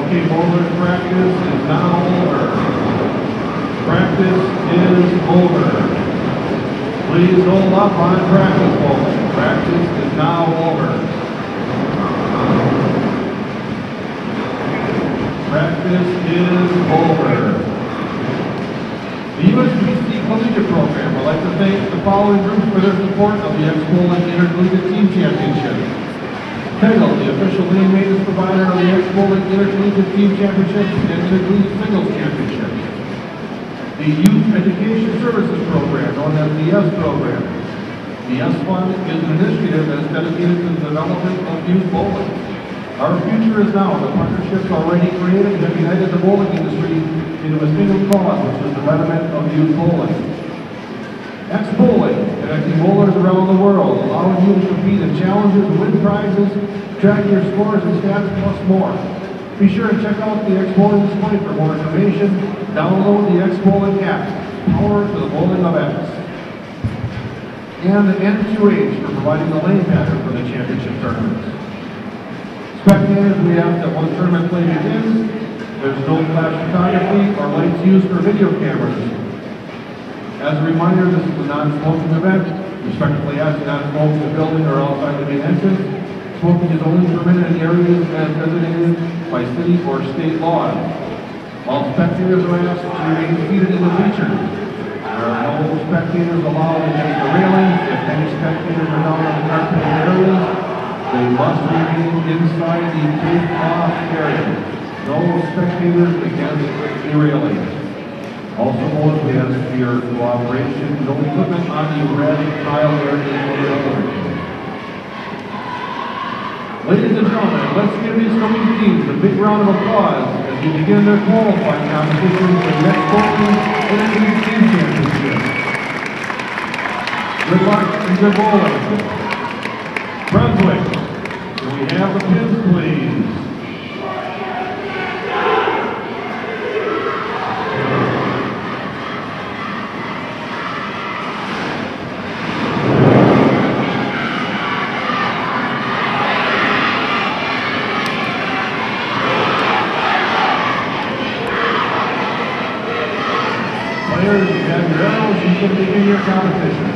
Okay, bowlers, practice is now over. Practice is over. Please hold up on practice bowling. Practice is now over. Practice is over. The USBC Collegiate Program would like to thank the following groups for their support of the X-Bowling Intercollegiate Team Championship. Kegel, the official lane maintenance provider of the X-Bowling Intercollegiate Team Championships and Intercollegiate Singles Championships. The Youth Education Services Program, known as the YES Program. The YES Fund is an initiative that is dedicated to the development of youth bowling. Our future is now. The partnerships already created have united the bowling industry into a single cause, which is the betterment of youth bowling. X-Bowling, connecting bowlers around the world, allowing you to compete in challenges, win prizes, track your scores and stats, plus more. Be sure to check out the X-Bowling display for more information. Download the X-Bowling app, power to the bowling of X. And the N2H for providing the lane pattern for the championship tournaments. Spectators, we ask that once tournament play begins, there's no flash photography or lights used for video cameras. As a reminder, this is a non-smoking event. Respectfully ask you not to smoke in the building or outside the main entrance. Smoking is only permitted in areas as designated by city or state laws. All spectators are asked to remain seated in the bleachers. There are no spectators allowed against the railings. If any spectators are down on the carpeted areas, they must remain inside the taped-off area. No spectators against the railing. Also, we ask for your cooperation. No equipment on the red tile area. Ladies and gentlemen, let's give these coming teams a big round of applause as we begin their qualifying competition for the X-Bowling Intercollegiate Team Championship. Good luck and good bowling. Brunswick, can we have the pins, please? Players, you have your arrows, you can begin your competition.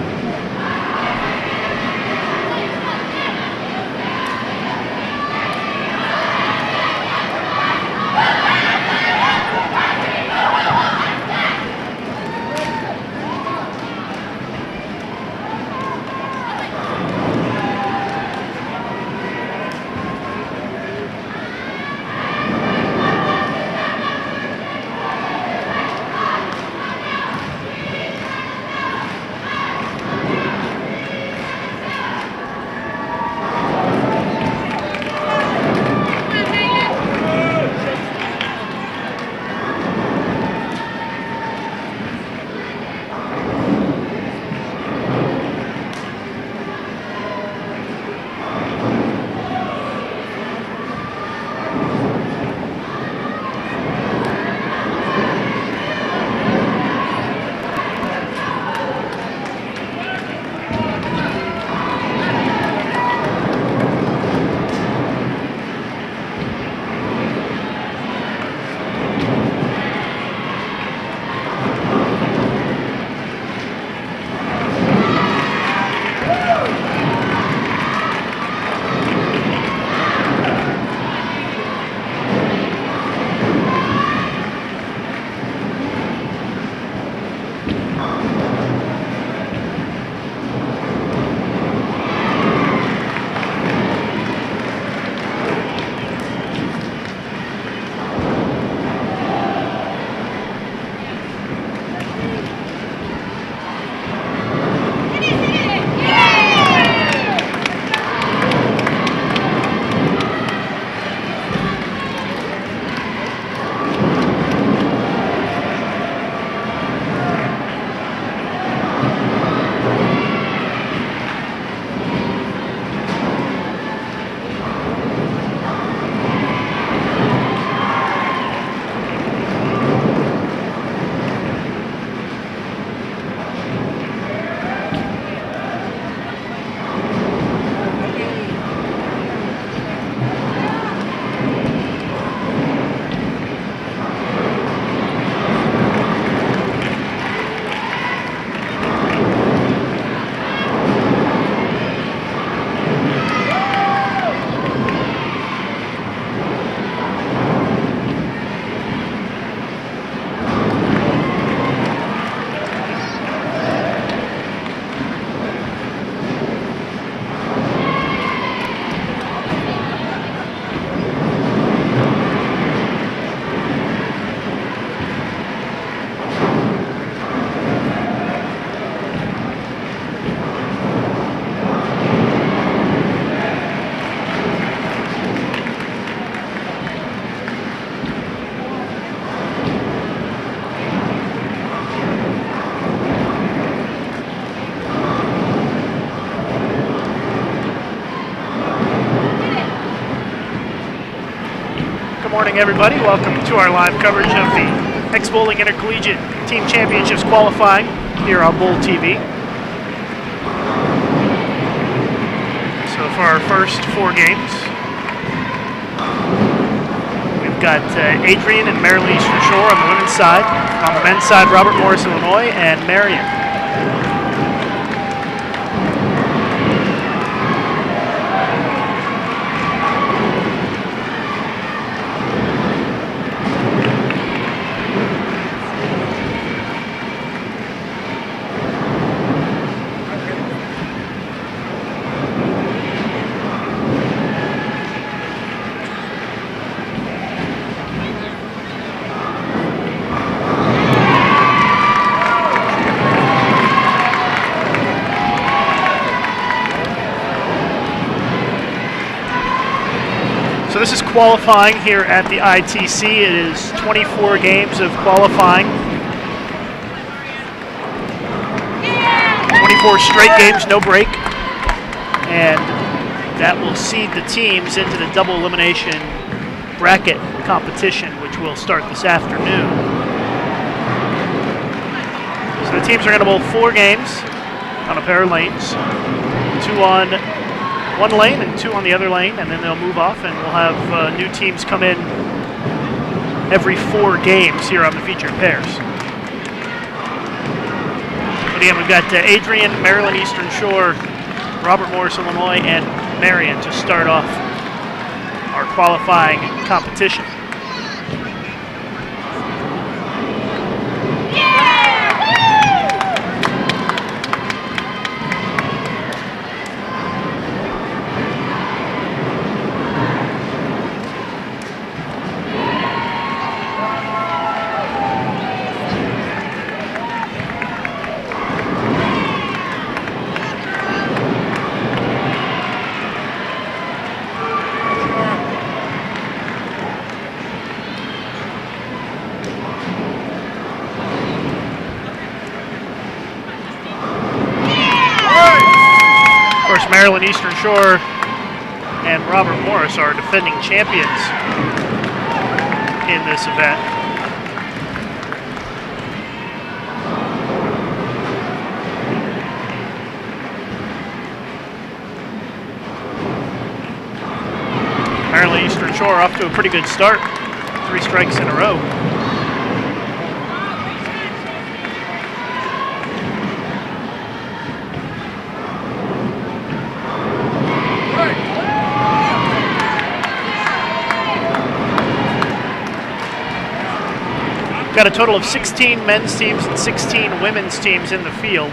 morning, everybody. Welcome to our live coverage of the X-Bowling Intercollegiate Team Championships qualifying here on Bowl TV. So for our first 4 games, we've got Adrian and Maryland Eastern Shore on the women's side. On the men's side, Robert Morris, Illinois, and Marion. So this is qualifying here at the ITC. It is 24 games of qualifying. 24 straight games, no break. And that will seed the teams into the double elimination bracket competition, which will start this afternoon. So the teams are going to bowl 4 games on a pair of lanes. 2 on one lane and 2 on the other lane, and then they'll move off, and we'll have new teams come in every 4 games here on the featured pairs. But again, we've got Adrian, Maryland Eastern Shore, Robert Morris, Illinois, and Marion to start off our qualifying competition. Maryland Eastern Shore and Robert Morris are defending champions in this event. Maryland Eastern Shore off to a pretty good start. 3 strikes in a row. Got a total of 16 men's teams and 16 women's teams in the field.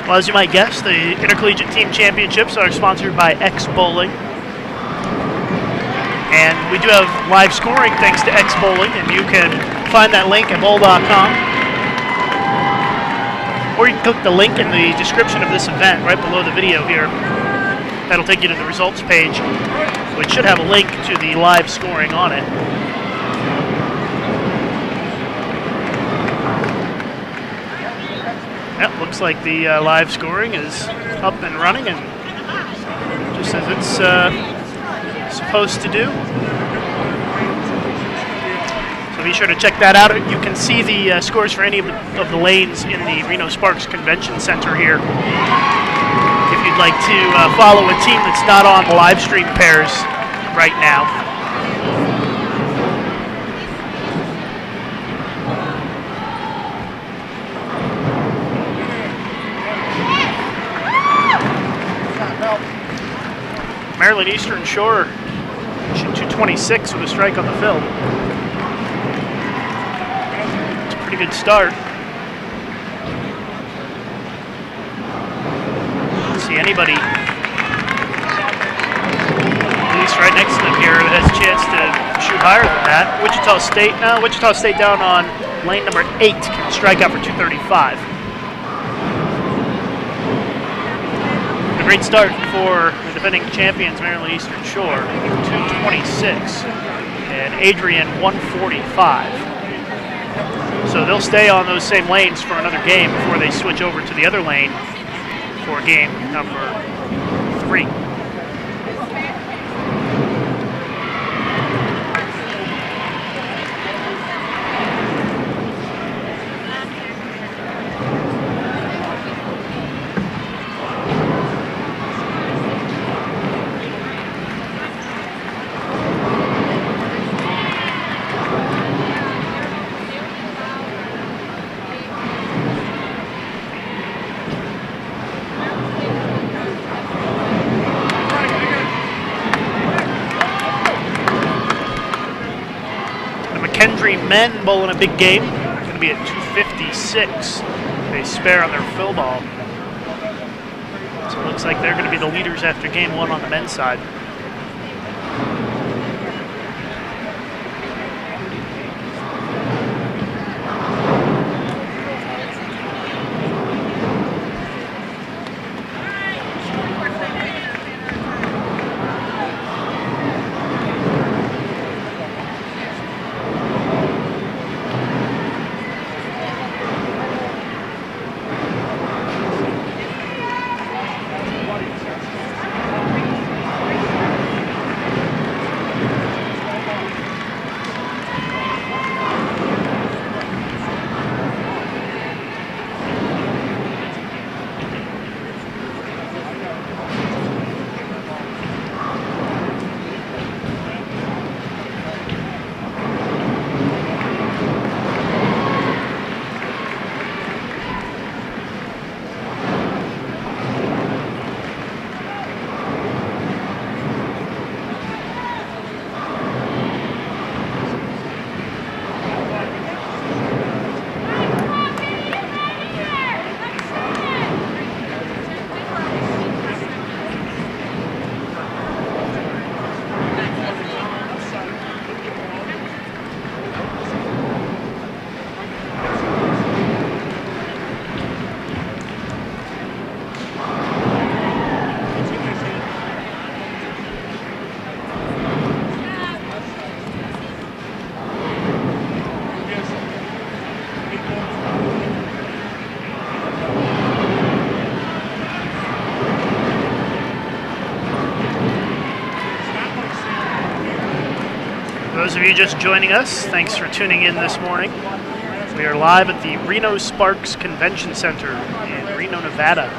Well, as you might guess, the Intercollegiate Team Championships are sponsored by X-Bowling. And we do have live scoring thanks to X-Bowling, and you can find that link at bowl.com. Or you can click the link in the description of this event right below the video here. That'll take you to the results page, which should have a link to the live scoring on it. Yep, looks like the live scoring is up and running and just as it's supposed to do. So be sure to check that out. You can see the scores for any of the lanes in the Reno Sparks Convention Center here. If you'd like to follow a team that's not on the live stream pairs right now. Maryland Eastern Shore shooting 226 with a strike on the field. It's a pretty good start. Don't see anybody, at least right next to them here, that has a chance to shoot higher than that. Wichita State now. Wichita State down on lane number 8 can strike out for 235. Great start for the defending champions, Maryland Eastern Shore, 226, and Adrian 145. So they'll stay on those same lanes for another game before they switch over to the other lane for game number 3. Men bowling a big game. It's going to be at 256. They spare on their fill ball. So it looks like they're going to be the leaders after game 1 on the men's side. Those of you just joining us, thanks for tuning in this morning. We are live at the Reno Sparks Convention Center in Reno, Nevada.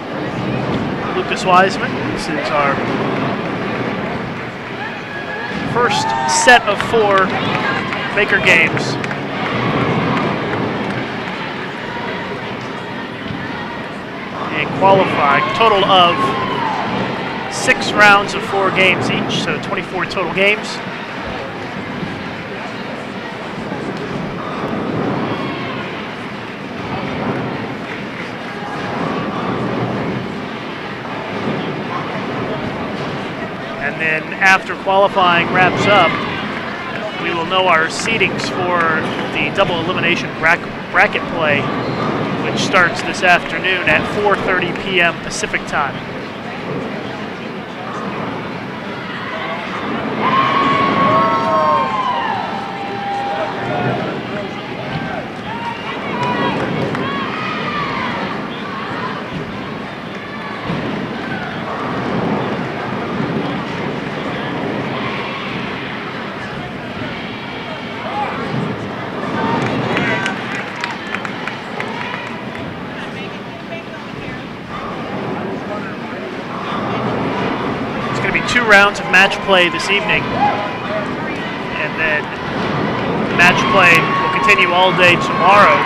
Lucas Wiseman, this is our first set of 4 Baker games. And qualifying, total of 6 rounds of 4 games each, so 24 total games. And then after qualifying wraps up, we will know our seedings for the double elimination bracket play, which starts this afternoon at 4:30 p.m. Pacific time. rounds of match play this evening, and then match play will continue all day tomorrow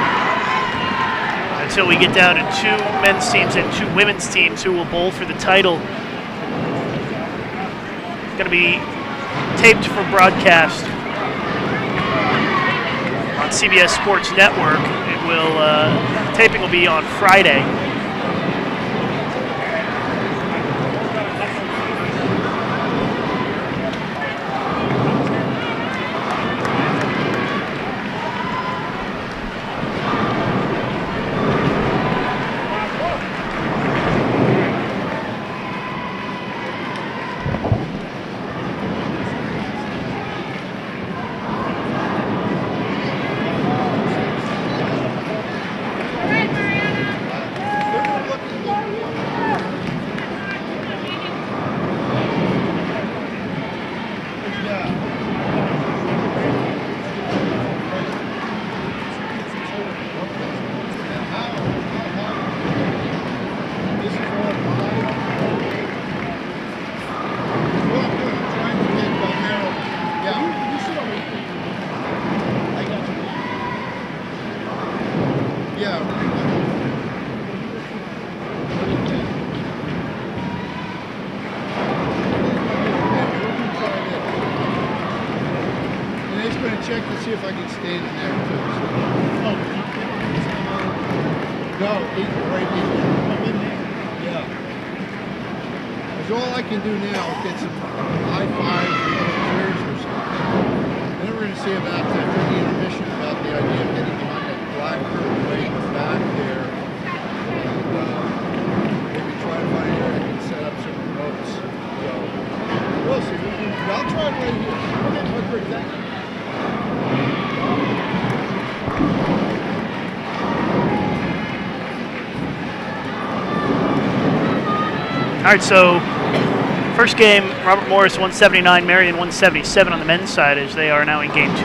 until we get down to 2 men's teams and 2 women's teams who will bowl for the title. It's going to be taped for broadcast on CBS Sports Network. Taping will be on Friday. check to see if I can stand in there too. No, right in there. Yeah. Because all I can do now is get some high fives or little cheers or something. And then we're going to see about that for the intermission about the idea of getting behind that black curtain way back there. And maybe try to find an area that can set up some remotes. So we'll see. I'll try it right here. Okay, great, thank you. All right, so first game, Robert Morris 179, Marion 177 on the men's side as they are now in game 2.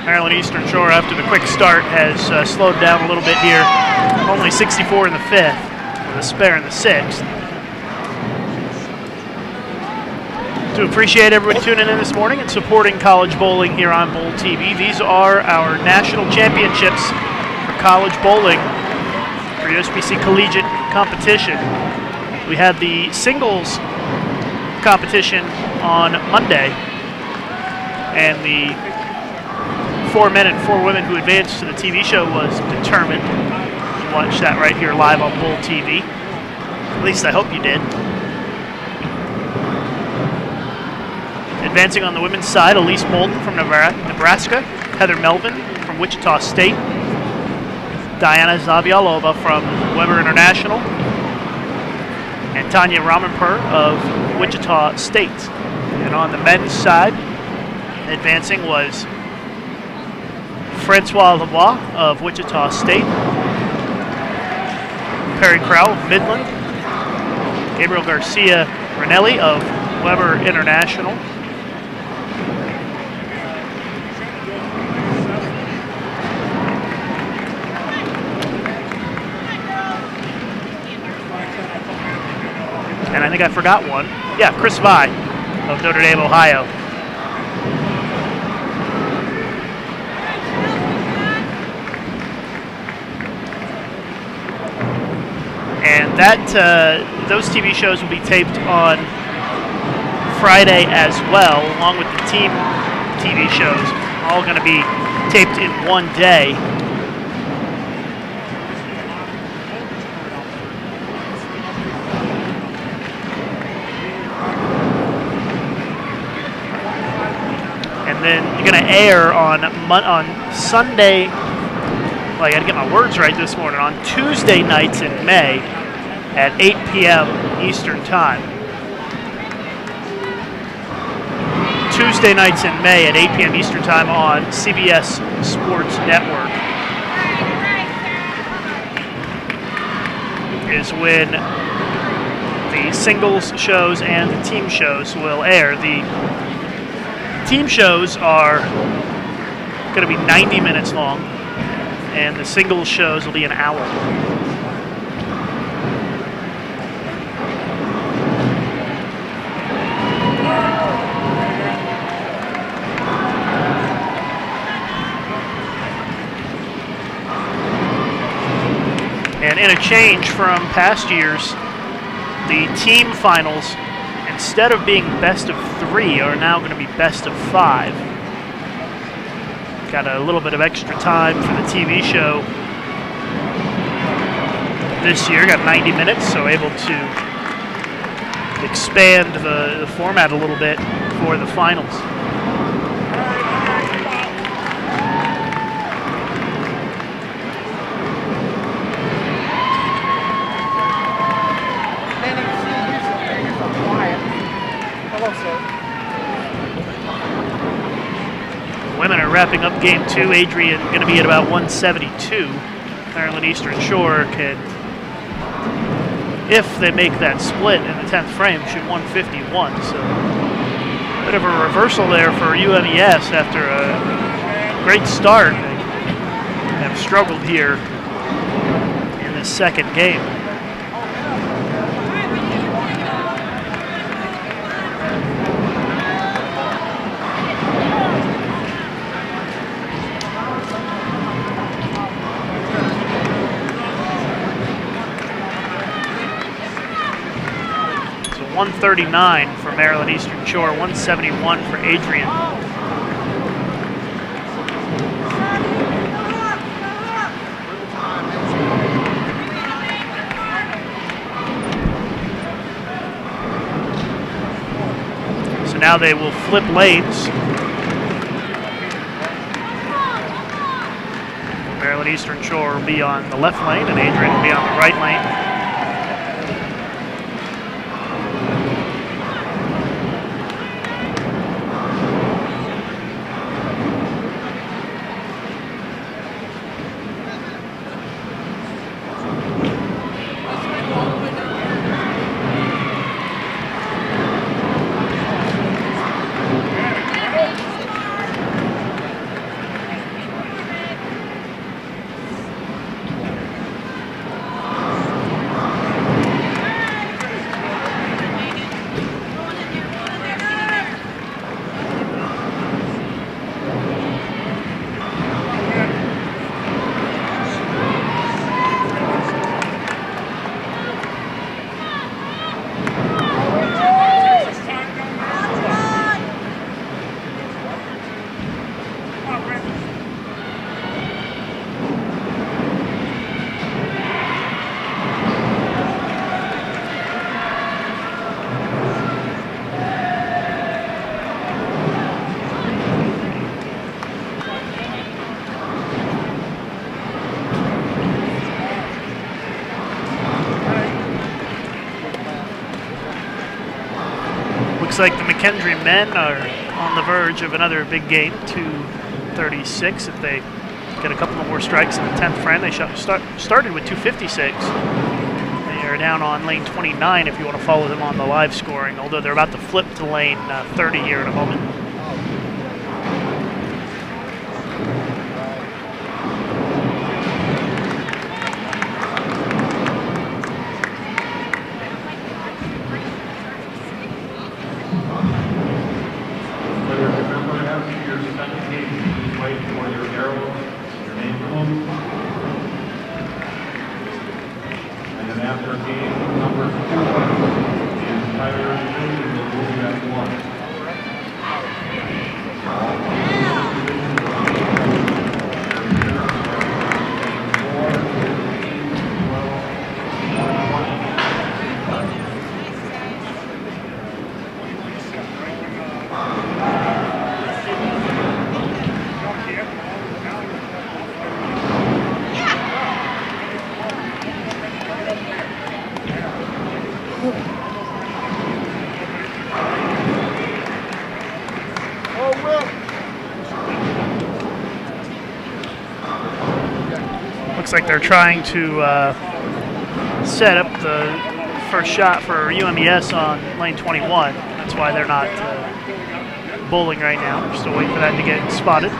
Maryland Eastern Shore, after the quick start, has slowed down a little bit here. Only 64 in the 5th, with a spare in the 6th. To appreciate everybody tuning in this morning and supporting college bowling here on Bowl TV. These are our national championships for college bowling for USBC Collegiate competition. We had the singles competition on Monday, and the 4 men and 4 women who advanced to the TV show was determined. You watch that right here live on Bowl TV. At least I hope you did. Advancing on the women's side, Elise Bolton from Nebraska, Heather Melvin from Wichita State, Diana Zavialova from Weber International, and Tanya Ramenper of Wichita State. And on the men's side, advancing was Francois Lavoie of Wichita State, Perry Crow of Midland, Gabriel Garcia Ranelli of Weber International, and I think I forgot one. Yeah, Chris Vi of Notre Dame, Ohio. And that those TV shows will be taped on Friday as well, along with the team TV shows, all going to be taped in one day. Then you're going to air on Sunday. Well, I got to get my words right this morning. On Tuesday nights in May at 8 p.m. Eastern Time. Tuesday nights in May at 8 p.m. Eastern Time on CBS Sports Network is when the singles shows and the team shows will air. The team shows are going to be 90 minutes long, and the singles shows will be an hour. And in a change from past years, the team finals, instead of being best of 3, are now going to be best of 5. Got a little bit of extra time for the TV show this year. Got 90 minutes, so able to expand the format a little bit for the finals. Women are wrapping up game 2. Adrian going to be at about 172. Maryland Eastern Shore can, if they make that split in the 10th frame, shoot 151. So a bit of a reversal there for UMES after a great start. They have struggled here in the second game. So 139 for Maryland Eastern Shore, 171 for Adrian. So now they will flip lanes. Maryland Eastern Shore will be on the left lane and Adrian will be on the right lane. Looks like the McKendree men are on the verge of another big game, 236. If they get a couple more strikes in the 10th frame, they started with 256. They are down on lane 29 if you want to follow them on the live scoring, although they're about to flip to lane 30 here in a moment. Looks like they're trying to set up the first shot for UMES on lane 21. That's why they're not bowling right now. They're still waiting for that to get spotted.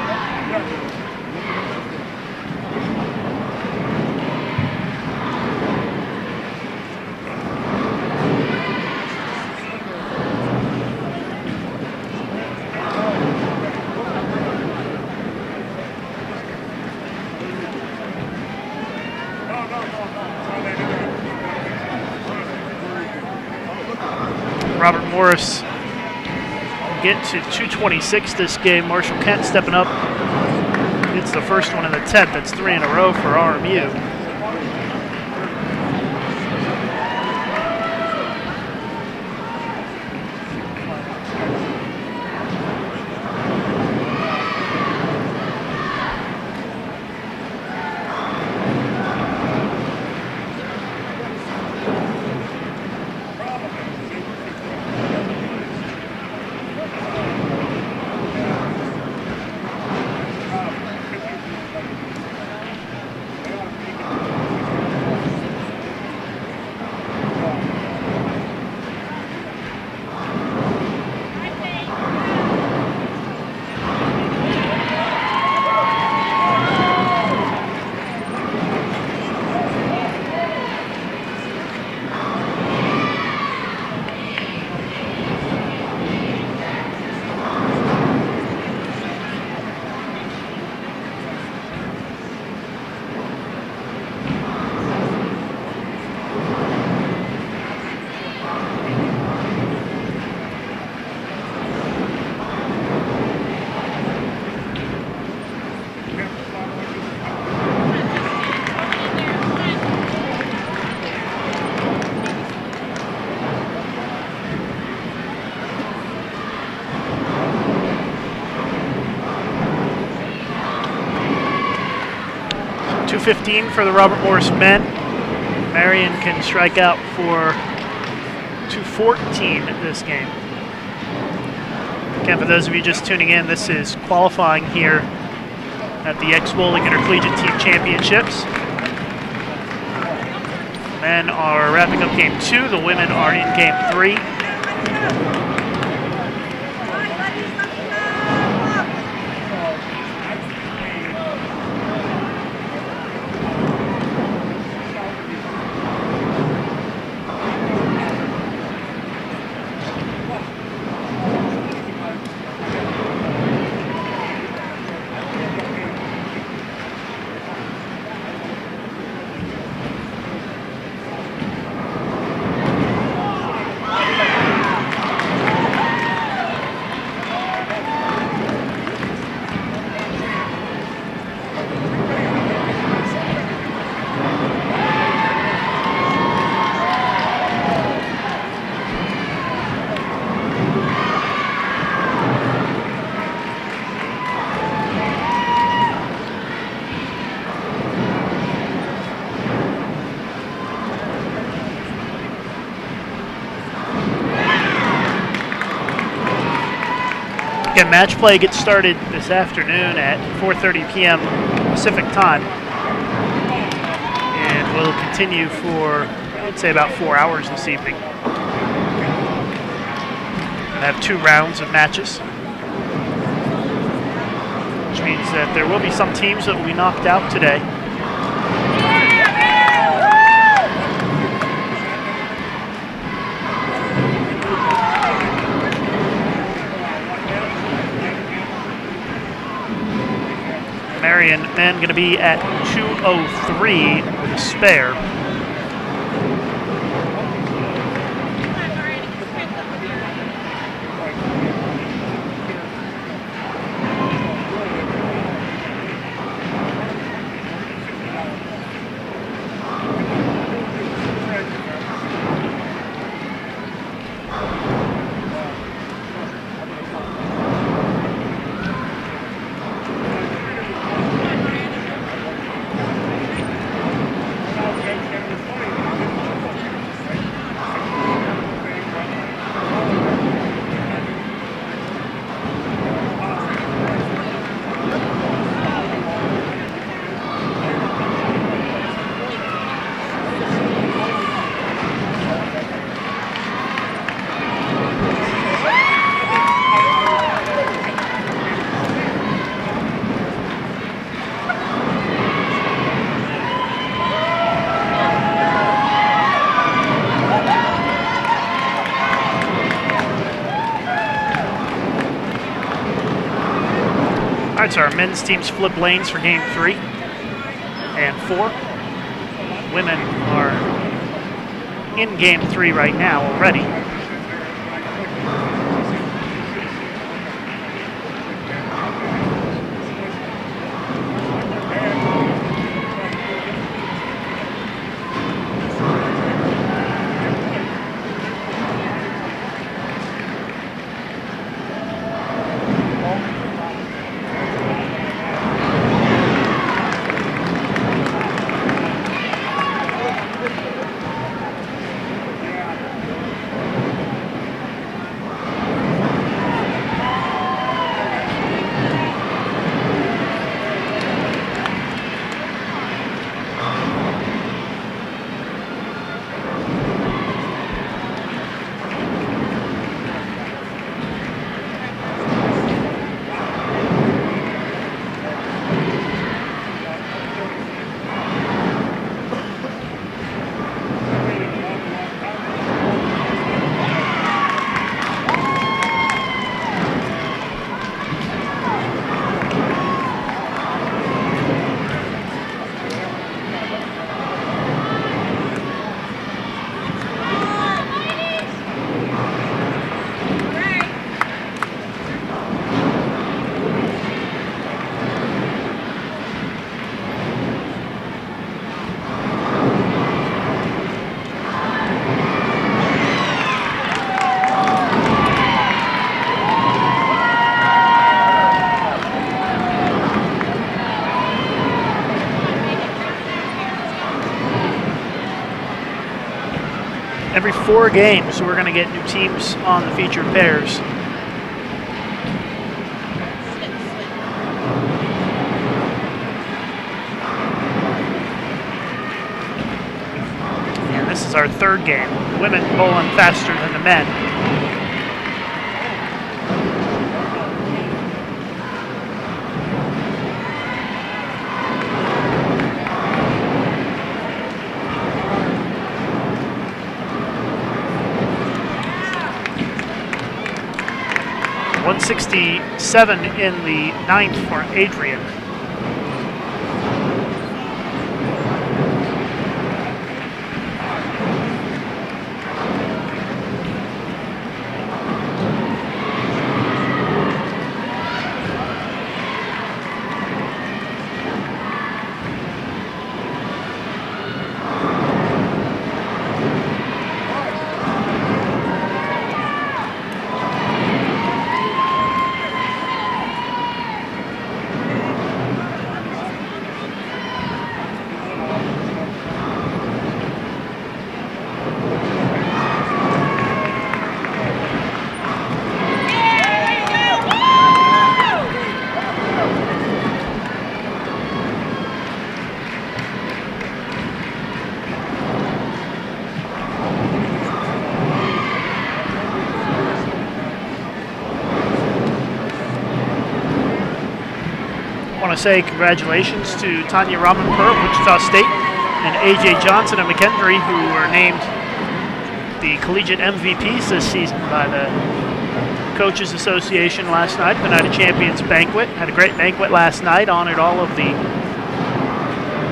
Robert Morris get to 226 this game. Marshall Kent stepping up. It's the first one in the 10th. That's 3 in a row for RMU. .215 for the Robert Morris men. Marion can strike out for .214 this game. Again, for those of you just tuning in, this is qualifying here at the Ex-Bowling Intercollegiate Team Championships. The men are wrapping up game 2. The women are in game 3. Again, match play gets started this afternoon at 4:30 p.m. Pacific time, and will continue for, I'd say, about 4 hours this evening. I have 2 rounds of matches, which means that there will be some teams that will be knocked out today. Marion men going to be at 2:03 with a spare. Alright, so our men's teams flip lanes for game 3 and 4. Women are in game 3 right now already. Every 4 games, we're going to get new teams on the featured pairs. And this is our 3rd game. The women bowling faster than the men. .167 in the 9th for Adrian. I want to say congratulations to Tanya Ramanpur of Wichita State and AJ Johnson of McKendree, who were named the collegiate MVPs this season by the Coaches Association last night, the Night of Champions banquet. Had a great banquet last night, honored all of the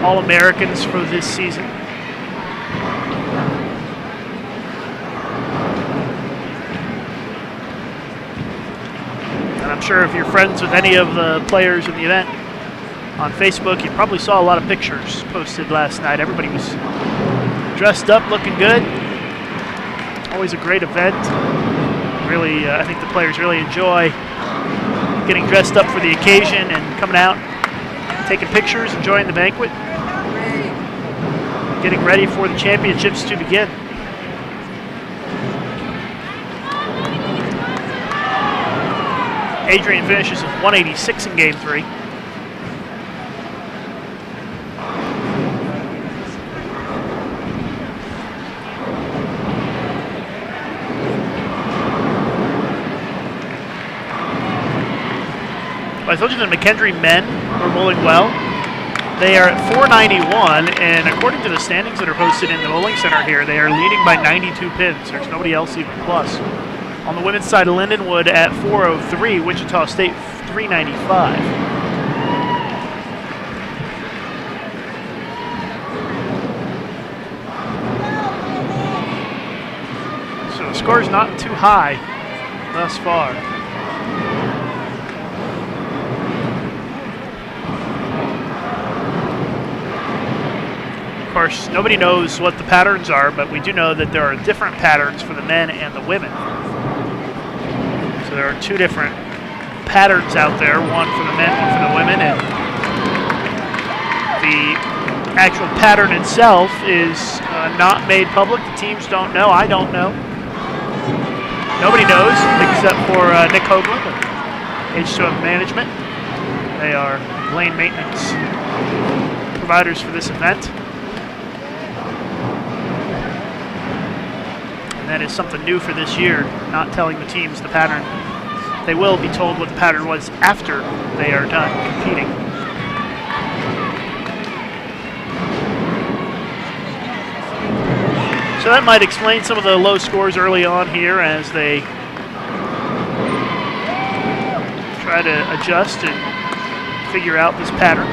All-Americans for this season. And I'm sure if you're friends with any of the players in the event on Facebook, you probably saw a lot of pictures posted last night. Everybody was dressed up, looking good. Always a great event. Really, I think the players really enjoy getting dressed up for the occasion and coming out, taking pictures, enjoying the banquet, getting ready for the championships to begin. Adrian finishes with 186 in Game 3. I told you the McKendree men were bowling well. They are at 491, and according to the standings that are posted in the bowling center here, they are leading by 92 pins. There's nobody else even plus. On the women's side, Lindenwood at 403, Wichita State 395. So the score's not too high thus far. Of course, nobody knows what the patterns are, but we do know that there are different patterns for the men and the women. So there are 2 different patterns out there, one for the men, one for the women, and the actual pattern itself is not made public. The teams don't know. I don't know. Nobody knows except for Nick Hoagland of H2M Management. They are lane maintenance providers for this event. And that is something new for this year, not telling the teams the pattern. They will be told what the pattern was after they are done competing. So that might explain some of the low scores early on here as they try to adjust and figure out this pattern.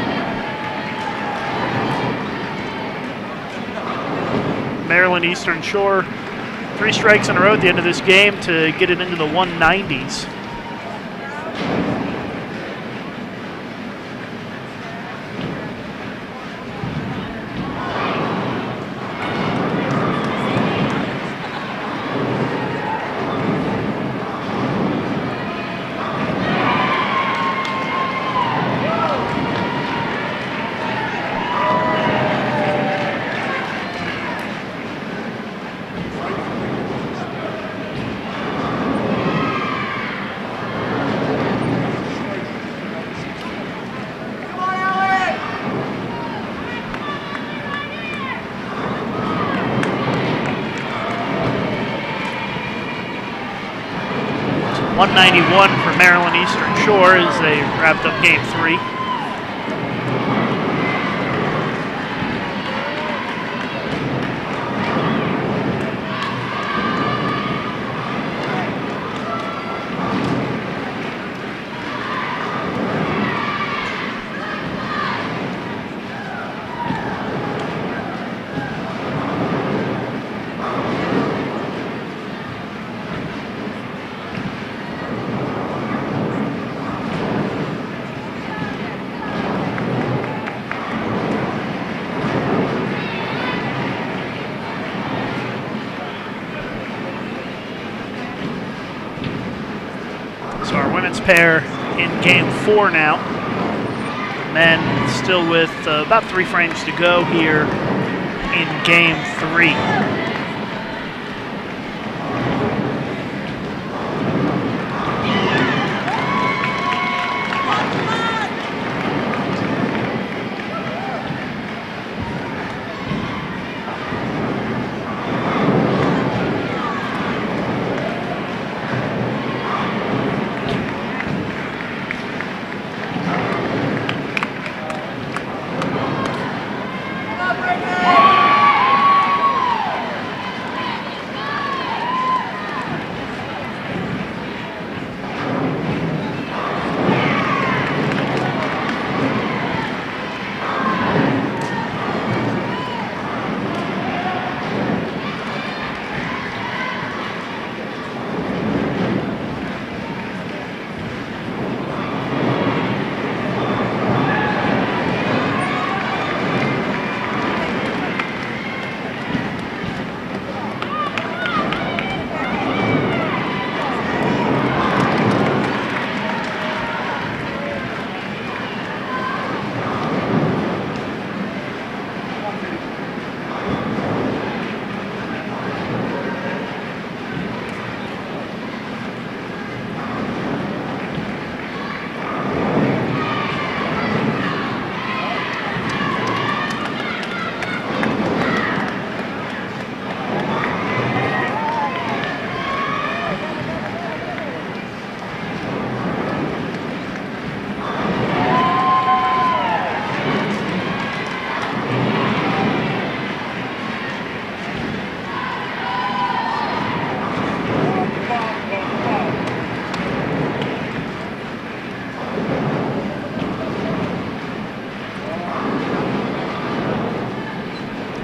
Maryland Eastern Shore, 3 strikes in a row at the end of this game to get it into the 190s. 191 for Maryland Eastern Shore as they wrapped up game 3. So our women's pair in game 4 now. Men still with about 3 frames to go here in game 3.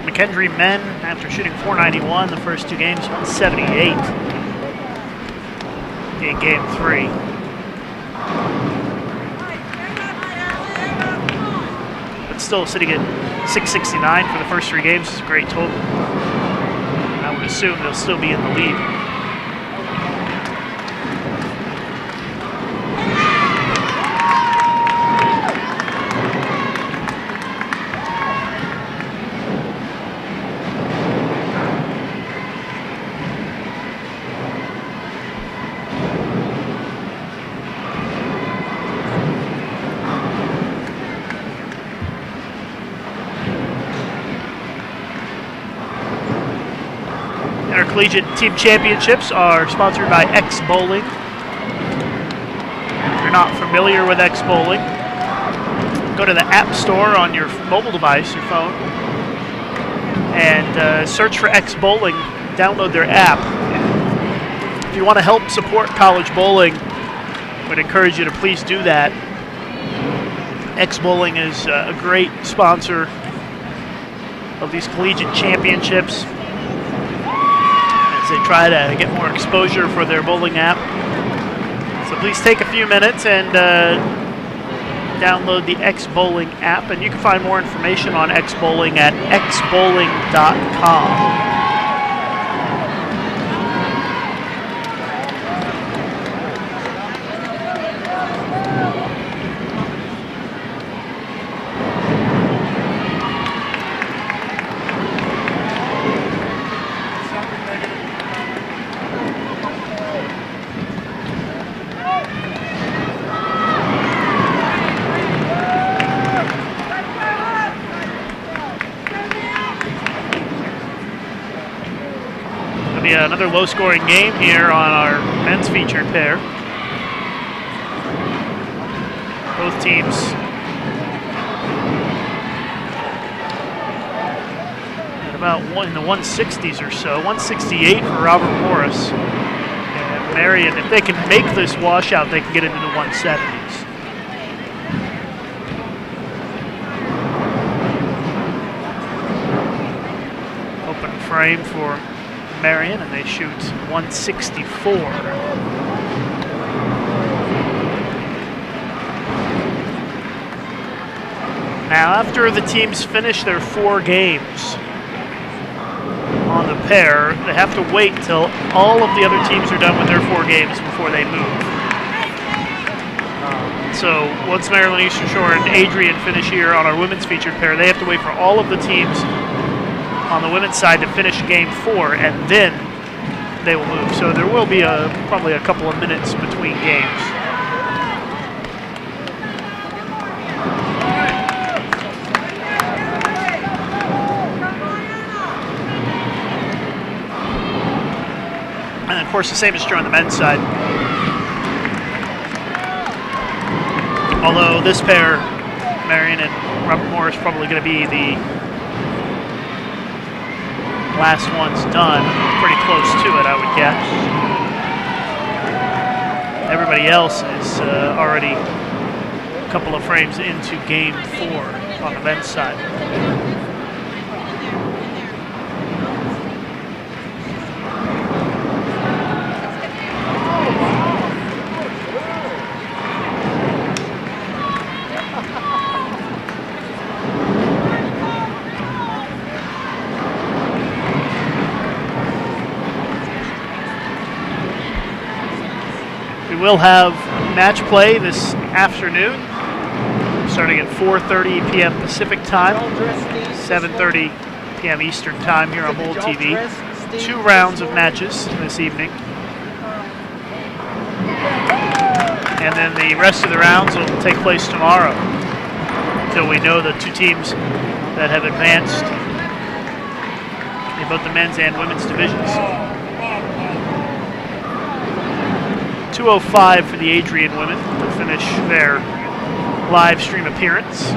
McKendree men, after shooting 491 the first 2 games, 178 in game 3. But still sitting at 669 for the first 3 games is a great total. I would assume they'll still be in the lead. Intercollegiate Team Championships are sponsored by X Bowling. If you're not familiar with X Bowling, go to the App Store on your mobile device, your phone, and search for X Bowling. Download their app. If you want to help support college bowling, I would encourage you to please do that. X Bowling is a great sponsor of these collegiate championships. They try to get more exposure for their bowling app. So please take a few minutes and download the X Bowling app, and you can find more information on X Bowling at xbowling.com. Another low-scoring game here on our men's featured pair. both teams at about in the 160s or so. 168 for Robert Morris. And Marion, if they can make this washout, they can get into the 170s. Open frame for Marion, and they shoot 164. Now, after the teams finish their 4 games on the pair, they have to wait till all of the other teams are done with their 4 games before they move. So once Maryland Eastern Shore and Adrian finish here on our women's featured pair, they have to wait for all of the teams on the women's side to finish game 4, and then they will move. So there will be probably a couple of minutes between games. And of course, the same is true on the men's side. Although this pair, Marion and Robert Morris, probably going to be the last one's done. Pretty close to it, I would guess. Everybody else is already a couple of frames into game 4 on the men's side. We'll have match play this afternoon, starting at 4:30 p.m. Pacific time, 7:30 p.m. Eastern time here on Bowl TV. 2 rounds of matches this evening. And then the rest of the rounds will take place tomorrow until we know the 2 teams that have advanced in both the men's and women's divisions. 2:05 for the Adrian women to finish their live stream appearance.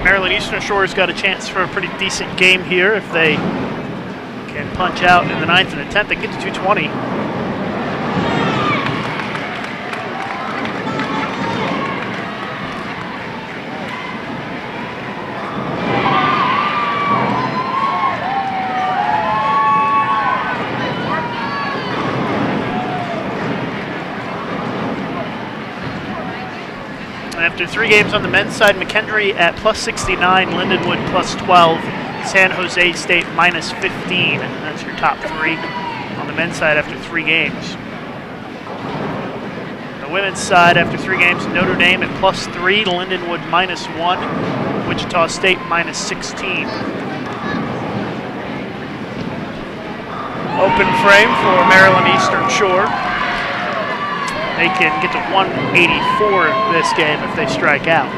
Maryland Eastern Shore's got a chance for a pretty decent game here. If they can punch out in the 9th and the 10th, they get to 220. After 3 games on the men's side, McKendree at plus 69, Lindenwood plus 12, San Jose State minus 15. That's your top 3 on the men's side after 3 games. The women's side after 3 games, Notre Dame at plus 3, Lindenwood minus 1, Wichita State minus 16. Open frame for Maryland Eastern Shore. They can get to 184 this game if they strike out.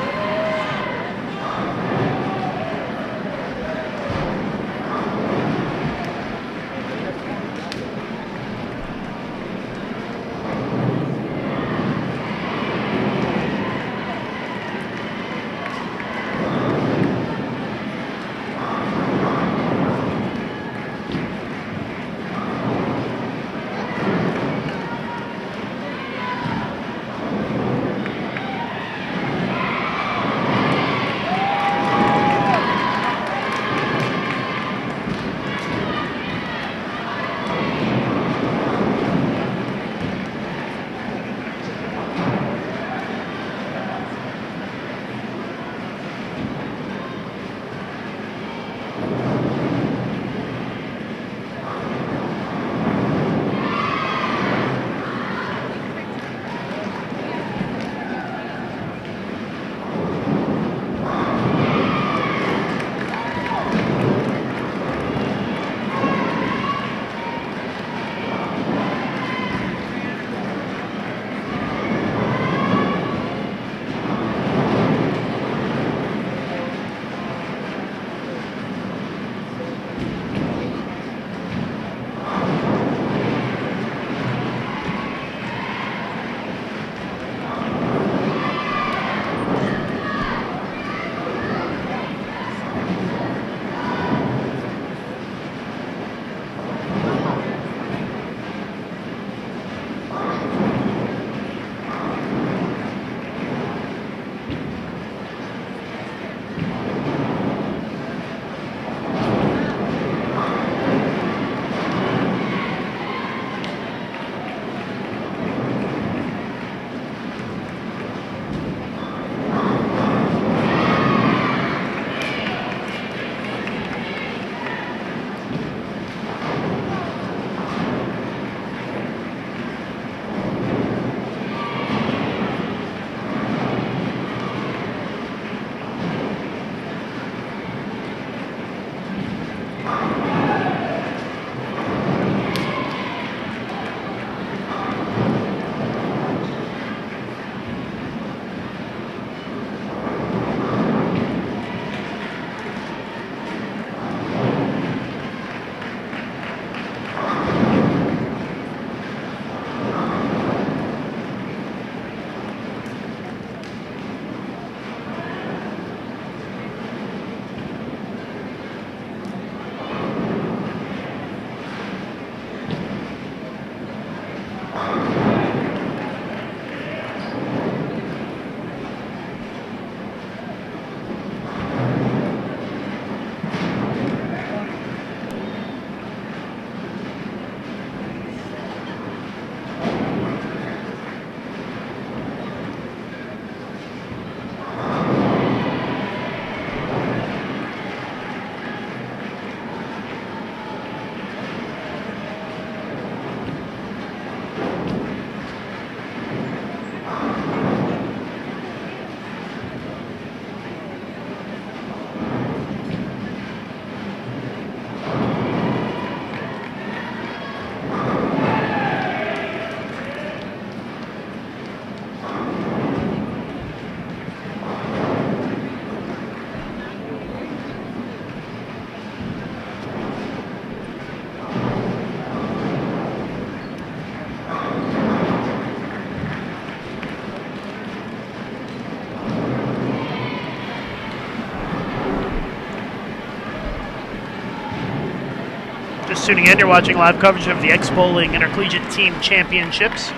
Just tuning in, you're watching live coverage of the X-Bowling Intercollegiate Team Championships.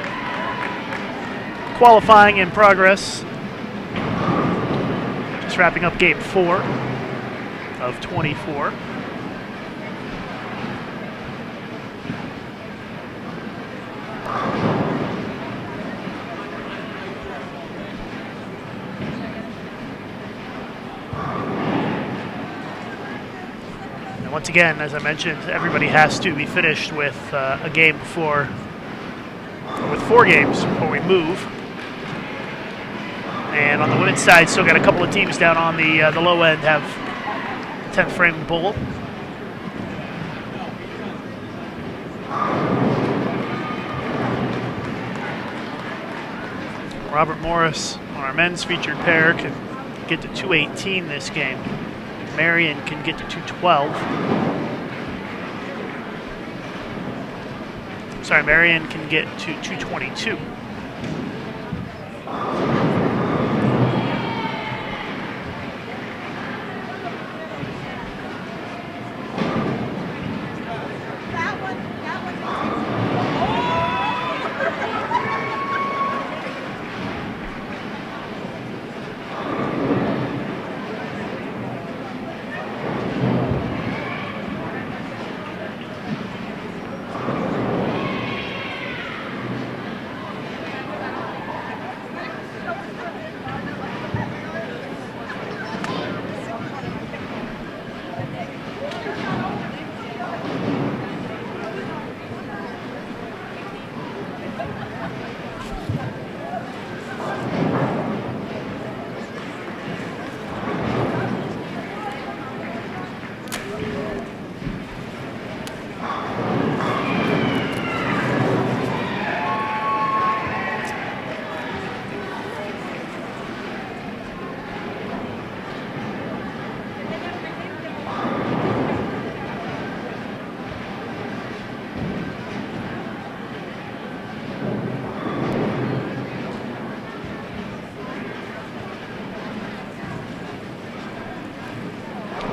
Qualifying in progress. Just wrapping up game 4 of 24. Once again, as I mentioned, everybody has to be finished with a game before, or with 4 games before we move. And on the women's side, still got a couple of teams down on the low end have 10th frame bowl. Robert Morris on our men's featured pair can get to 218 this game. Marion can get to 212. Sorry, Marion can get to 222.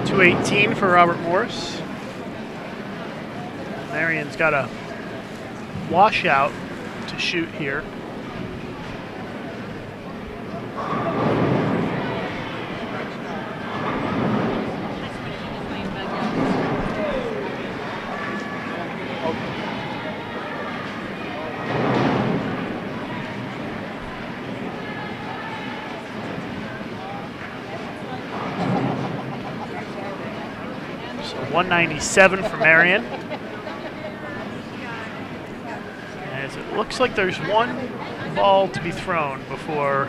.218 for Robert Morris. Marion's got a washout to shoot here. So 197 for Marion. As it looks like there's one ball to be thrown before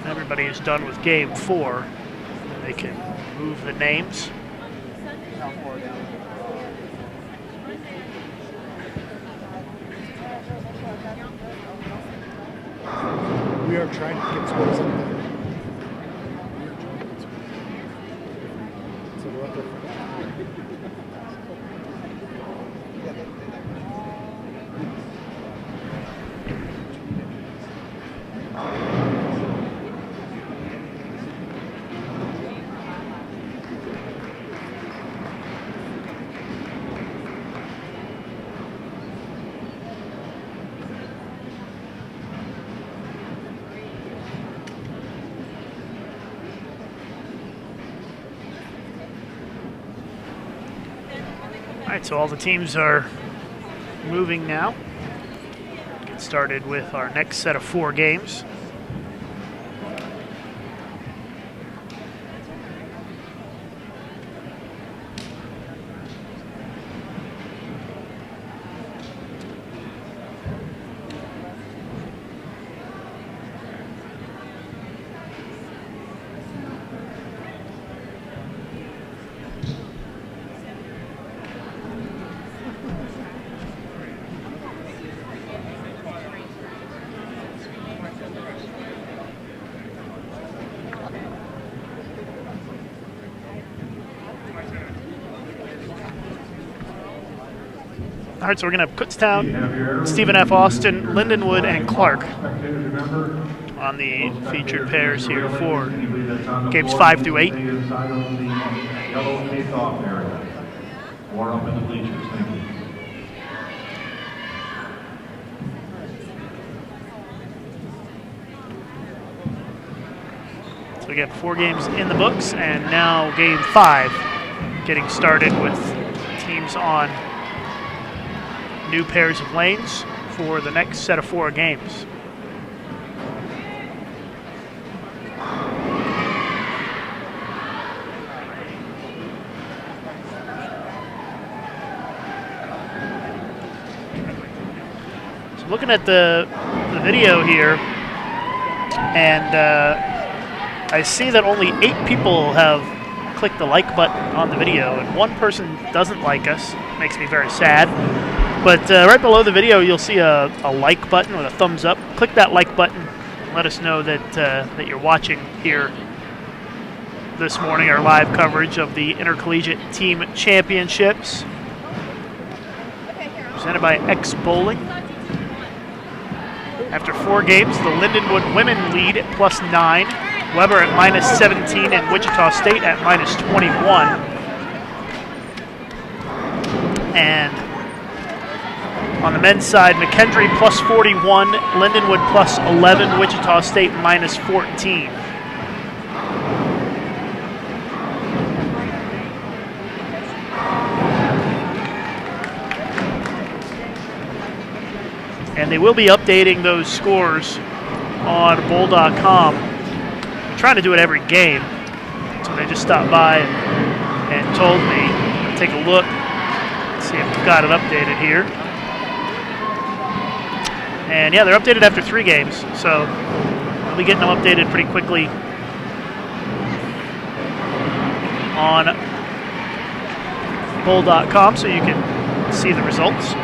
everybody is done with game 4. They can move the names. We are trying to get scores in there. So we're up there. All right, so all the teams are moving now. Get started with our next set of 4 games. All right, so we're going to have Kutztown, Stephen F. Austin, Lindenwood, and Clark on the featured pairs here for games 5 through 8. or up in the bleachers. Thank you. So we got 4 games in the books, and now game 5 getting started with teams on new pairs of lanes for the next set of 4 games. So looking at the video here, and I see that only 8 people have clicked the like button on the video, and 1 person doesn't like us. Makes me very sad. But right below the video, you'll see a like button with a thumbs up. Click that like button and let us know that that you're watching here this morning, our live coverage of the Intercollegiate Team Championships, presented by X Bowling. After 4 games, the Lindenwood women lead at +9, Weber at -17, and Wichita State at -21. And on the men's side, McKendree +41, Lindenwood +11, Wichita State -14. And they will be updating those scores on bowl.com. I'm trying to do it every game, so they just stopped by and told me. I'll take a look, see if we've got it updated here. And yeah, they're updated after 3 games, so we'll be getting them updated pretty quickly on bowl.com so you can see the results.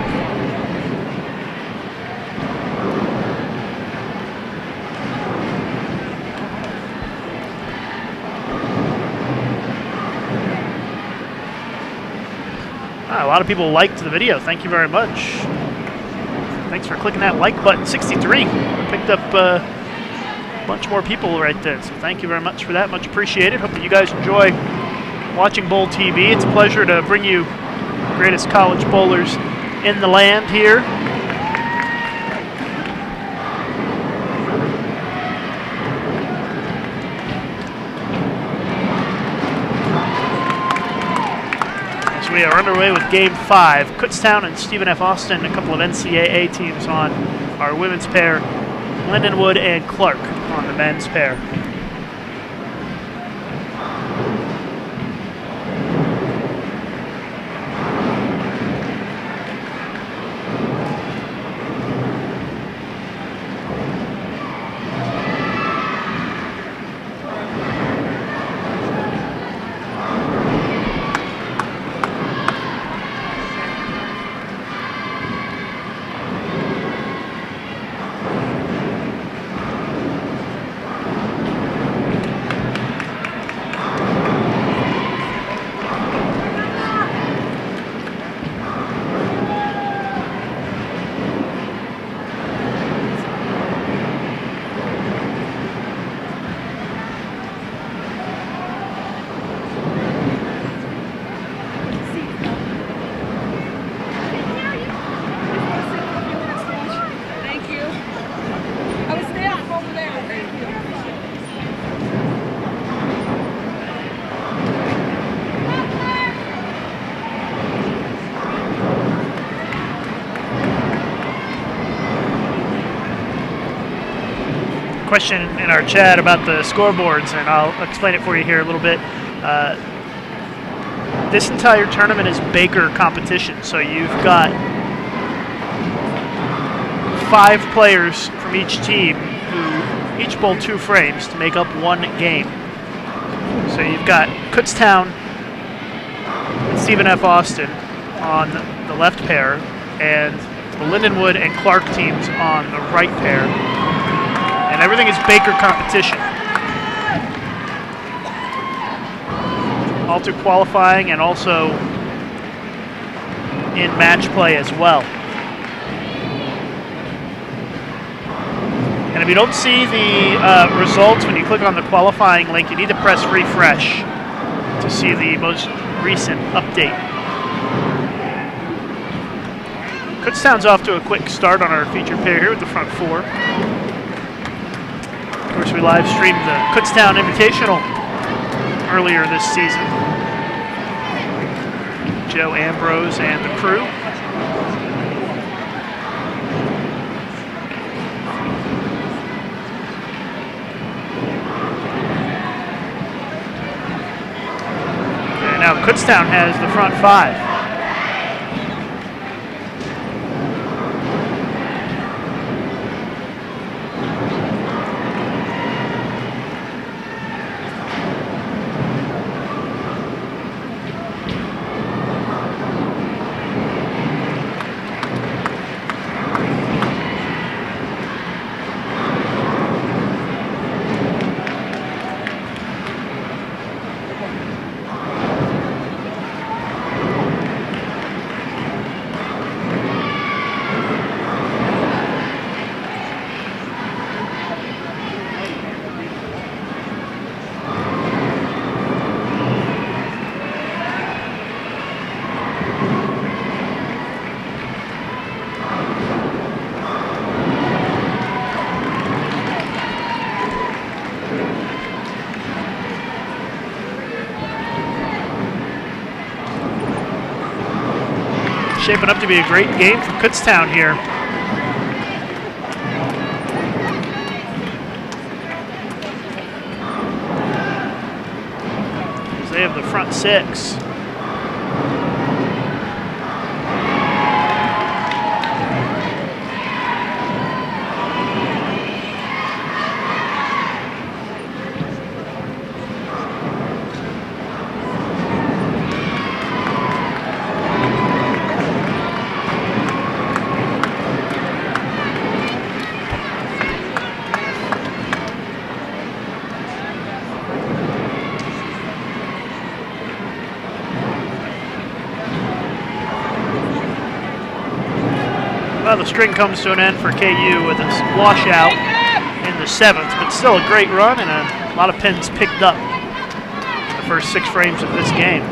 A lot of people liked the video. Thank you very much. Thanks for clicking that like button. 63. Picked up a bunch more people right there. So thank you very much for that. Much appreciated. Hope that you guys enjoy watching Bowl TV. It's a pleasure to bring you the greatest college bowlers in the land here. We are underway with Game 5. Kutztown and Stephen F. Austin, a couple of NCAA teams on our women's pair. Lindenwood and Clark on the men's pair. Question in our chat about the scoreboards, and I'll explain it for you here a little bit. This entire tournament is Baker competition, so you've got 5 players from each team who each bowl 2 frames to make up 1 game. So you've got Kutztown and Stephen F. Austin on the left pair, and the Lindenwood and Clark teams on the right pair. And everything is Baker competition. All through qualifying and also in match play as well. And if you don't see the results when you click on the qualifying link, you need to press refresh to see the most recent update. Kutztown's off to a quick start on our feature pair here with the front four. Of course, we live streamed the Kutztown Invitational earlier this season. Joe Ambrose and the crew. And now Kutztown has the front five. Shaping up to be a great game for Kutztown here. As they have the front six. Well, the string comes to an end for KU with a washout in the 7th, but still a great run and a lot of pins picked up the first 6 frames of this game.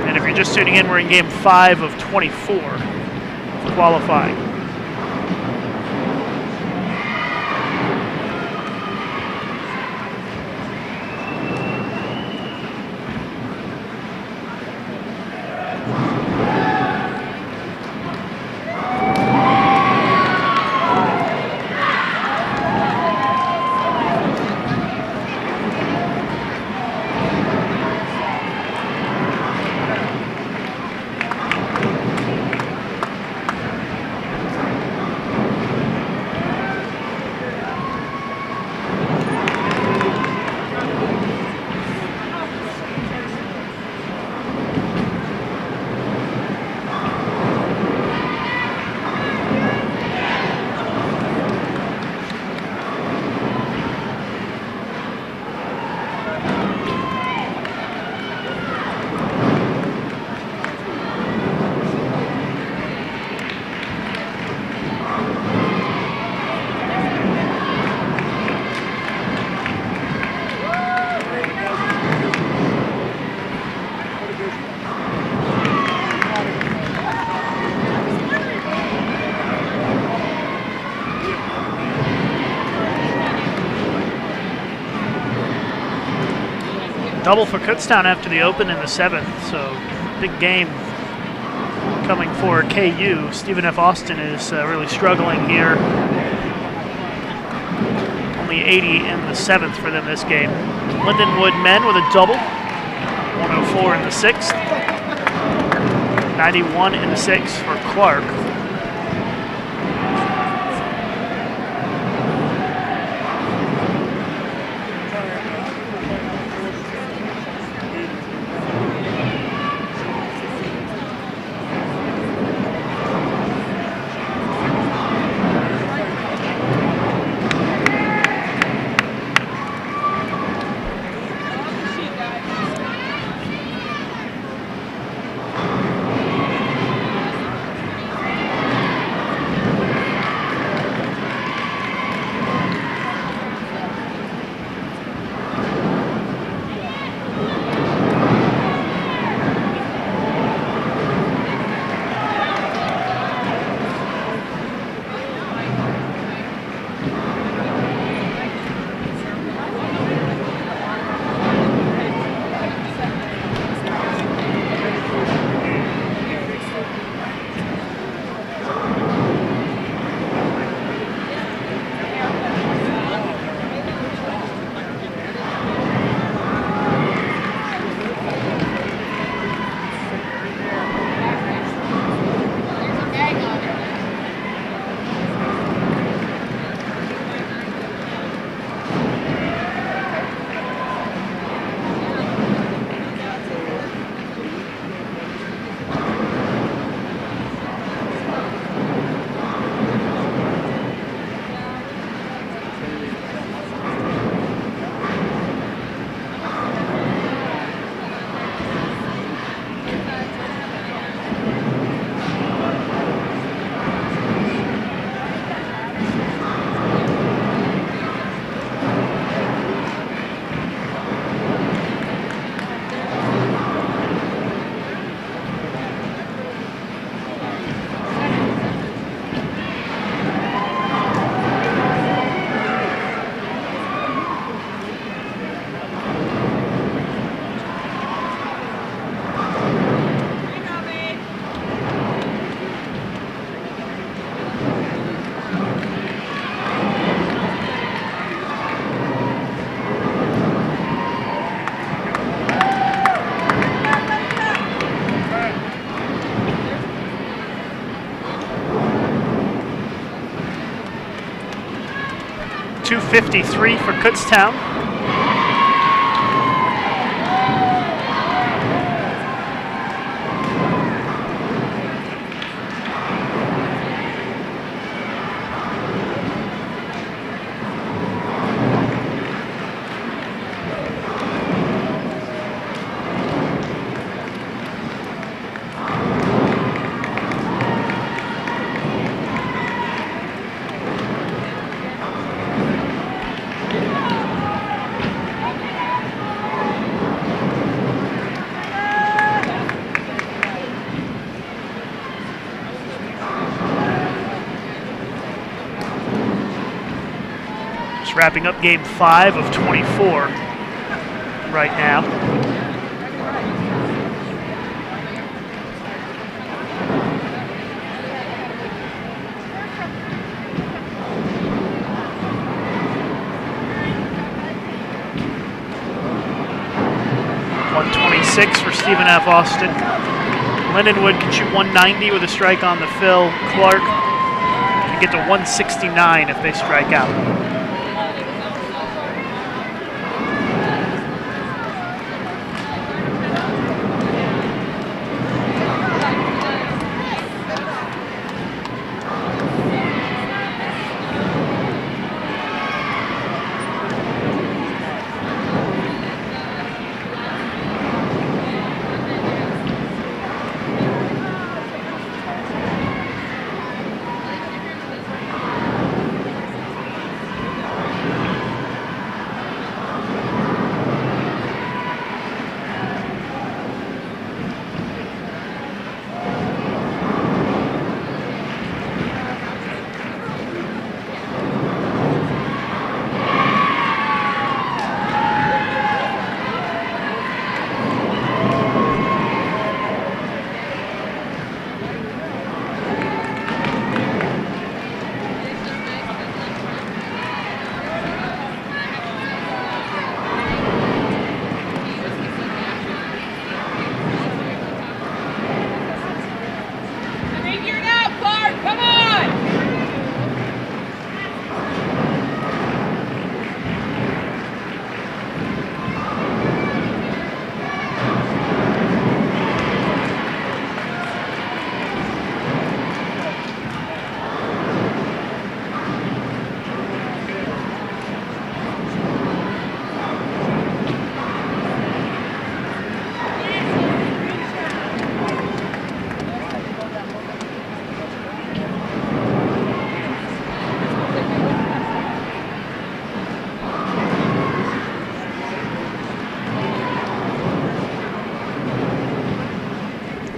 And if you're just tuning in, we're in game 5 of 24 for qualifying. Double for Kutztown after the open in the 7th, so big game coming for KU. Stephen F. Austin is really struggling here. Only 80 in the 7th for them this game. Lindenwood men with a double. 104 in the 6th. 91 in the 6th for Clark. 2:53 for Kutztown. Wrapping up game 5 of 24 right now. .126 for Stephen F. Austin. Lindenwood can shoot 190 with a strike on the fill. Clark can get to 169 if they strike out.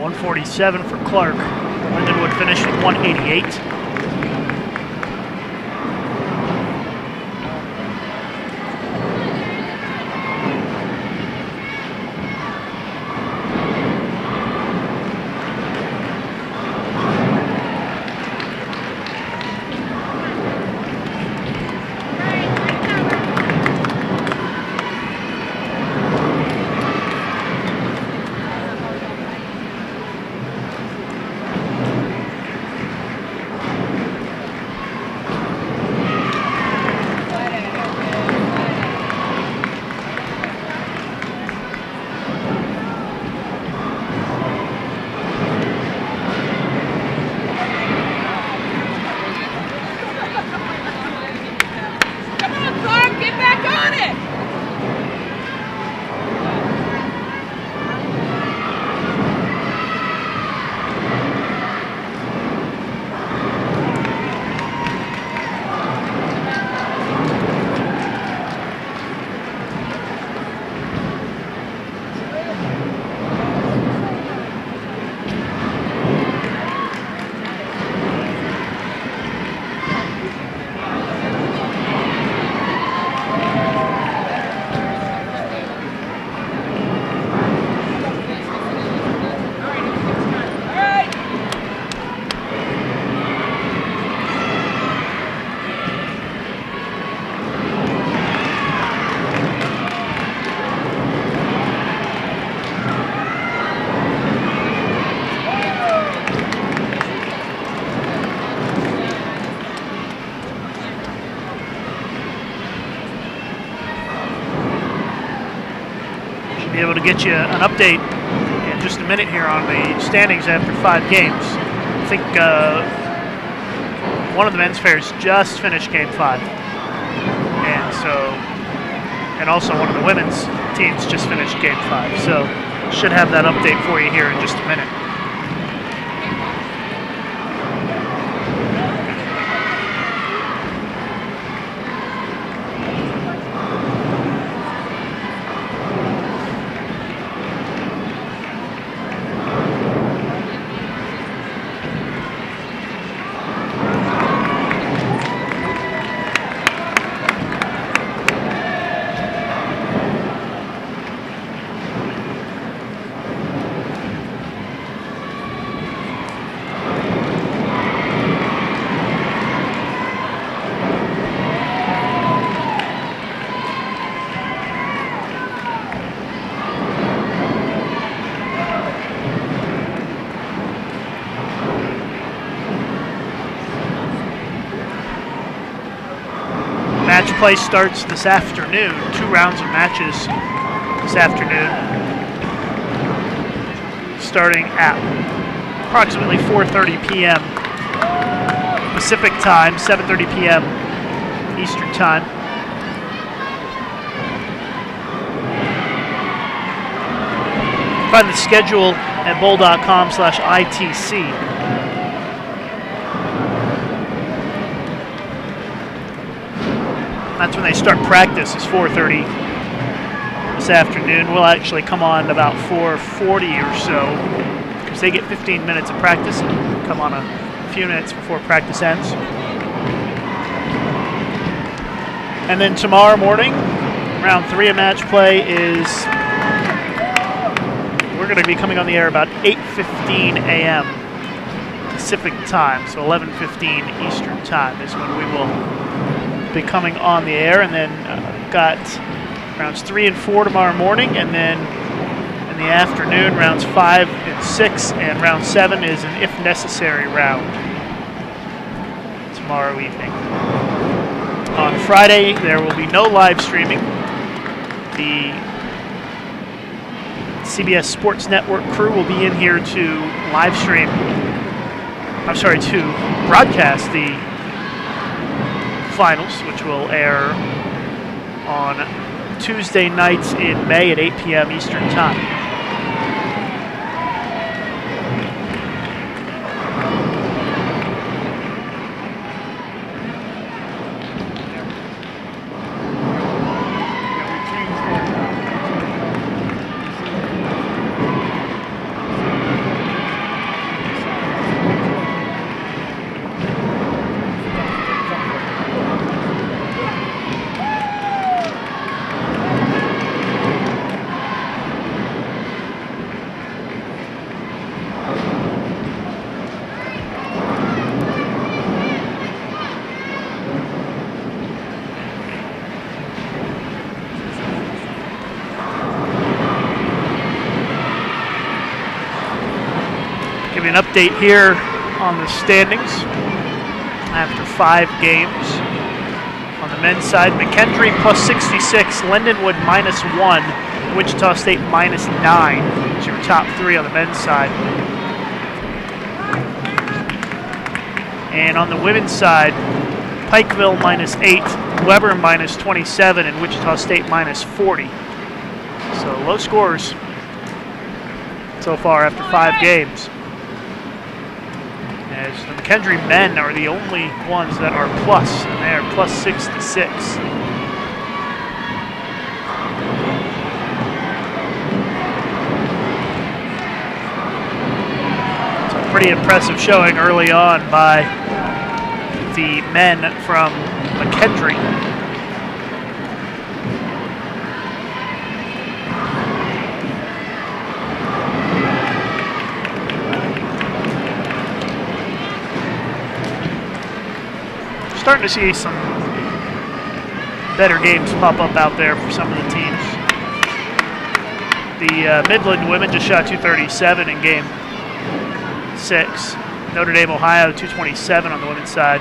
.147 for Clark. Lindenwood finished with 188. able to get you an update in just a minute here on the standings after 5 games. I think one of the men's fairs just finished game 5. And also one of the women's teams just finished game 5. So should have that update for you here in just a minute. Match play starts this afternoon. 2 rounds of matches this afternoon, starting at approximately 4:30 p.m. Pacific time, 7:30 p.m. Eastern time. Find the schedule at bowl.com/ITC. That's when they start practice, is 4:30 this afternoon. We'll actually come on about 4:40 or so, because they get 15 minutes of practice and come on a few minutes before practice ends. And then tomorrow morning, round 3 of match play is, we're going to be coming on the air about 8:15 a.m. Pacific time, so 11:15 Eastern time is when we will be coming on the air. And then got rounds 3 and 4 tomorrow morning, and then in the afternoon rounds 5 and 6, and round 7 is an if necessary round tomorrow evening. On Friday there will be no live streaming. The CBS Sports Network crew will be in here to to broadcast the finals, which will air on Tuesday nights in May at 8 p.m. Eastern time. An update here on the standings after 5 games. On the men's side, McKendree plus 66, Lindenwood minus 1, Wichita State minus 9 is your top 3 on the men's side. And on the women's side, Pikeville minus 8, Weber minus 27, and Wichita State minus 40. So low scores so far after 5 games. As the McKendree men are the only ones that are plus, and they are plus 66. So a pretty impressive showing early on by the men from McKendree. Starting to see some better games pop up out there for some of the teams. The Midland women just shot 237 in game 6. Notre Dame, Ohio, 227 on the women's side.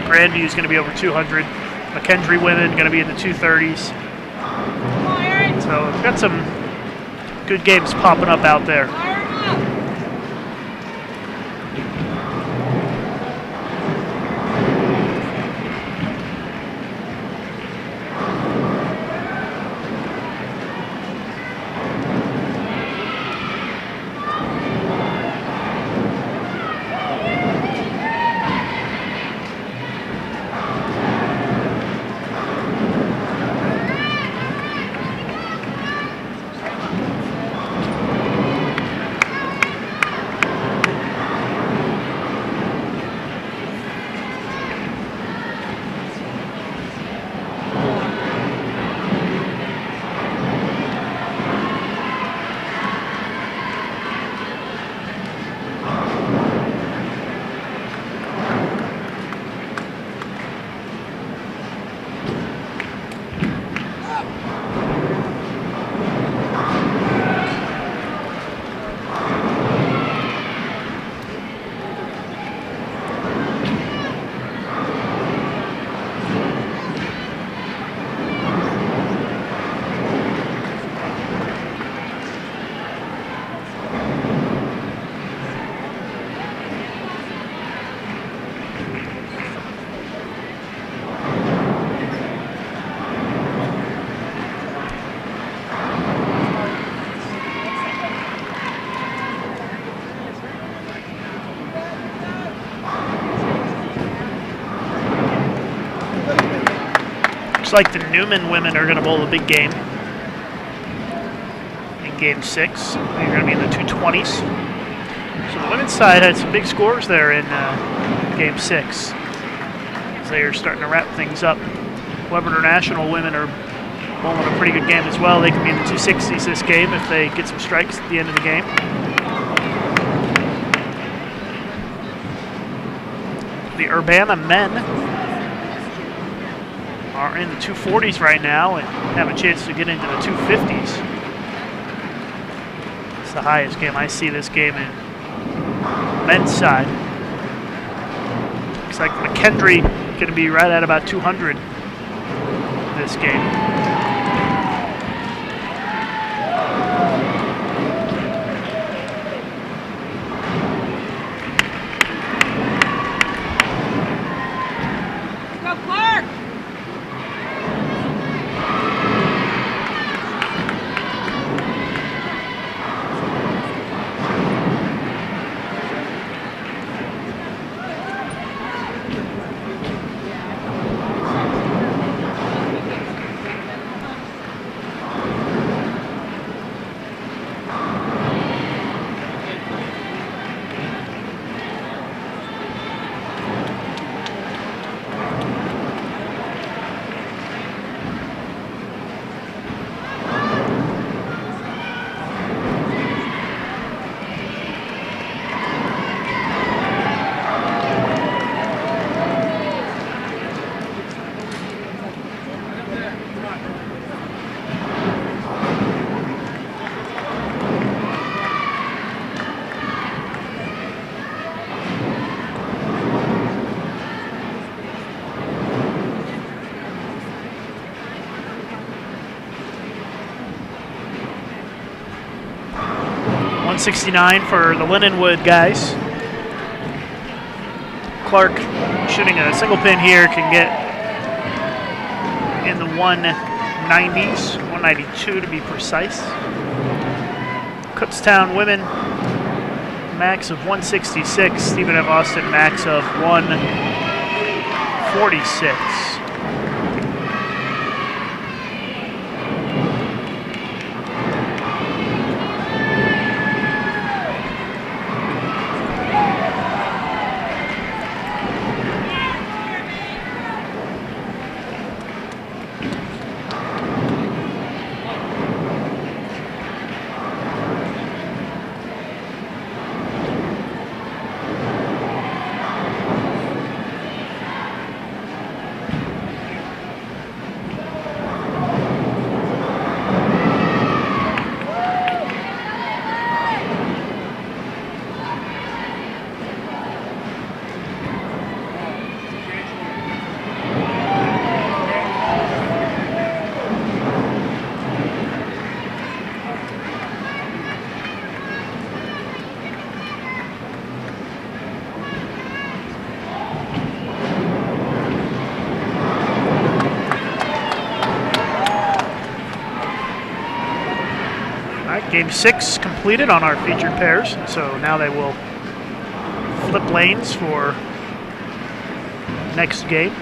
Grandview is going to be over 200. McKendree women going to be in the 230s. So we've got some good games popping up out there. Like the Newman women are going to bowl a big game in Game 6. They're going to be in the 220s. So the women's side had some big scores there in Game 6. As they are starting to wrap things up. Weber International women are bowling a pretty good game as well. They can be in the 260s this game if they get some strikes at the end of the game. The Urbana men are in the 240s right now and have a chance to get into the 250s. It's the highest game I see this game in men's side. Looks like McKendree going to be right at about 200 this game. .169 for the Lindenwood guys. Clark shooting a single pin here can get in the 190s, 192 to be precise. Kutztown women, max of 166. Stephen F. Austin, max of 146. Game 6 completed on our featured pairs, so now they will flip lanes for next game.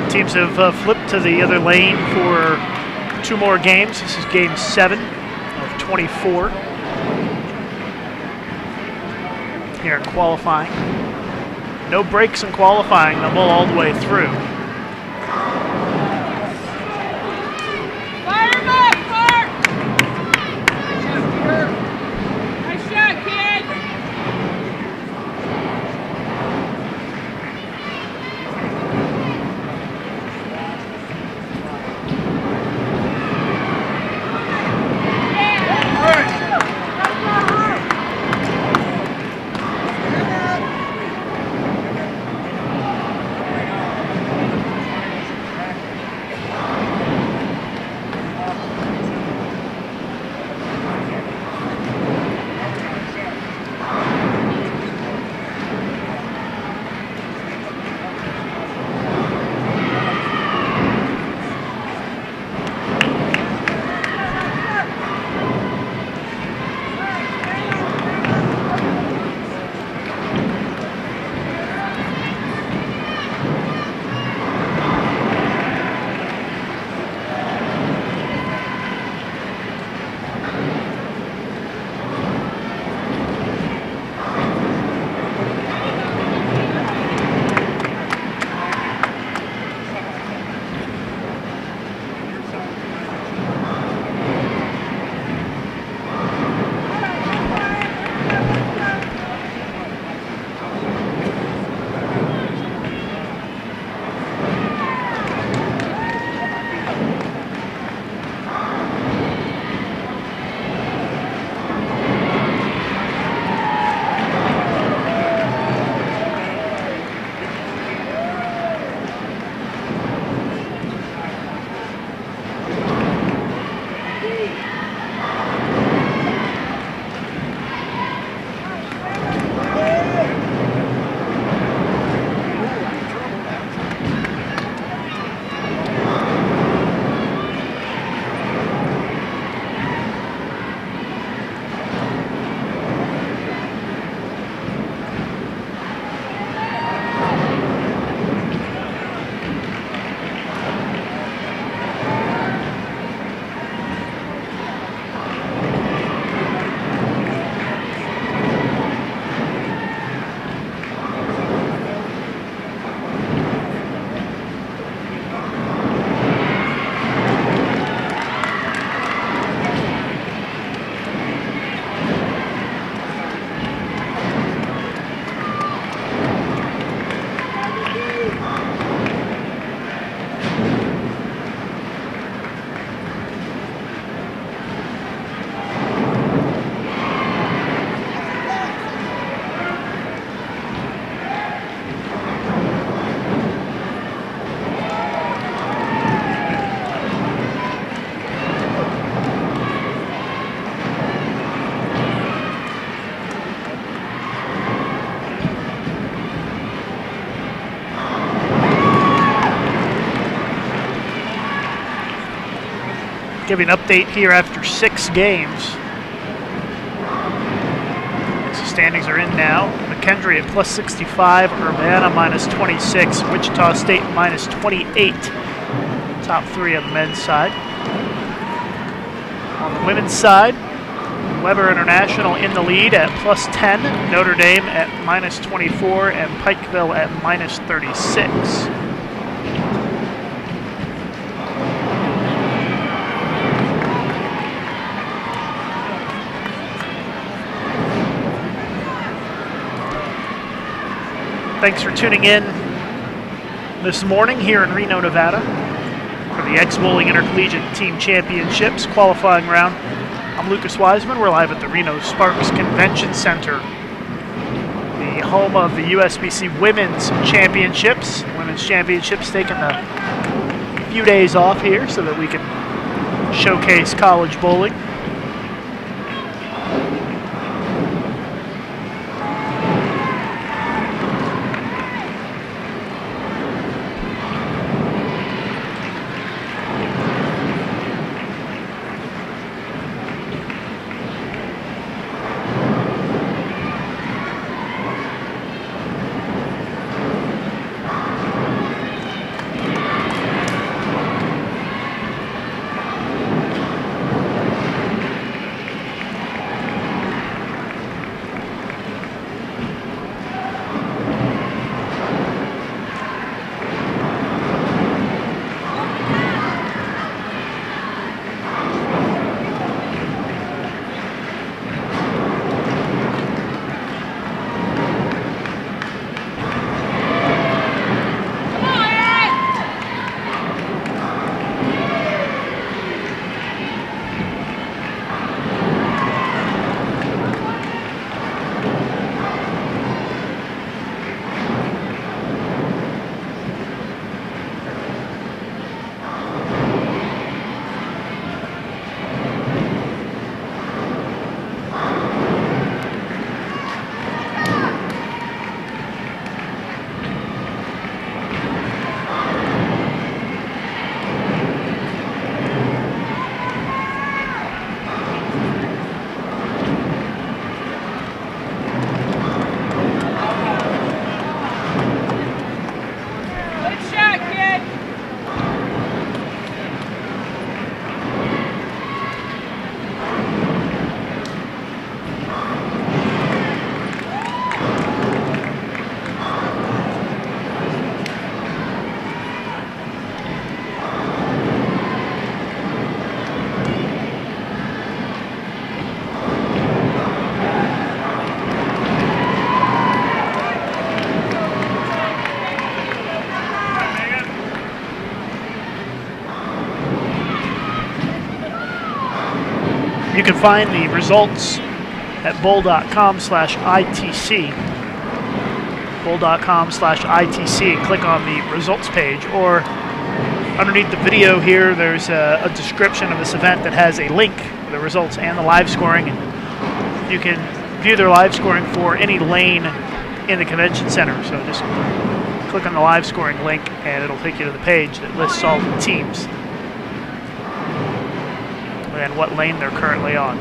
Teams have flipped to the other lane for 2 more games. This is game 7 of 24 here in qualifying. No breaks in qualifying, they'll roll all the way through. Fire him up, Mark! Nice shot, kid! Give you an update here after 6 games. So standings are in now. McKendree at plus 65, Urbana minus 26, Wichita State minus 28. Top 3 on the men's side. On the women's side, Weber International in the lead at plus 10, Notre Dame at minus 24, and Pikeville at minus 36. Thanks for tuning in this morning here in Reno, Nevada for the X-Bowling Intercollegiate Team Championships qualifying round. I'm Lucas Wiseman. We're live at the Reno Sparks Convention Center, the home of the USBC Women's Championships. Women's Championships taking a few days off here so that we can showcase college bowling. You can find the results at bowl.com/ITC. Bowl.com/ITC. Click on the results page, or underneath the video here, there's a description of this event that has a link for the results and the live scoring. You can view their live scoring for any lane in the convention center. So just click on the live scoring link, and it'll take you to the page that lists all the teams and what lane they're currently on.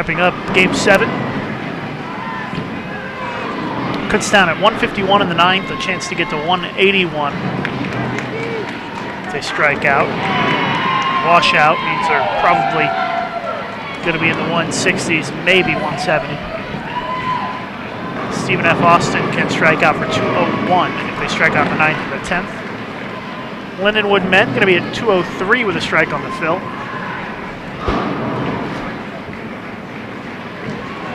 Wrapping up game 7. Kutztown at 151 in the 9th, a chance to get to 181. If they strike out. Washout means they're probably going to be in the 160s, maybe 170. Stephen F. Austin can strike out for 201 if they strike out the 9th or the 10th. Lindenwood men going to be at 203 with a strike on the fill.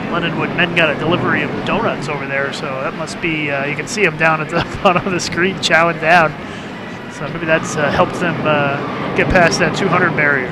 Lindenwood men got a delivery of donuts over there, so that must be, you can see them down at the bottom of the screen chowing down. So maybe that's helped them get past that 200 barrier.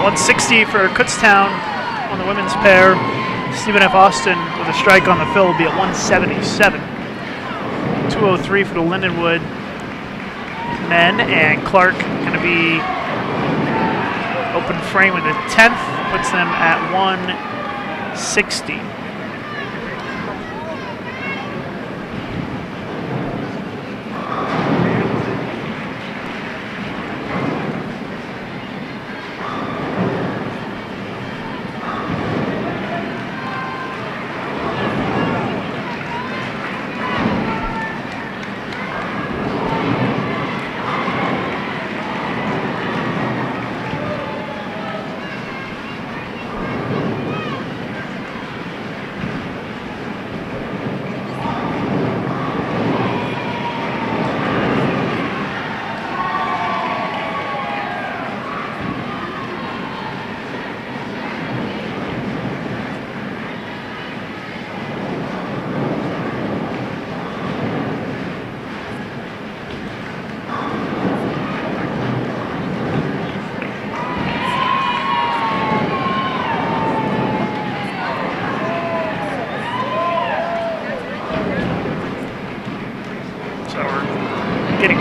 .160 for Kutztown on the women's pair. Stephen F. Austin with a strike on the fill will be at 177. 203 for the Lindenwood men, and Clark going to be open frame with the 10th, puts them at 160.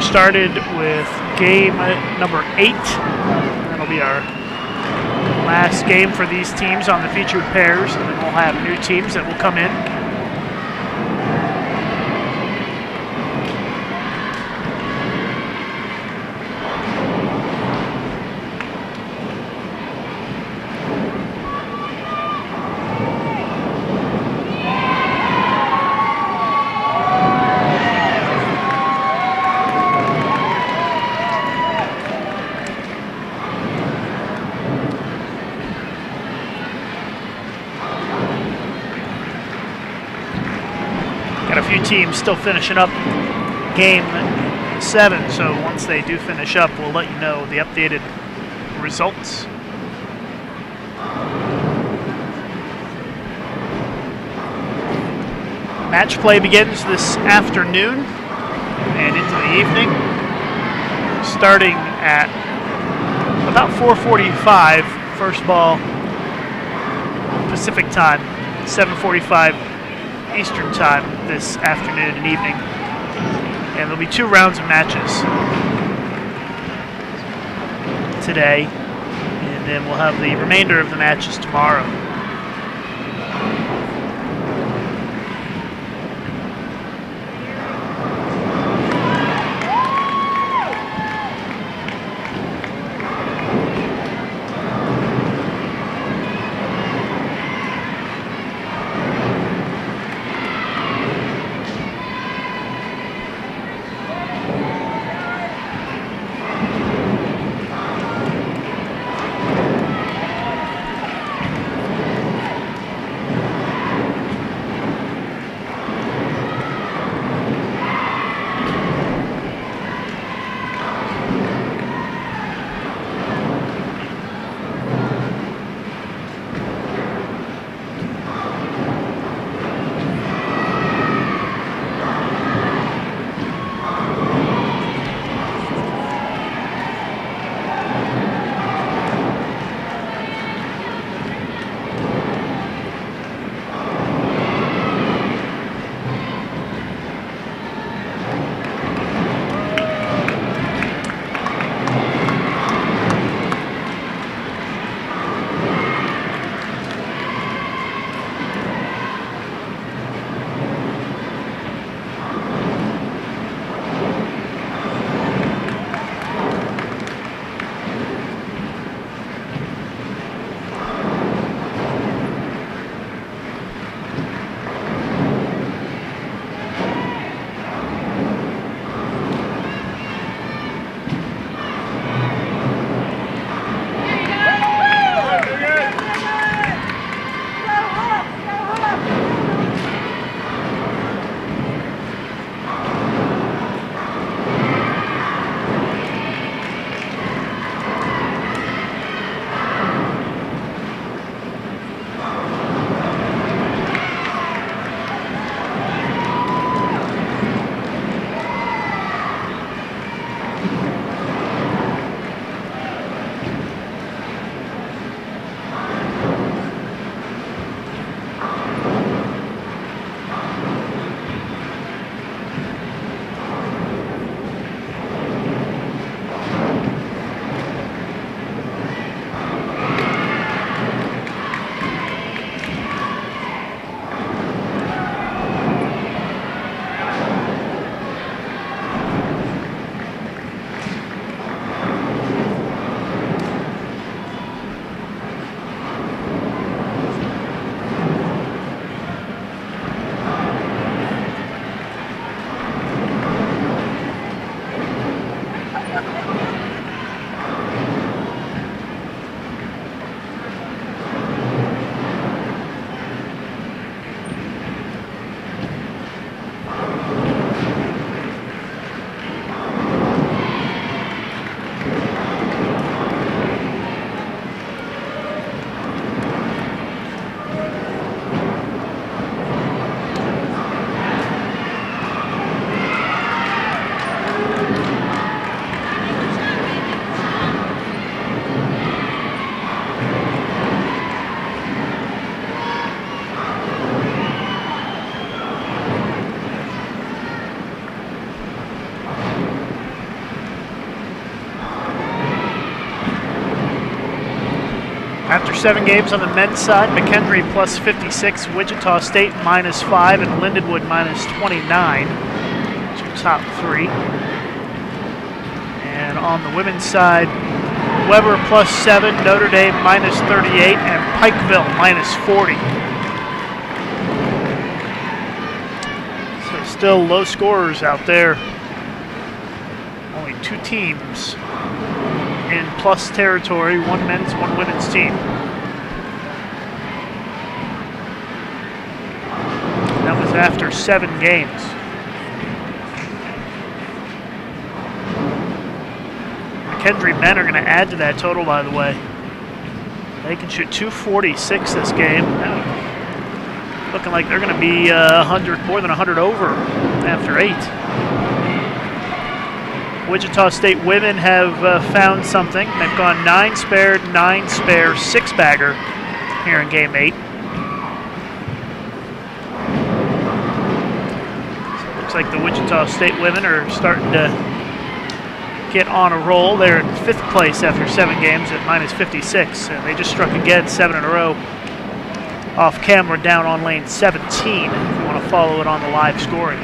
Started with game number 8. That'll be our last game for these teams on the featured pairs, and then we'll have new teams that will come in. Got a few teams still finishing up game 7, so once they do finish up, we'll let you know the updated results. Match play begins this afternoon and into the evening, starting at about 4:45, first ball Pacific time, 7:45 Eastern time this afternoon and evening. And there'll be 2 rounds of matches today, and then we'll have the remainder of the matches tomorrow. After 7 games on the men's side, McHenry plus 56, Wichita State minus 5, and Lindenwood minus 29 to top 3. And on the women's side, Weber plus 7, Notre Dame minus 38, and Pikeville minus 40. So still low scorers out there. Only 2 teams in plus territory, 1 men's, 1 women's team. That was after 7 games. McKendree men are going to add to that total, by the way. They can shoot 246 this game. Looking like they're going to be more than 100 over after 8. Wichita State women have found something. They've gone 9 spare, 9 spare, 6-bagger here in game 8. So it looks like the Wichita State women are starting to get on a roll. They're in 5th place after 7 games at minus 56, and they just struck again 7 in a row off camera down on lane 17 if you want to follow it on the live scoring.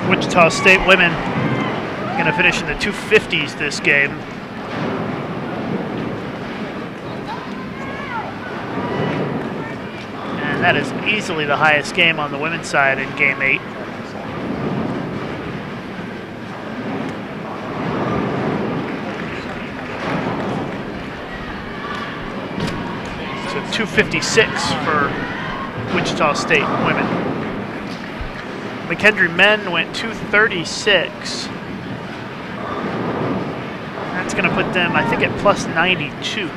Wichita State women going to finish in the 250s this game. And that is easily the highest game on the women's side in game 8. So 256 for Wichita State women. McKendree men went 236. That's going to put them, I think, at plus 92.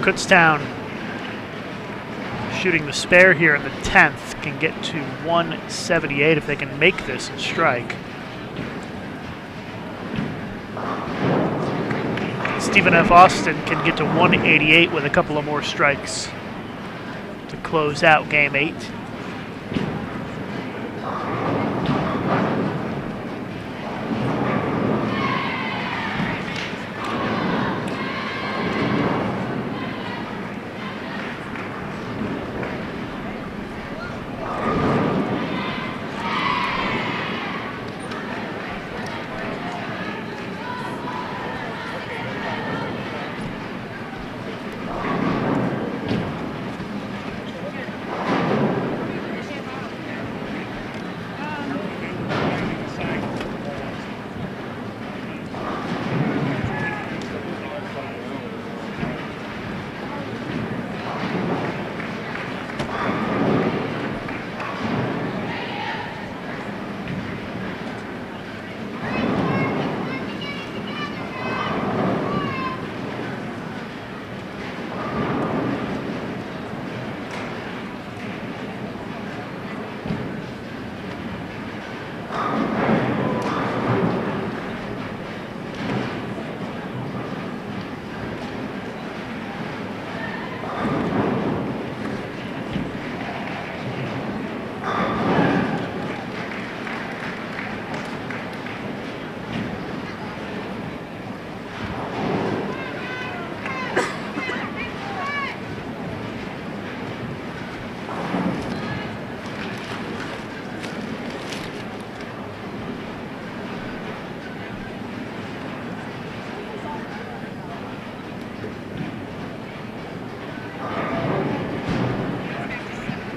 Kutztown shooting the spare here in the 10th can get to 178 if they can make this and strike. Stephen F. Austin can get to 188 with a couple of more strikes to close out game 8.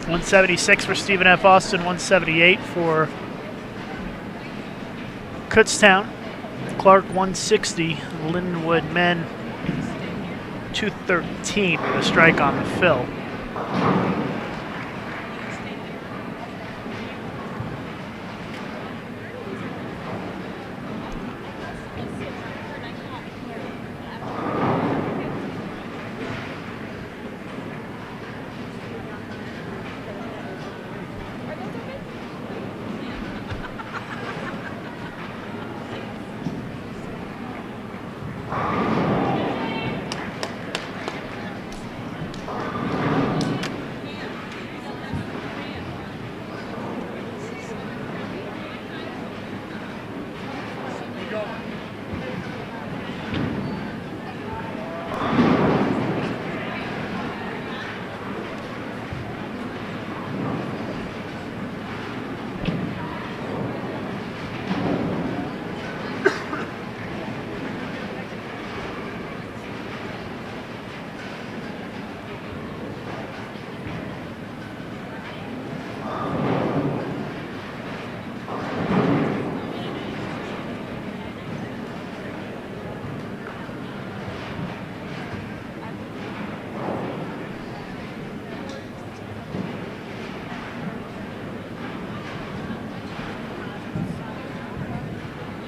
176 for Stephen F. Austin, 178 for Kutztown. Clark 160, Lindenwood men 213 with a strike on the fill.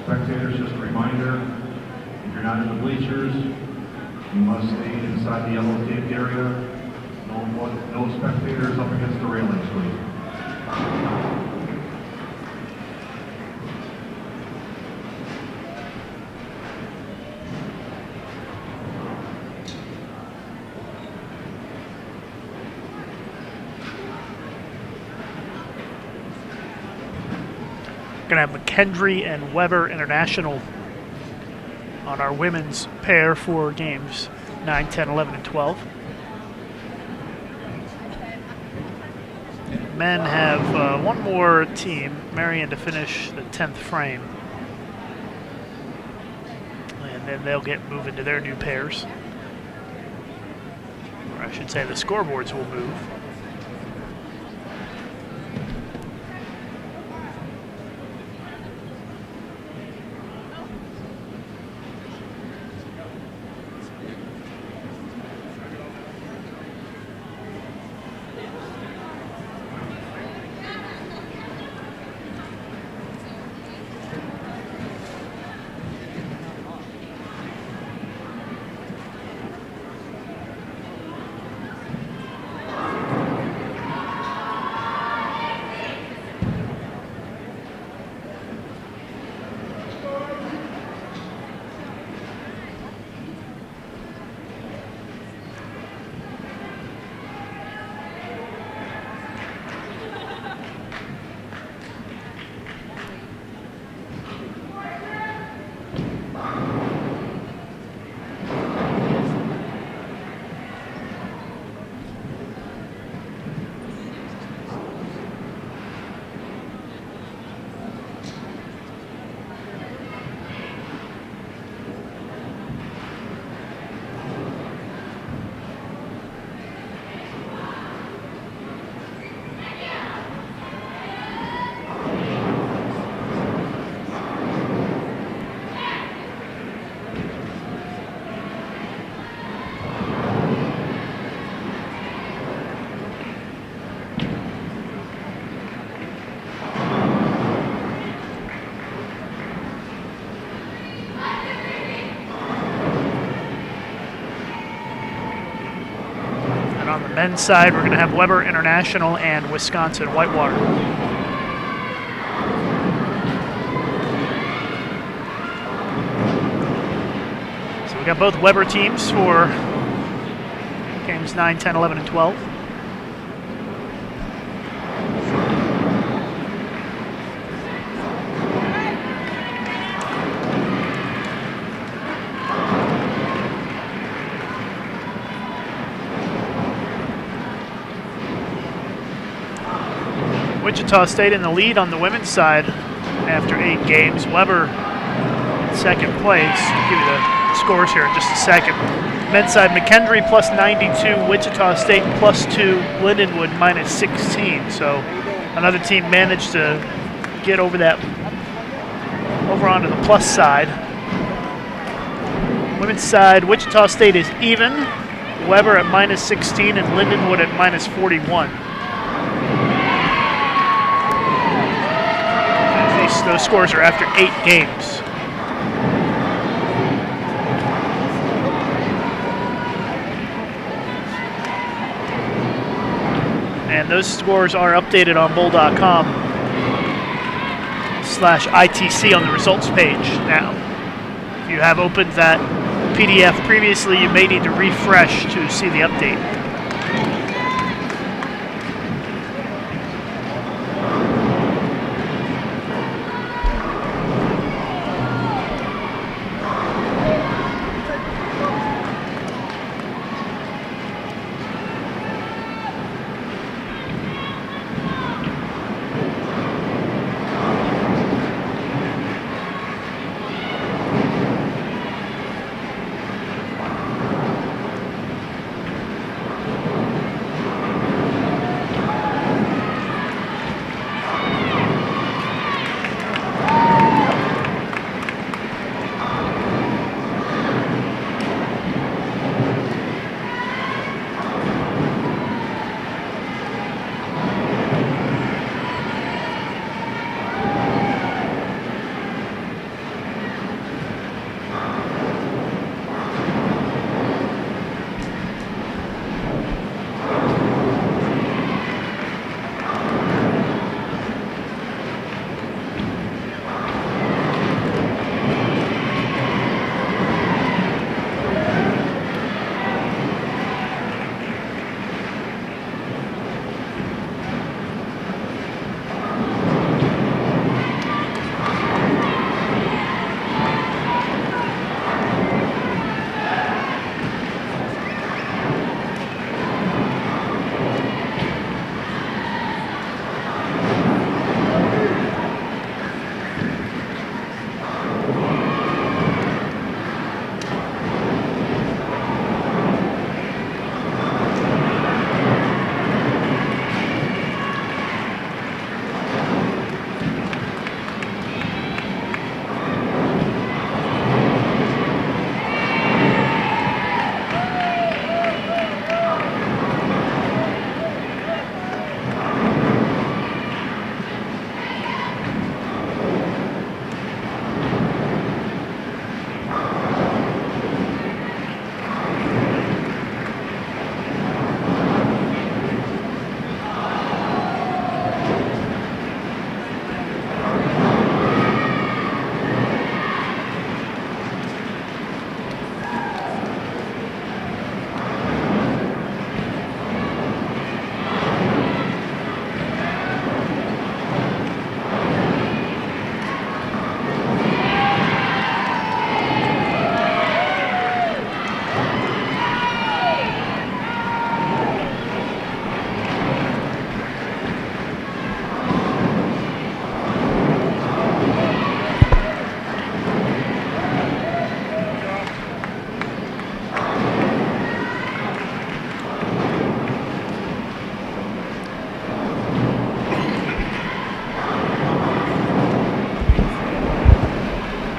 Spectators, just a reminder, if you're not in the bleachers, you must stay inside the yellow taped area. No spectators up against the railings, please. Going to have McKendree and Weber International on our women's pair for games 9, 10, 11, and 12. Men have one more team, Marion, to finish the 10th frame. And then they'll get moving to their new pairs. Or I should say the scoreboards will move. Men's side, we're going to have Weber International and Wisconsin Whitewater. So we got both Weber teams for games 9, 10, 11, and 12. Wichita State in the lead on the women's side after 8 games. Weber in second place. I'll give you the scores here in just a second. Men's side, McKendree plus 92, Wichita State plus 2, Lindenwood minus 16. So another team managed to get over onto the plus side. Women's side, Wichita State is even, Weber at minus 16 and Lindenwood at minus 41. Those scores are after 8 games. And those scores are updated on bowl.com/ITC on the results page now. If you have opened that PDF previously, you may need to refresh to see the update.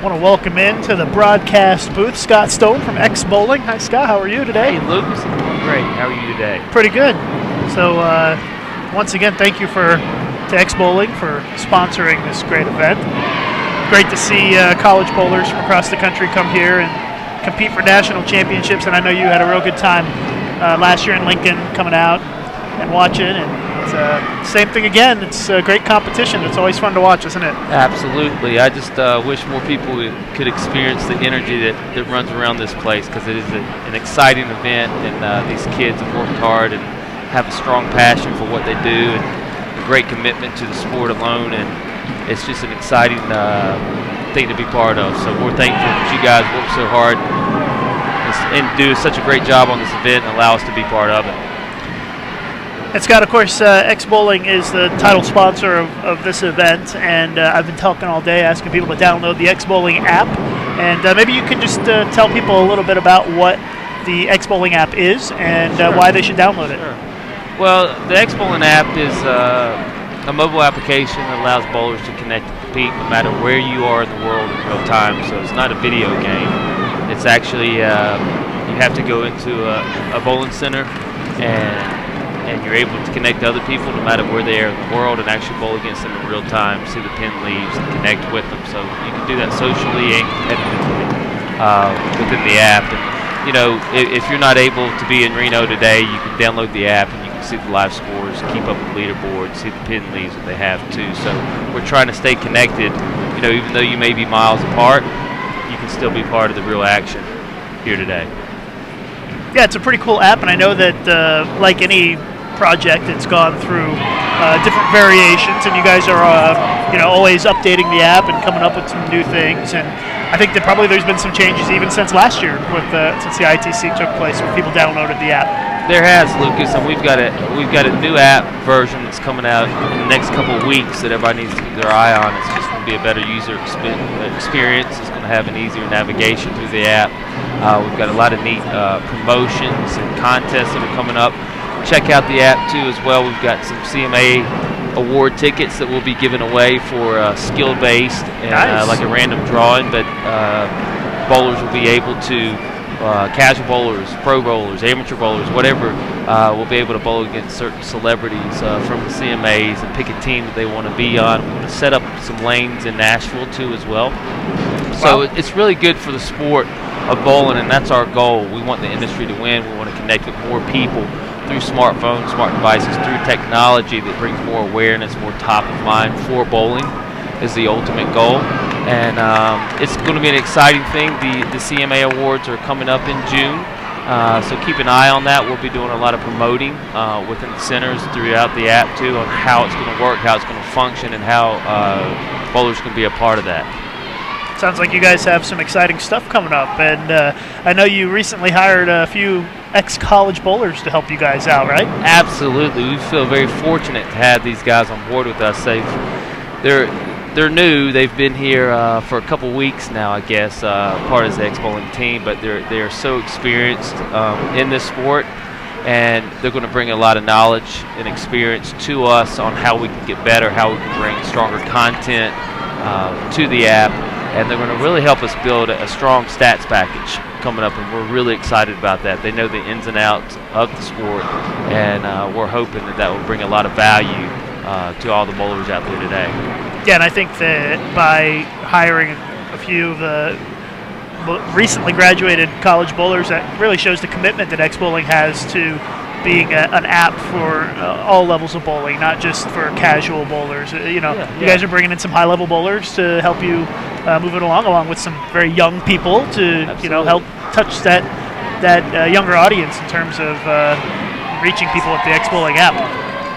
I want to welcome in to the broadcast booth Scott Stone from X Bowling. Hi, Scott. How are you today? Hey, Luke. I'm great. How are you today? Pretty good. So, once again, thank you to X Bowling for sponsoring this great event. Great to see college bowlers from across the country come here and compete for national championships. And I know you had a real good time last year in Lincoln, coming out and watching. And it's same thing again. It's a great competition. It's always fun to watch, isn't it? Absolutely. I just wish more people could experience the energy that runs around this place, because it is an exciting event, and these kids have worked hard and have a strong passion for what they do, and a great commitment to the sport alone, and it's just an exciting thing to be part of. So we're thankful that you guys work so hard and do such a great job on this event and allow us to be part of it. And Scott, of course, X Bowling is the title sponsor of this event, and I've been talking all day asking people to download the X Bowling app. And maybe you can just tell people a little bit about what the X Bowling app is and why they should download it. Sure. Well, the X Bowling app is a mobile application that allows bowlers to connect and compete no matter where you are in the world in real time. So it's not a video game. It's actually you have to go into a bowling center and you're able to connect to other people no matter where they are in the world and actually bowl against them in real time, see the pin leaves, and connect with them. So you can do that socially and competitively within the app. And, you know, if you're not able to be in Reno today, you can download the app and you can see the live scores, keep up with leaderboards, see the pin leaves that they have too. So we're trying to stay connected. You know, even though you may be miles apart, you can still be part of the real action here today. Yeah, it's a pretty cool app, and I know that like any project, it's gone through different variations, and you guys are always updating the app and coming up with some new things. And I think that probably there's been some changes even since last year, since the ITC took place, when people downloaded the app. There has, Lucas, and we've got a new app version that's coming out in the next couple of weeks that everybody needs to keep their eye on. It's just going to be a better user experience. It's going to have an easier navigation through the app. We've got a lot of neat promotions and contests that are coming up. Check out the app too as well. We've got some CMA award tickets that we'll be giving away for skill-based and nice. like a random drawing, but bowlers will be able to. Casual bowlers, pro bowlers, amateur bowlers, whatever, will be able to bowl against certain celebrities from the CMAs and pick a team that they want to be on. We're going to set up some lanes in Nashville too as well. So it's really good for the sport of bowling, and that's our goal. We want the industry to win. We want to connect with more people through smartphones, smart devices, through technology that brings more awareness, more top of mind for bowling is the ultimate goal. And it's going to be an exciting thing. The CMA Awards are coming up in June, so keep an eye on that. We'll be doing a lot of promoting within the centers throughout the app too on how it's going to work, how it's going to function, and how bowlers can be a part of that. Sounds like you guys have some exciting stuff coming up, and I know you recently hired a few ex-college bowlers to help you guys out, right? Absolutely. We feel very fortunate to have these guys on board with us. They're new. They've been here for a couple weeks now, I guess, part of the X-Bowling team, but they're so experienced in this sport, and they're going to bring a lot of knowledge and experience to us on how we can get better, how we can bring stronger content to the app, and they're going to really help us build a strong stats package coming up, and we're really excited about that. They know the ins and outs of the sport, and we're hoping that will bring a lot of value to all the bowlers out there today. Yeah, and I think that by hiring a few of the recently graduated college bowlers, that really shows the commitment that X-Bowling has to being an app for all levels of bowling, not just for casual bowlers. You guys are bringing in some high-level bowlers to help you move it along with some very young people to help touch that younger audience in terms of reaching people with the X-Bowling app.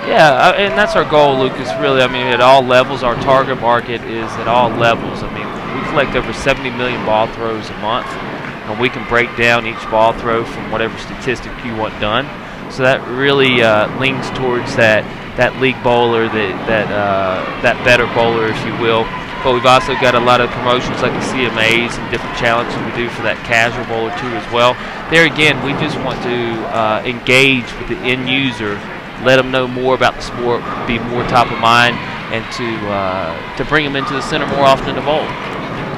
Yeah, and that's our goal, Lucas, really. I mean, at all levels, our target market is at all levels. I mean, we collect over 70 million ball throws a month, and we can break down each ball throw from whatever statistic you want done. So that really leans towards that league bowler, that better bowler, if you will. But we've also got a lot of promotions like the CMAs and different challenges we do for that casual bowler too as well. There again, we just want to engage with the end user, let them know more about the sport, be more top of mind, and to bring them into the center more often to bowl.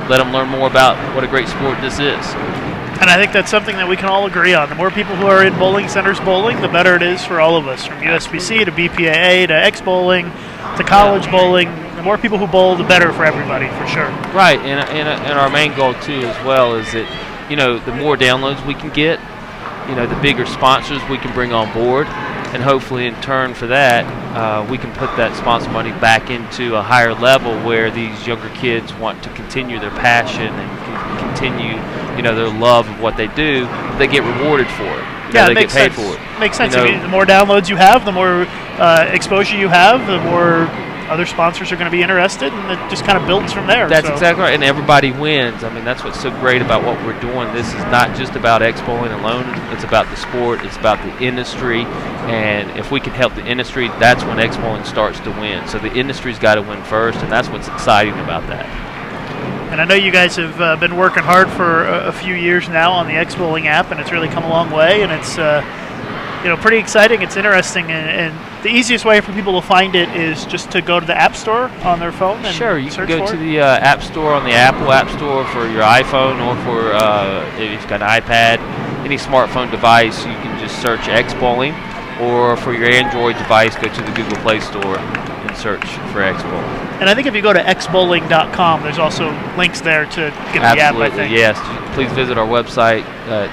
Let them learn more about what a great sport this is. And I think that's something that we can all agree on. The more people who are in bowling centers bowling, the better it is for all of us, from USBC to BPAA to X-Bowling to college bowling. The more people who bowl, the better for everybody, for sure. Right, and our main goal too as well is that, the more downloads we can get, the bigger sponsors we can bring on board, and hopefully in turn for that, we can put that sponsor money back into a higher level where these younger kids want to continue their passion and continue, their love of what they do. They get rewarded for it. They get paid for it. Makes sense. I mean, the more downloads you have, the more exposure you have, the more other sponsors are going to be interested, and it just kind of builds from there. That's exactly right, and everybody wins. I mean, that's what's so great about what we're doing. This is not just about X-Bowling alone. It's about the sport. It's about the industry, and if we can help the industry, that's when X-Bowling starts to win. So the industry's got to win first, and that's what's exciting about that. And I know you guys have been working hard for a few years now on the X Bowling app, and it's really come a long way. And it's pretty exciting. It's interesting, and the easiest way for people to find it is just to go to the App Store on their phone. And sure, you search can go for to it. the App Store on the Apple App Store for your iPhone, or for if you've got an iPad, any smartphone device, you can just search X Bowling. Or for your Android device, go to the Google Play Store and search for X Bowling. And I think if you go to xbowling.com, there's also links there to get the app, I think. Yes. Please visit our website,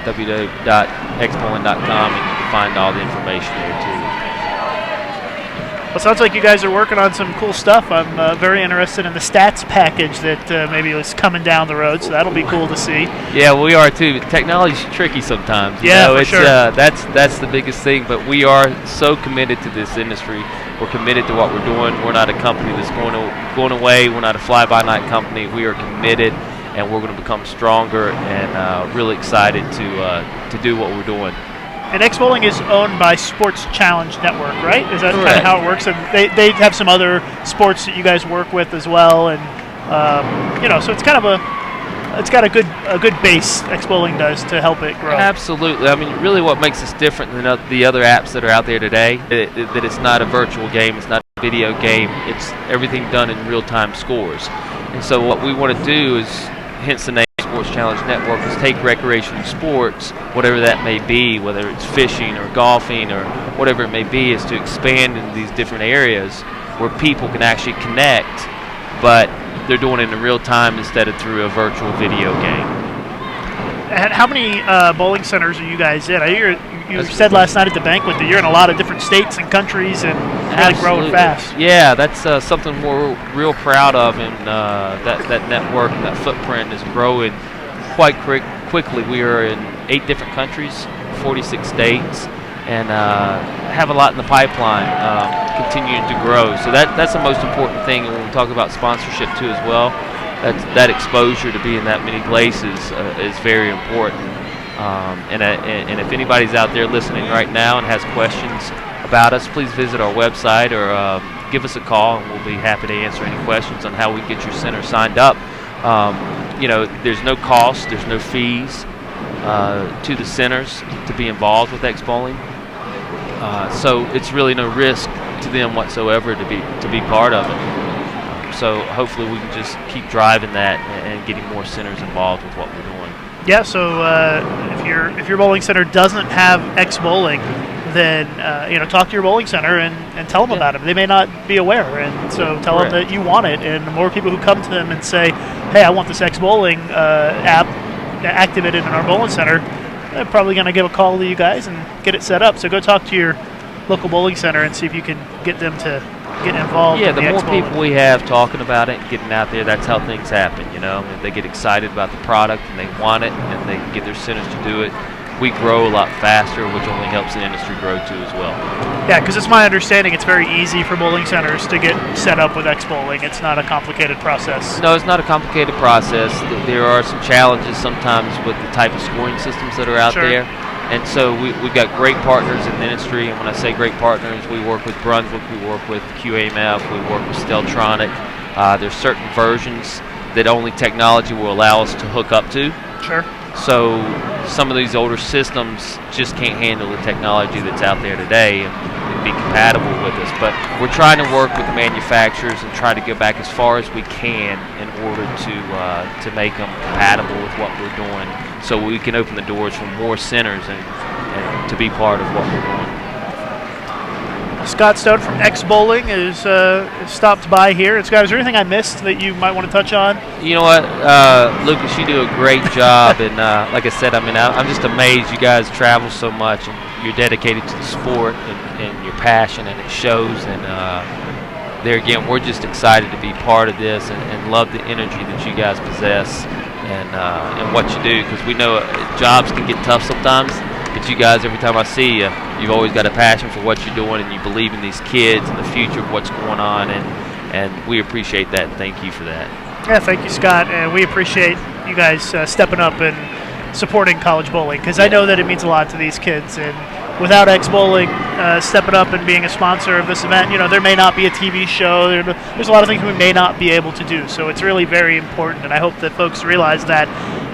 www.xbowling.com, and you can find all the information there too. Well, it sounds like you guys are working on some cool stuff. I'm very interested in the stats package that maybe is coming down the road, so that'll be cool to see. Yeah, we are too. Technology's tricky sometimes. For sure. That's the biggest thing, but we are so committed to this industry. We're committed to what we're doing. We're not a company that's going away. We're not a fly-by-night company. We are committed, and we're going to become stronger, and really excited to do what we're doing. And X Bowling is owned by Sports Challenge Network, right? Is that kind Correct. of how it works? And they have some other sports that you guys work with as well, and so it's kind of it's got a good base. X Bowling does to help it grow. Absolutely. I mean, really, what makes us different than the other apps that are out there today, that it's not a virtual game, it's not a video game, it's everything done in real-time scores. And so what we want to do is, hence the name Sports Challenge Network, is take recreational sports, whatever that may be, whether it's fishing or golfing or whatever it may be, is to expand into these different areas where people can actually connect, but they're doing it in real time instead of through a virtual video game. And how many bowling centers are you guys in? I hear you said last night at the banquet that you're in a lot of different states and countries and really growing fast. Yeah, that's something we're real proud of, and that network and that footprint is growing quite quickly. We are in 8 different countries, 46 states, and have a lot in the pipeline, continuing to grow. So that's the most important thing, and when we talk about sponsorship too as well, that exposure to be in that many places is very important. And if anybody's out there listening right now and has questions about us, please visit our website or give us a call, and we'll be happy to answer any questions on how we get your center signed up. There's no cost, there's no fees to the centers to be involved with X Bowling. So it's really no risk to them whatsoever to be part of it. So hopefully we can just keep driving that and getting more centers involved with what we're doing. Yeah, so if your bowling center doesn't have X Bowling, then talk to your bowling center and tell them about it. They may not be aware, and so tell them that you want it. And the more people who come to them and say, "Hey, I want this X Bowling app activated in our bowling center," they're probably going to give a call to you guys and get it set up. So go talk to your local bowling center and see if you can get them to get involved. Yeah, in the X more Bowling. people we have talking about it and getting out there, that's how things happen, They get excited about the product and they want it and they get their centers to do it. We grow a lot faster, which only helps the industry grow too as well. Yeah, because it's my understanding it's very easy for bowling centers to get set up with X Bowling. It's not a complicated process. No, it's not a complicated process. There are some challenges sometimes with the type of scoring systems that are out there. And so we've got great partners in the industry, and when I say great partners, we work with Brunswick, we work with QAMF, we work with Steltronic. There's certain versions that only technology will allow us to hook up to. Sure. So some of these older systems just can't handle the technology that's out there today and be compatible with us. But we're trying to work with the manufacturers and try to go back as far as we can in order to make them compatible with what we're doing, so we can open the doors for more centers and to be part of what we're doing. Scott Stone from X Bowling is stopped by here. Scott, is there anything I missed that you might want to touch on? You know what, Lucas, you do a great job, and like I said, I'm just amazed you guys travel so much, and you're dedicated to the sport and your passion, and it shows. And there again, we're just excited to be part of this and love the energy that you guys possess and what you do, because we know jobs can get tough sometimes. But you guys, every time I see you, you've always got a passion for what you're doing, and you believe in these kids and the future of what's going on, and we appreciate that, and thank you for that. Yeah, thank you, Scott, and we appreciate you guys stepping up and supporting college bowling, because I know that it means a lot to these kids, and without X Bowling stepping up and being a sponsor of this event, there may not be a TV show. There's a lot of things we may not be able to do. So it's really very important, and I hope that folks realize that.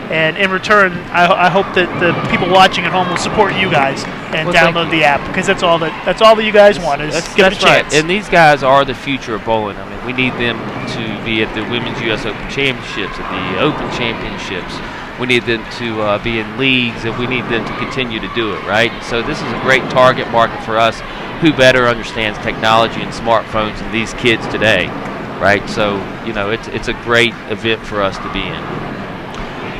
And in return, I hope that the people watching at home will support you guys and download the app, because that's all that you guys want is give it a chance. Right. And these guys are the future of bowling. I mean, we need them to be at the Women's U.S. Open Championships, at the Open Championships. We need them to be in leagues, and we need them to continue to do it, right? So this is a great target market for us. Who better understands technology and smartphones than these kids today, right? So, it's a great event for us to be in.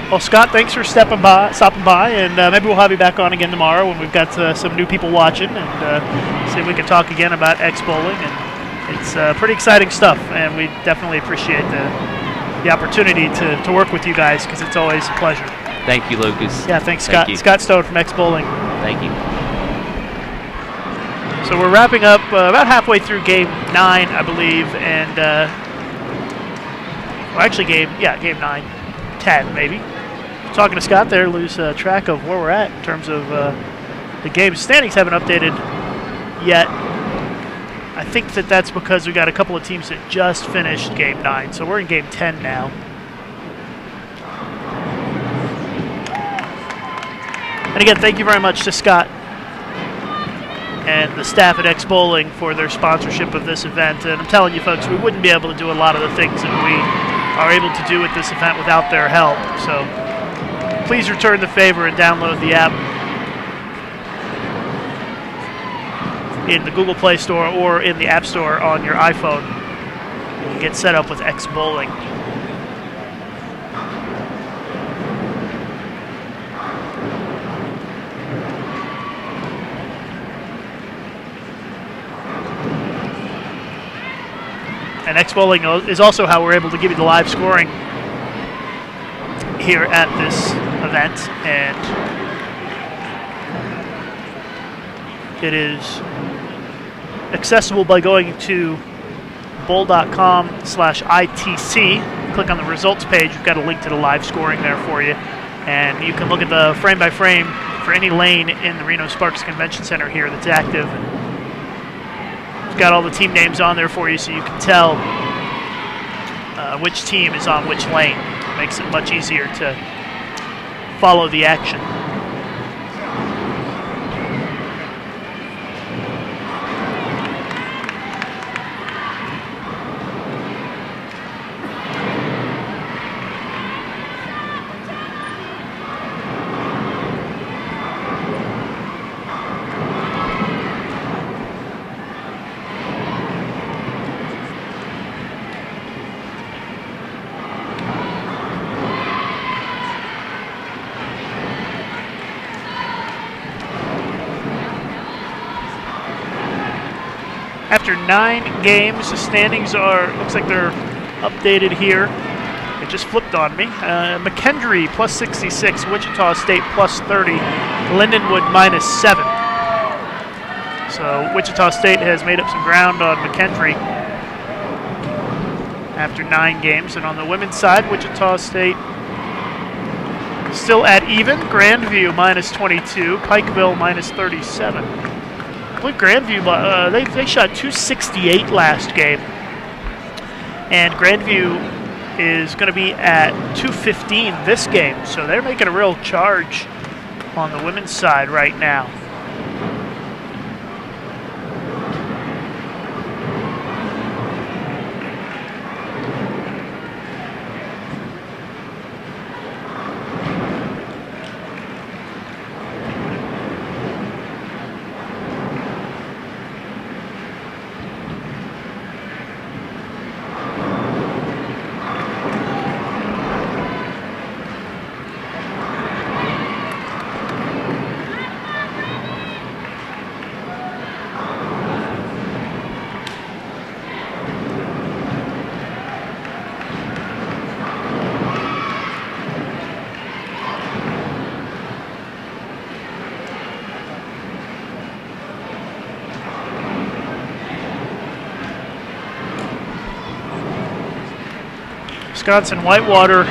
Well, Scott, thanks for stopping by, and maybe we'll have you back on again tomorrow when we've got some new people watching, and see if we can talk again about X Bowling. And it's pretty exciting stuff, and we definitely appreciate the opportunity to work with you guys, because it's always a pleasure. Thank you, Lucas. Yeah, thanks, Scott. Thank you. Scott Stone from X Bowling. Thank you. So we're wrapping up about halfway through Game 9, I believe, and Game 9, 10 maybe. Talking to Scott there, lose track of where we're at in terms of the game. Standings haven't updated yet. I think that's because we got a couple of teams that just finished Game 9, so we're in Game 10 now. And again, thank you very much to Scott and the staff at X Bowling for their sponsorship of this event. And I'm telling you folks, we wouldn't be able to do a lot of the things that we are able to do at this event without their help. So please return the favor and download the app in the Google Play Store or in the App Store on your iPhone and get set up with X Bowling. And X Bowling is also how we're able to give you the live scoring here at this event, and it is accessible by going to bowl.com/ITC. Click on the results page. We've got a link to the live scoring there for you, and you can look at the frame by frame for any lane in the Reno Sparks Convention Center here that's active. We've got all the team names on there for you, so you can tell which team is on which lane. It makes it much easier to follow the action. After 9 games, the standings looks like they're updated here. It just flipped on me. McKendree plus 66, Wichita State plus 30, Lindenwood minus 7. So Wichita State has made up some ground on McKendree after 9 games. And on the women's side, Wichita State still at even. Grandview minus 22, Pikeville minus 37. I believe Grandview, they shot 268 last game, and Grandview is going to be at 215 this game, so they're making a real charge on the women's side right now. Wisconsin Whitewater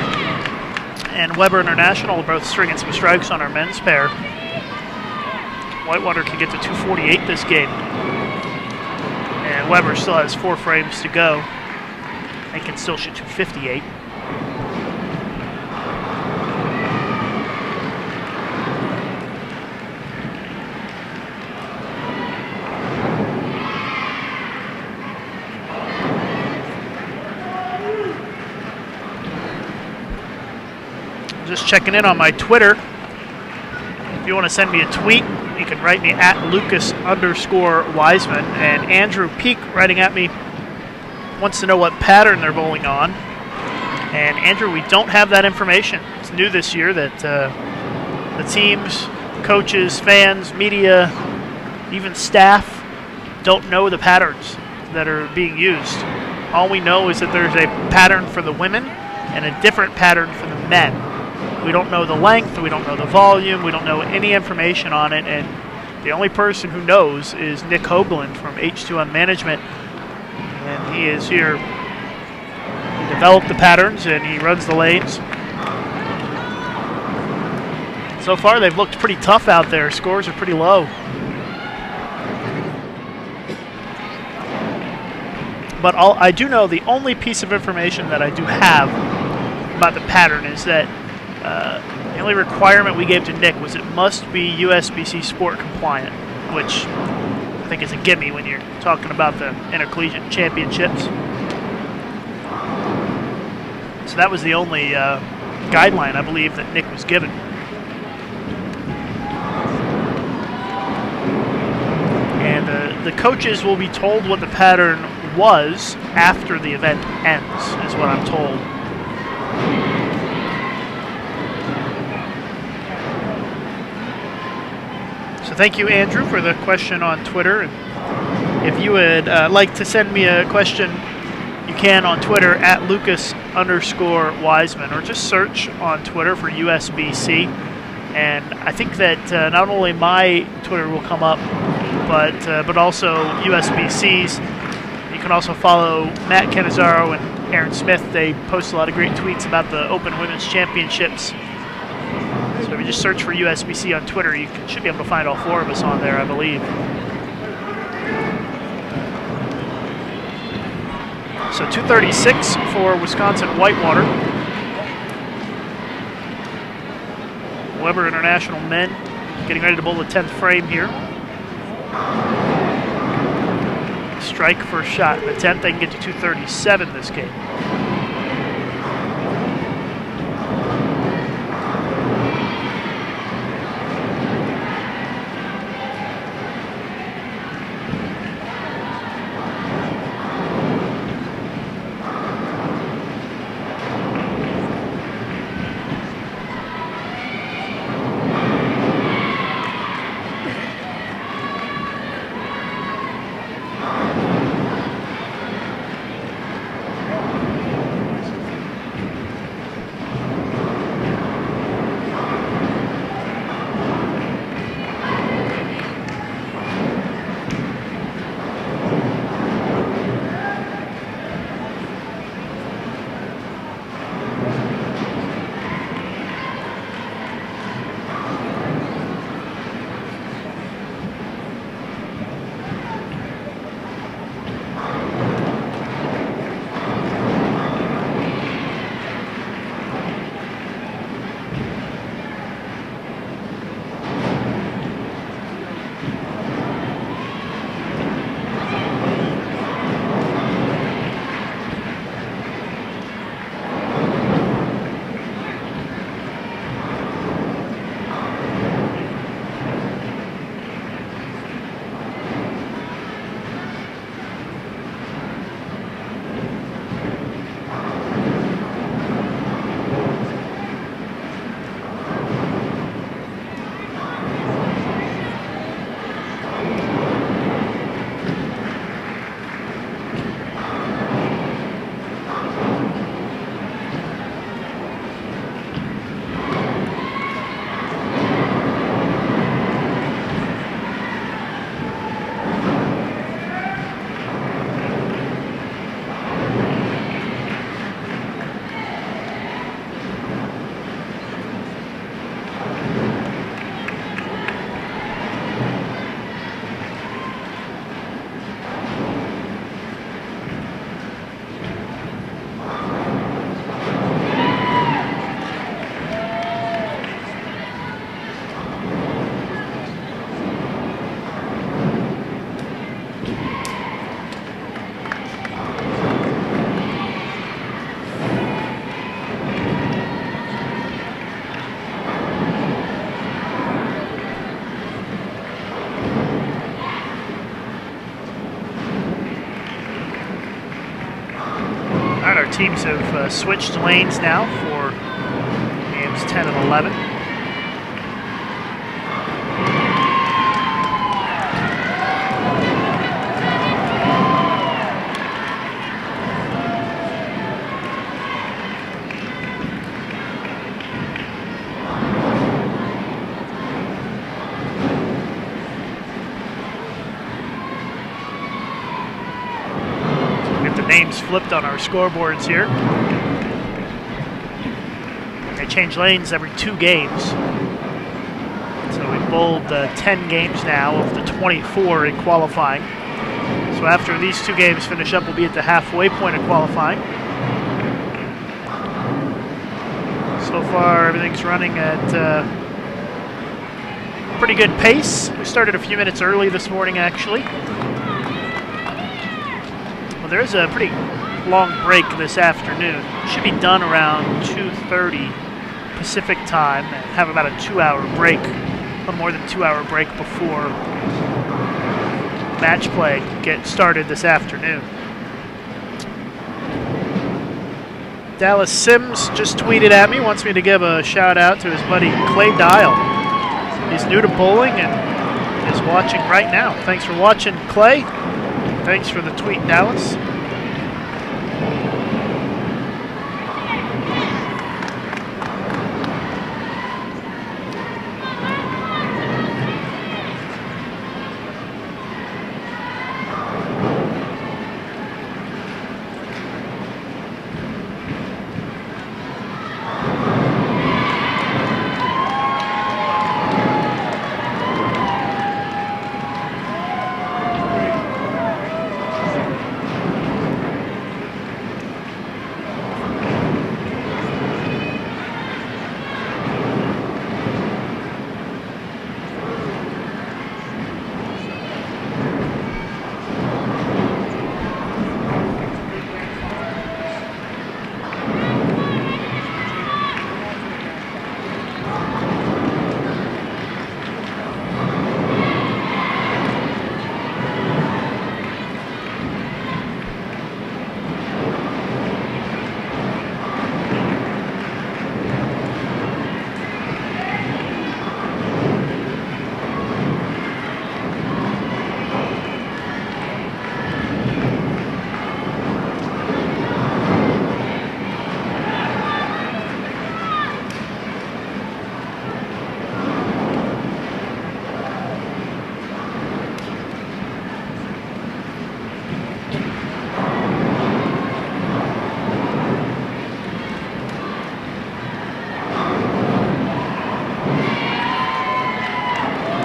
and Weber International are both stringing some strikes on our men's pair. Whitewater can get to 248 this game. And Weber still has 4 frames to go and can still shoot 258. Just checking in on my Twitter. If you want to send me a tweet, you can write me at Lucas_Wiseman. And Andrew Peak writing at me wants to know what pattern they're bowling on. And Andrew, we don't have that information. It's new this year that the teams, coaches, fans, media, even staff don't know the patterns that are being used. All we know is that there's a pattern for the women and a different pattern for the men. We don't know the length, we don't know the volume, we don't know any information on it, and the only person who knows is Nick Hoagland from H2M Management, and he is here. He developed the patterns and he runs the lanes. So far they've looked pretty tough out there. Scores are pretty low. But I do know the only piece of information that I do have about the pattern is that the only requirement we gave to Nick was it must be USBC sport compliant, which I think is a gimme when you're talking about the Intercollegiate Championships. So that was the only guideline I believe that Nick was given. And the coaches will be told what the pattern was after the event ends, is what I'm told. So thank you, Andrew, for the question on Twitter. And if you would like to send me a question, you can on Twitter at Lucas_Wiseman, or just search on Twitter for USBC. And I think that not only my Twitter will come up, but also USBC's. You can also follow Matt Cannizzaro and Aaron Smith. They post a lot of great tweets about the Open Women's Championships. So if you just search for USBC on Twitter, you should be able to find all 4 of us on there, I believe. So 236 for Wisconsin Whitewater. Weber International men getting ready to bowl the 10th frame here. Strike first shot. In the 10th, they can get to 237 this game. our teams have switched lanes now for games 10 and 11. Names flipped on our scoreboards here. They change lanes every 2 games. So we've bowled 10 games now of the 24 in qualifying. So after these 2 games finish up, we'll be at the halfway point of qualifying. So far, everything's running at pretty good pace. We started a few minutes early this morning, actually. Well, there is a pretty long break this afternoon. Should be done around 2:30 Pacific time and have about a 2-hour break, a little more than 2-hour break before match play gets started this afternoon. Dallas Sims just tweeted at me, wants me to give a shout out to his buddy Clay Dial. He's new to bowling and is watching right now. Thanks for watching, Clay. Thanks for the tweet, Dallas.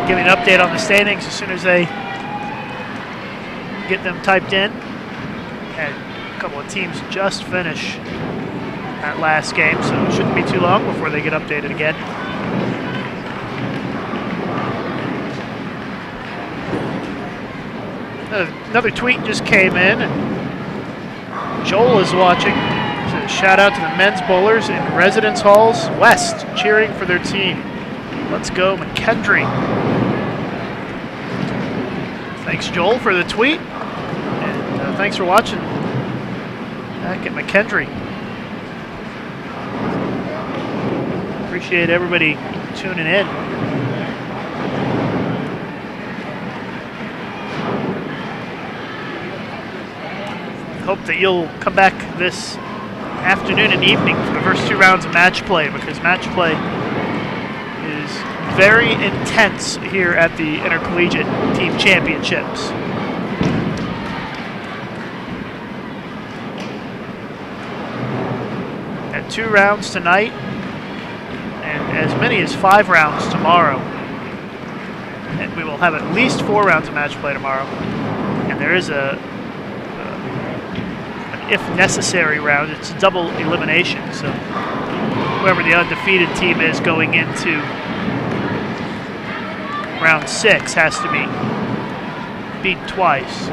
Giving an update on the standings as soon as they get them typed in. And a couple of teams just finish that last game, so it shouldn't be too long before they get updated again. Another tweet just came in, and Joel is watching. So shout out to the men's bowlers in Residence Halls West, cheering for their team. Let's go, McKendry. Thanks, Joel, for the tweet. And thanks for watching back at McKendry. Appreciate everybody tuning in. Hope that you'll come back this afternoon and evening for the first 2 rounds of match play, because match play is very intense here at the Intercollegiate Team Championships. At 2 rounds tonight, and as many as 5 rounds tomorrow. And we will have at least 4 rounds of match play tomorrow. And there is an if necessary round. It's a double elimination, so whoever the undefeated team is going into round 6 has to be beaten twice.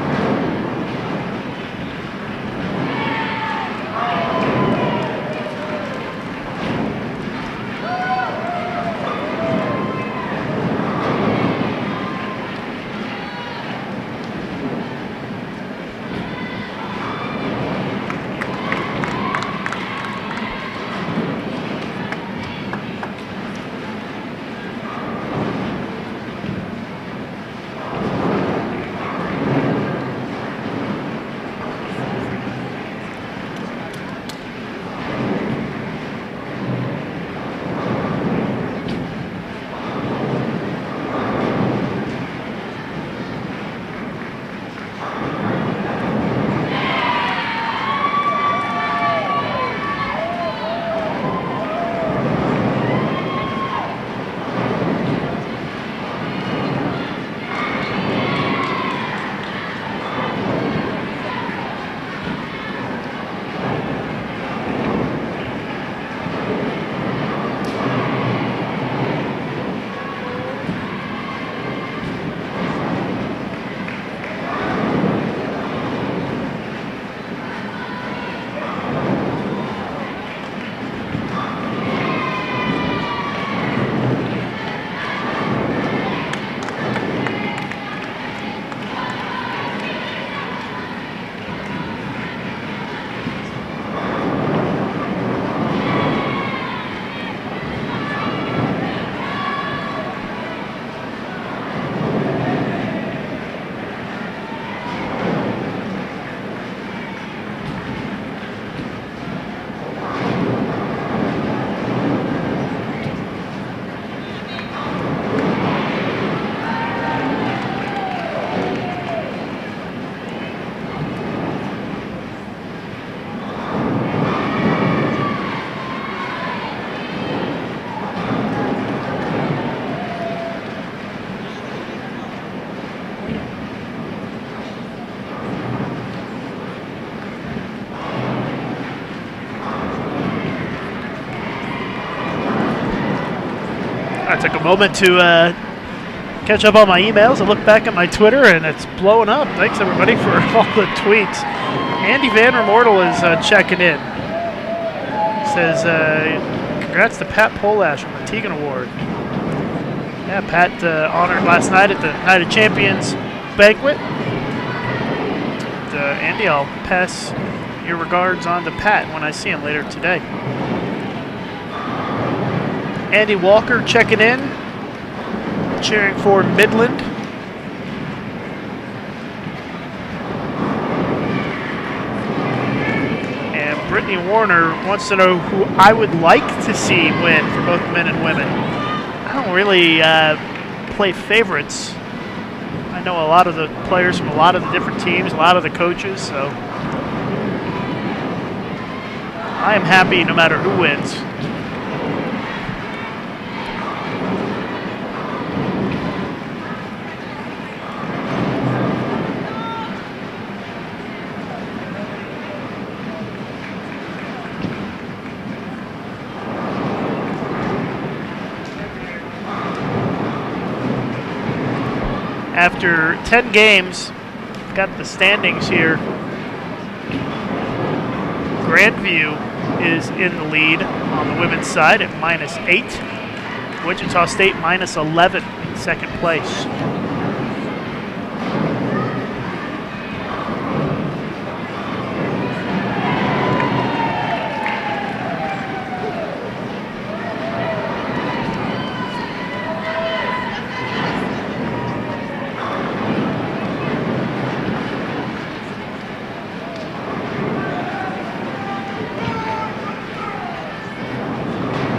I took a moment to catch up on my emails. I look back at my Twitter, and it's blowing up. Thanks, everybody, for all the tweets. Andy Van Remortel is checking in. Says, congrats to Pat Polash on the Teagan Award. Yeah, Pat honored last night at the Night of Champions banquet. And, Andy, I'll pass your regards on to Pat when I see him later today. Andy Walker checking in, cheering for Midland. And Brittany Warner wants to know who I would like to see win for both men and women. I don't really play favorites. I know a lot of the players from a lot of the different teams, a lot of the coaches, so I am happy no matter who wins. After 10 games, got the standings here. Grandview is in the lead on the women's side at -8. Wichita State -11 in second place.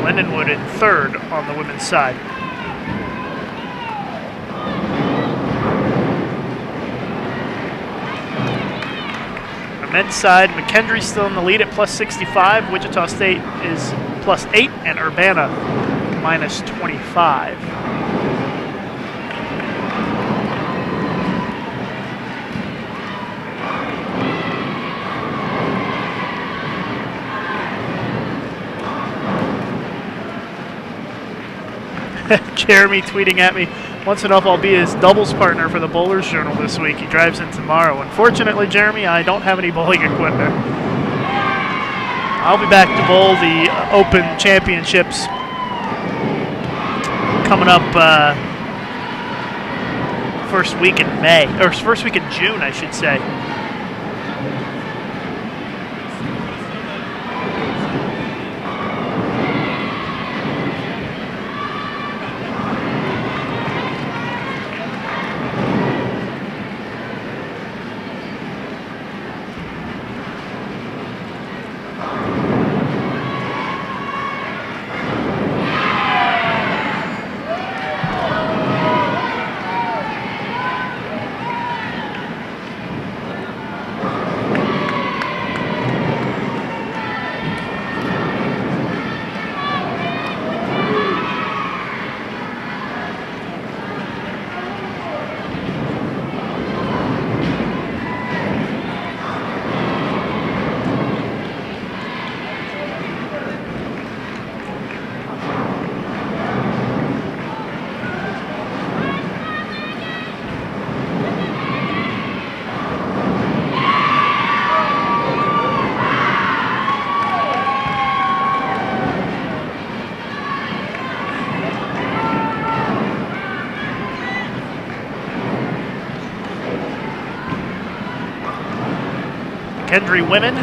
Lindenwood in third on the women's side. On the men's side, McKendree's still in the lead at +65. Wichita State is +8, and Urbana -25. Jeremy tweeting at me, once enough I'll be his doubles partner for the Bowlers Journal this week. He drives in tomorrow. Unfortunately, Jeremy, I don't have any bowling equipment. I'll be back to bowl the Open Championships coming up first week in May, or first week in June, I should say. McKendree women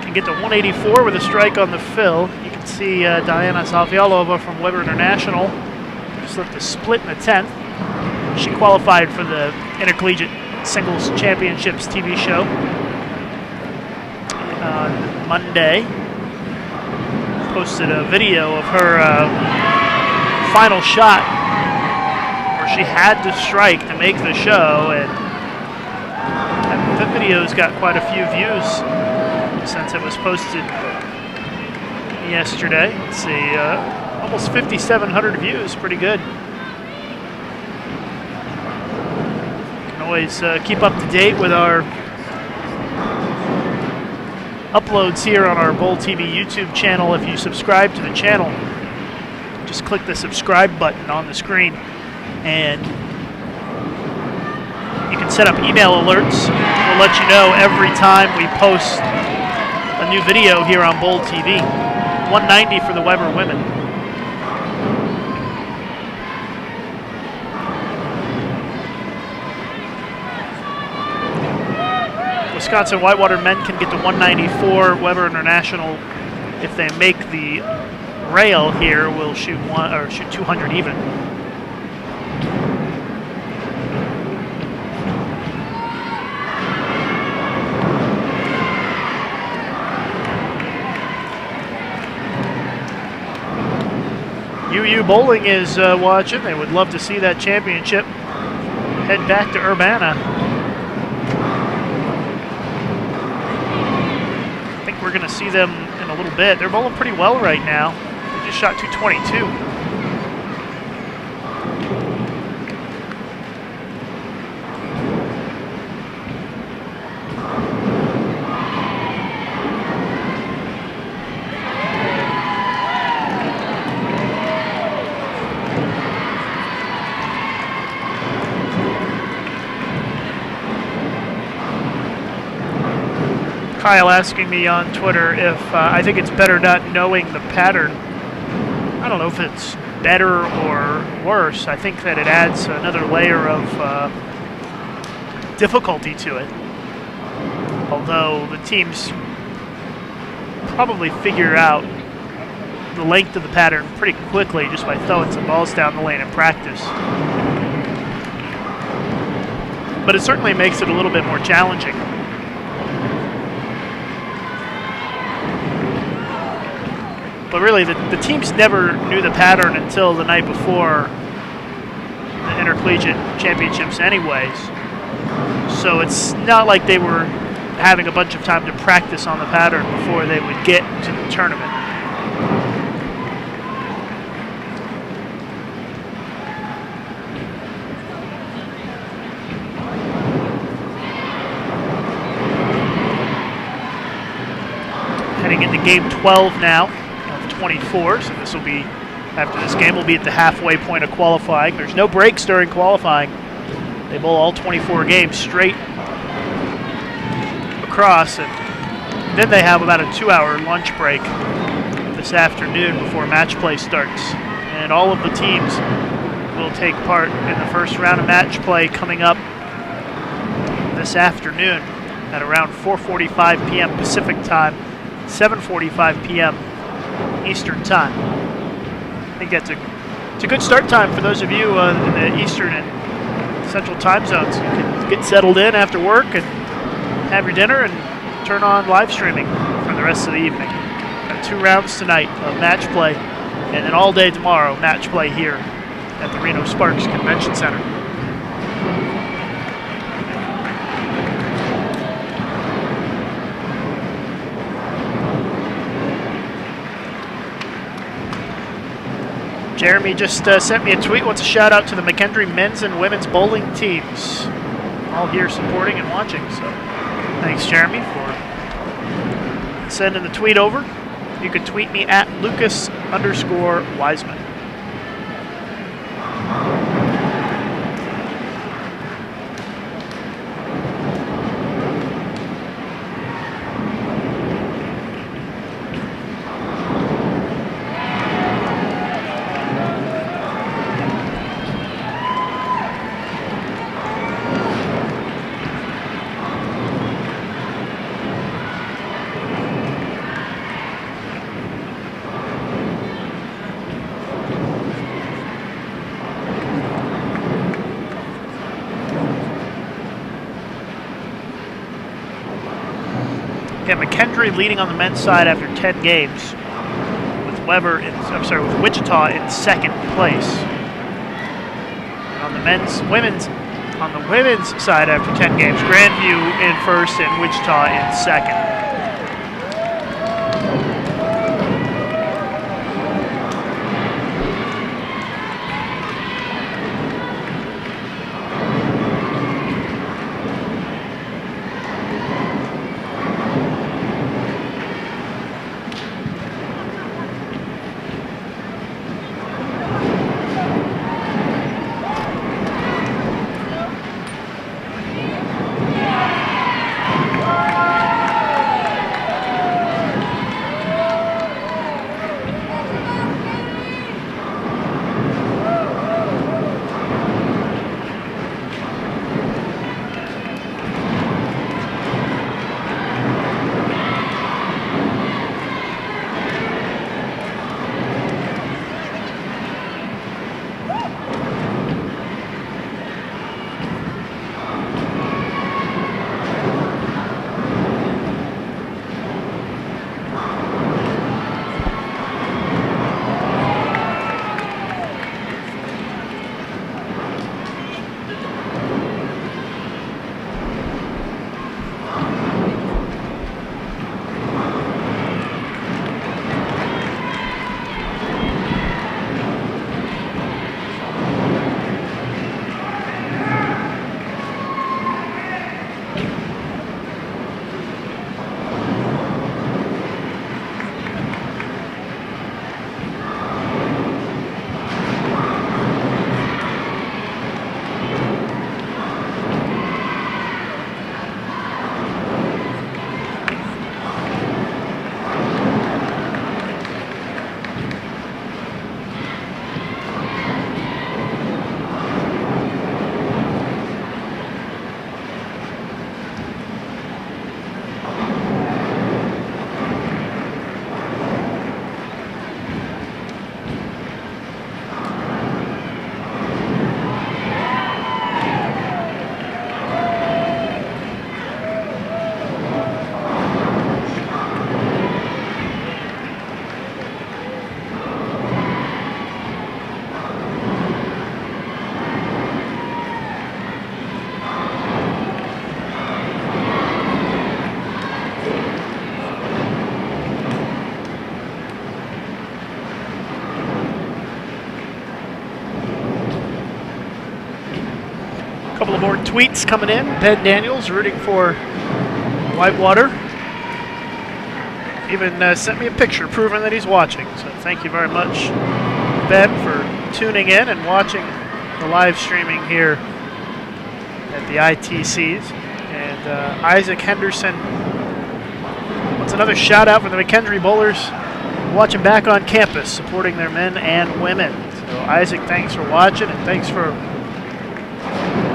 can get to 184 with a strike on the fill. You can see Diana Zavialova from Weber International just looked to split in the 10th. She qualified for the Intercollegiate Singles Championships TV show on Monday. Posted a video of her final shot where she had to strike to make the show, and that video's got quite a few views since it was posted yesterday. Let's see, almost 5,700 views, pretty good. You can always keep up to date with our uploads here on our Bowl TV YouTube channel if you subscribe to the channel. just click the subscribe button on the screen, and you can set up email alerts. We'll let you know every time we post a new video here on Bold TV. 190 for the Weber women. Wisconsin Whitewater men can get to 194. Weber International, if they make the rail here, will shoot 200 even. UU Bowling is watching. They would love to see that championship head back to Urbana. I think we're going to see them in a little bit. They're bowling pretty well right now. They just shot 222. Kyle asking me on Twitter if I think it's better not knowing the pattern. I don't know if it's better or worse. I think that it adds another layer of difficulty to it. Although the teams probably figure out the length of the pattern pretty quickly just by throwing some balls down the lane in practice. But it certainly makes it a little bit more challenging. But really, the teams never knew the pattern until the night before the Intercollegiate Championships anyways. So it's not like they were having a bunch of time to practice on the pattern before they would get to the tournament. Heading into game 12 now. 24, so this will be, after this game, we'll be at the halfway point of qualifying. There's no breaks during qualifying. They bowl all 24 games straight across, and then they have about a 2-hour lunch break this afternoon before match play starts. And all of the teams will take part in the first round of match play coming up this afternoon at around 4:45 p.m. Pacific time, 7:45 p.m. Eastern time. I think that's it's a good start time for those of you in the Eastern and Central time zones. You can get settled in after work and have your dinner and turn on live streaming for the rest of the evening. Got 2 rounds tonight of match play, and then all day tomorrow match play here at the Reno Sparks Convention Center. Jeremy just sent me a tweet. Wants a shout out to the McKendree men's and women's bowling teams. All here supporting and watching. So thanks, Jeremy, for sending the tweet over. You can tweet me at Lucas_Wiseman. McKendree leading on the men's side after 10 games, with with Wichita in second place. And on the women's side after 10 games, Grandview in first and Wichita in second. tweets coming in. Ben Daniels rooting for Whitewater. Even sent me a picture proving that he's watching. So thank you very much, Ben, for tuning in and watching the live streaming here at the ITCs. And Isaac Henderson wants another shout out for the McKendree Bowlers watching back on campus, supporting their men and women. So Isaac, thanks for watching, and thanks for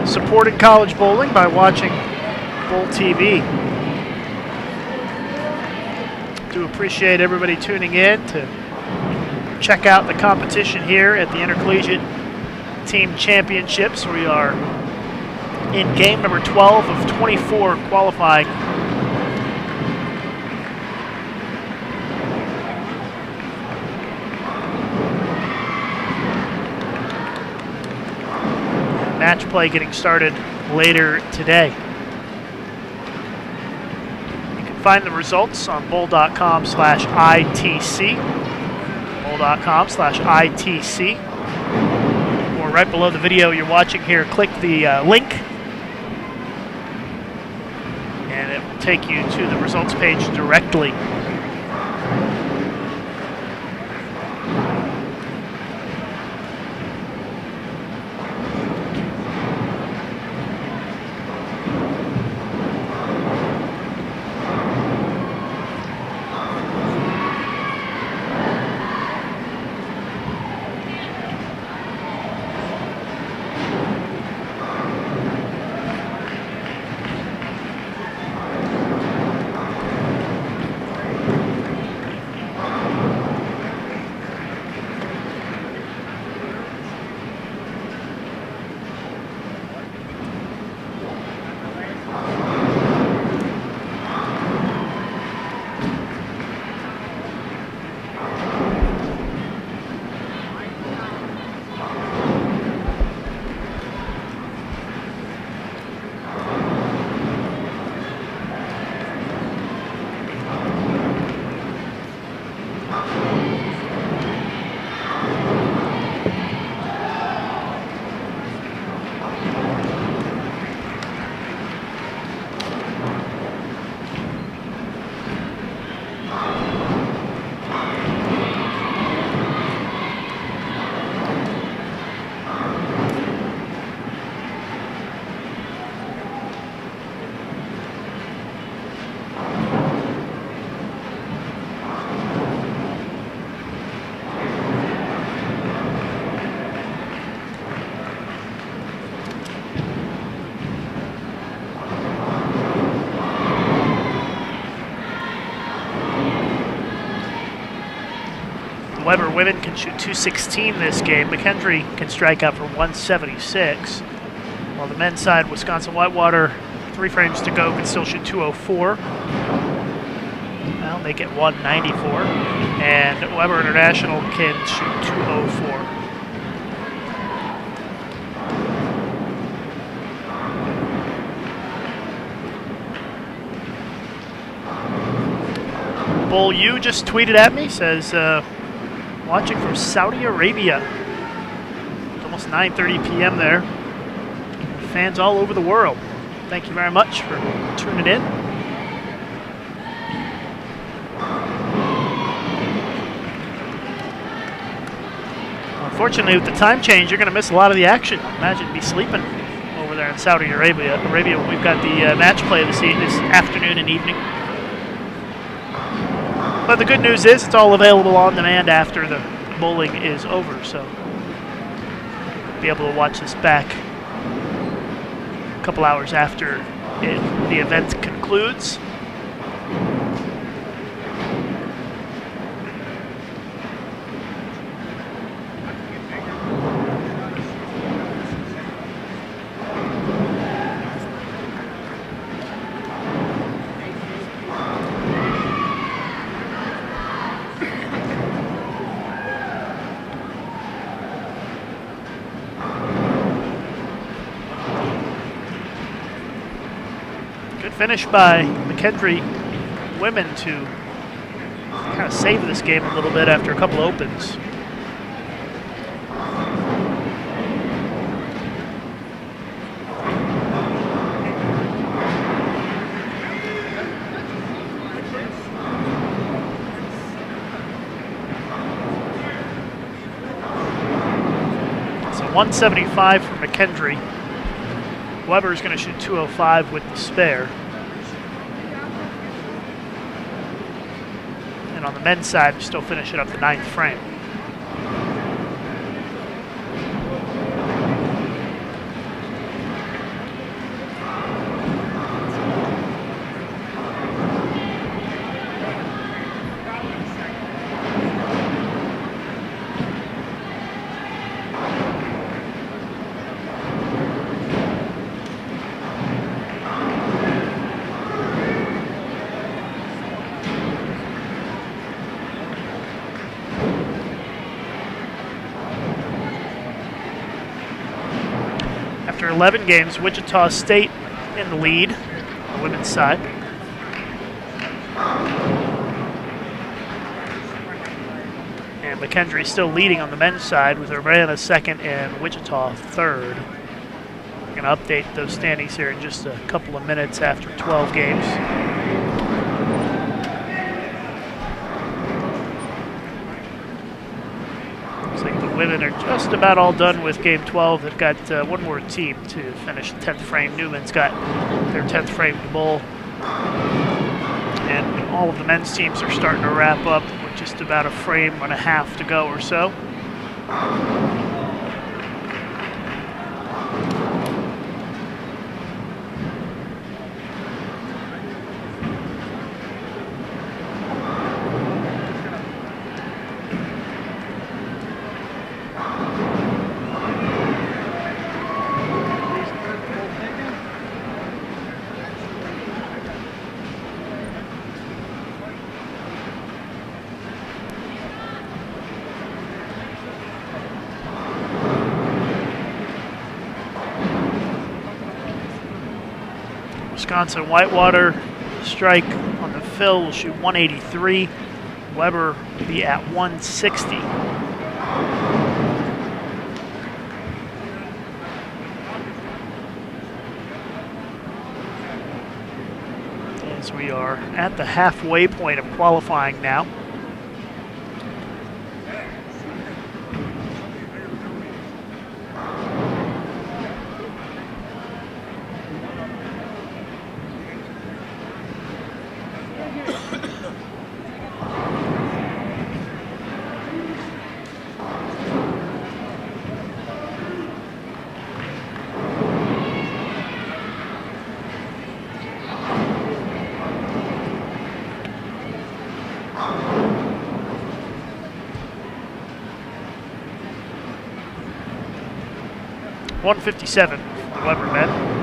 supporting college bowling by watching Bowl TV. Do appreciate everybody tuning in to check out the competition here at the Intercollegiate Team Championships. We are in game number 12 of 24 qualifying. Match play getting started later today. You can find the results on bowl.com/ITC. bowl.com/ITC. Or right below the video you're watching here, click the link and it will take you to the results page directly. Weber women can shoot 216 this game. McKendree can strike out for 176. While the men's side, Wisconsin Whitewater, 3 frames to go, can still shoot 204. Well, they get 194. And Weber International can shoot 204. Bull U just tweeted at me, says, watching from Saudi Arabia. It's almost 9:30 p.m. there. Fans all over the world. Thank you very much for tuning in. Unfortunately, with the time change, you're going to miss a lot of the action. Imagine be sleeping over there in Saudi Arabia. We've got the match play this afternoon and evening. But the good news is it's all available on demand after the bowling is over, so be able to watch this back a couple hours after the event concludes. Finish by McKendree women to kind of save this game a little bit after a couple opens. 175 for McKendree. Weber's going to shoot 205 with the spare. And on the men's side, we're still finishing up the 9th frame. After 11 games, Wichita State in the lead on the women's side. And McKendree still leading on the men's side with Urbana second and Wichita third. We're going to update those standings here in just a couple of minutes after 12 games. Women are just about all done with game 12. They've got one more team to finish the 10th frame. Newman's got their 10th frame to bowl. And all of the men's teams are starting to wrap up with just about a frame and a half to go or so. Wisconsin Whitewater strike on the fill will shoot 183. Weber will be at 160. As we are at the halfway point of qualifying now. .157 for the Weber men.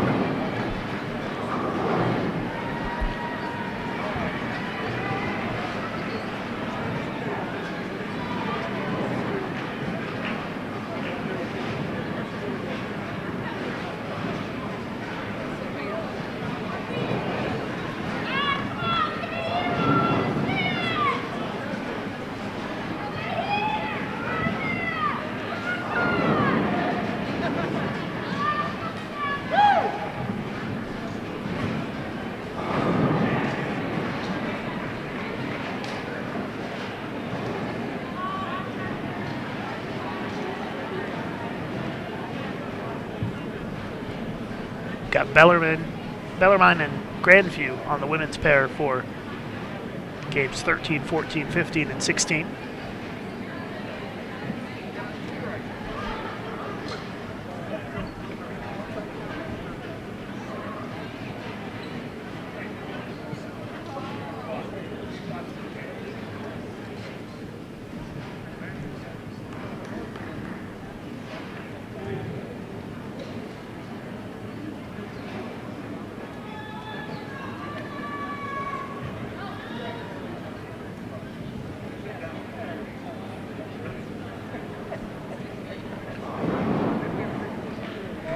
Got Bellarmine and Grandview on the women's pair for games 13, 14, 15, and 16.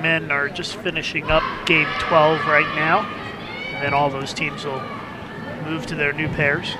Men are just finishing up game 12 right now, and then all those teams will move to their new pairs.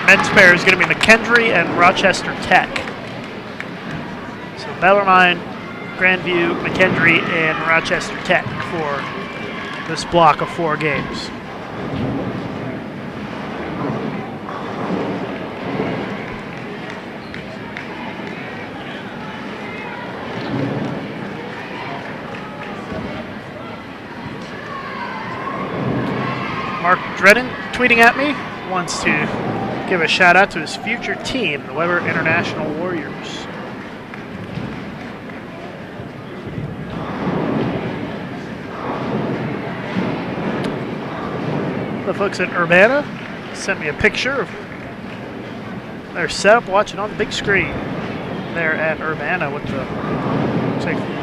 our men's pair is going to be McKendree and Rochester Tech. So Bellarmine, Grandview, McKendree, and Rochester Tech for this block of 4 games. Mark Drennan tweeting at me, wants to give a shout out to his future team, the Weber International Warriors. The folks at Urbana sent me a picture of their setup, watching on the big screen there at Urbana with the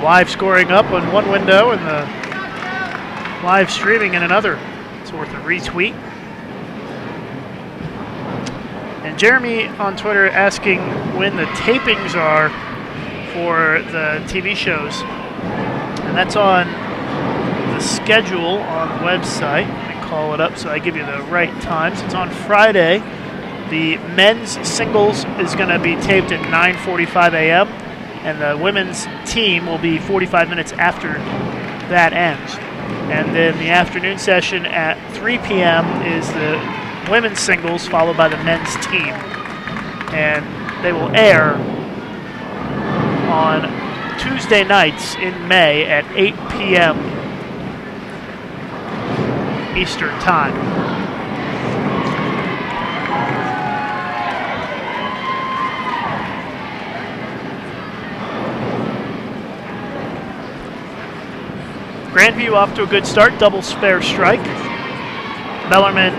live scoring up on one window and the live streaming in another. It's worth a retweet. And Jeremy on Twitter asking when the tapings are for the TV shows. And that's on the schedule on the website. Let me call it up so I give you the right times. It's on Friday. The men's singles is going to be taped at 9:45 a.m. and the women's team will be 45 minutes after that ends. And then the afternoon session at 3 p.m. is the women's singles, followed by the men's team. And they will air on Tuesday nights in May at 8 p.m. Eastern Time. Grandview off to a good start, double spare strike. Bellarmine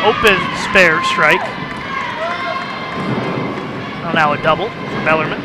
open spare strike. Well, now a double for Bellarmine.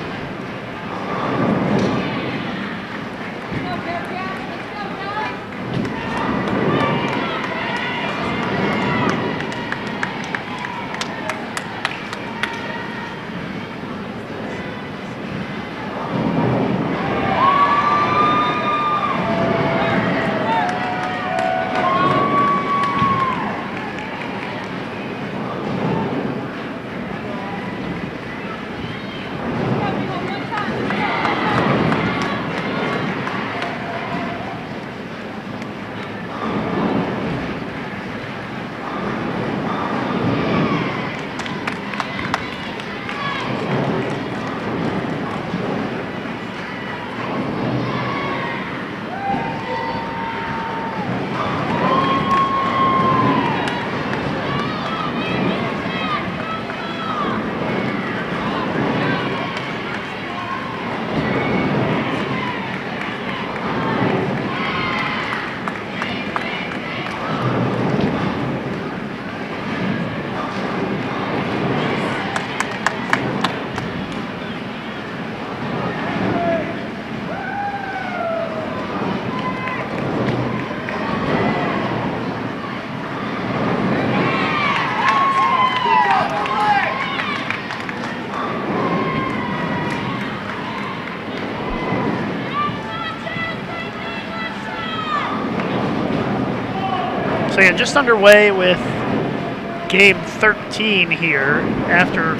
So yeah, just underway with game 13 here. After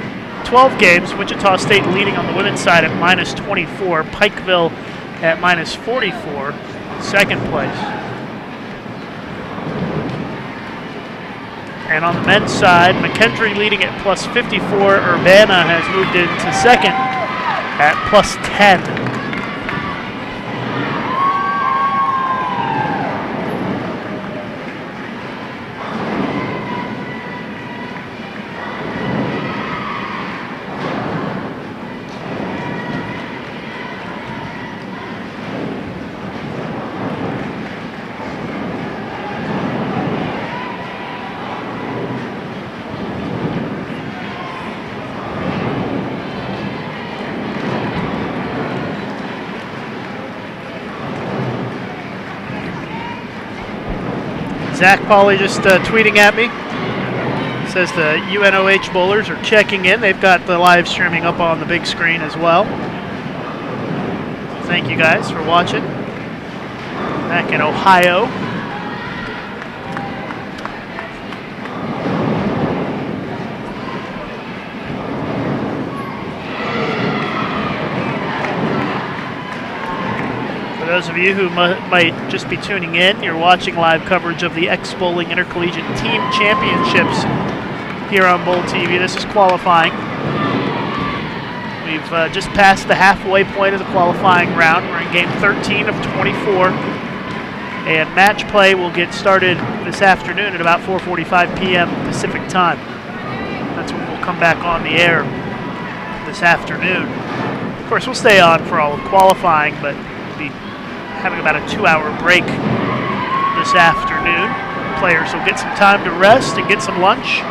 12 games, Wichita State leading on the women's side at -24. Pikeville at -44, second place. And on the men's side, McKendree leading at +54. Urbana has moved into second at +10. Zach Pauly just tweeting at me. Says the UNOH bowlers are checking in. They've got the live streaming up on the big screen as well. Thank you guys for watching. Back in Ohio. those of you who might just be tuning in, you're watching live coverage of the X-Bowling Intercollegiate Team Championships here on Bowl TV. This is qualifying. We've just passed the halfway point of the qualifying round. We're in game 13 of 24. And match play will get started this afternoon at about 4:45 p.m. Pacific time. That's when we'll come back on the air this afternoon. Of course, we'll stay on for all of qualifying, but we'll be having about a 2-hour break this afternoon. Players will get some time to rest and get some lunch.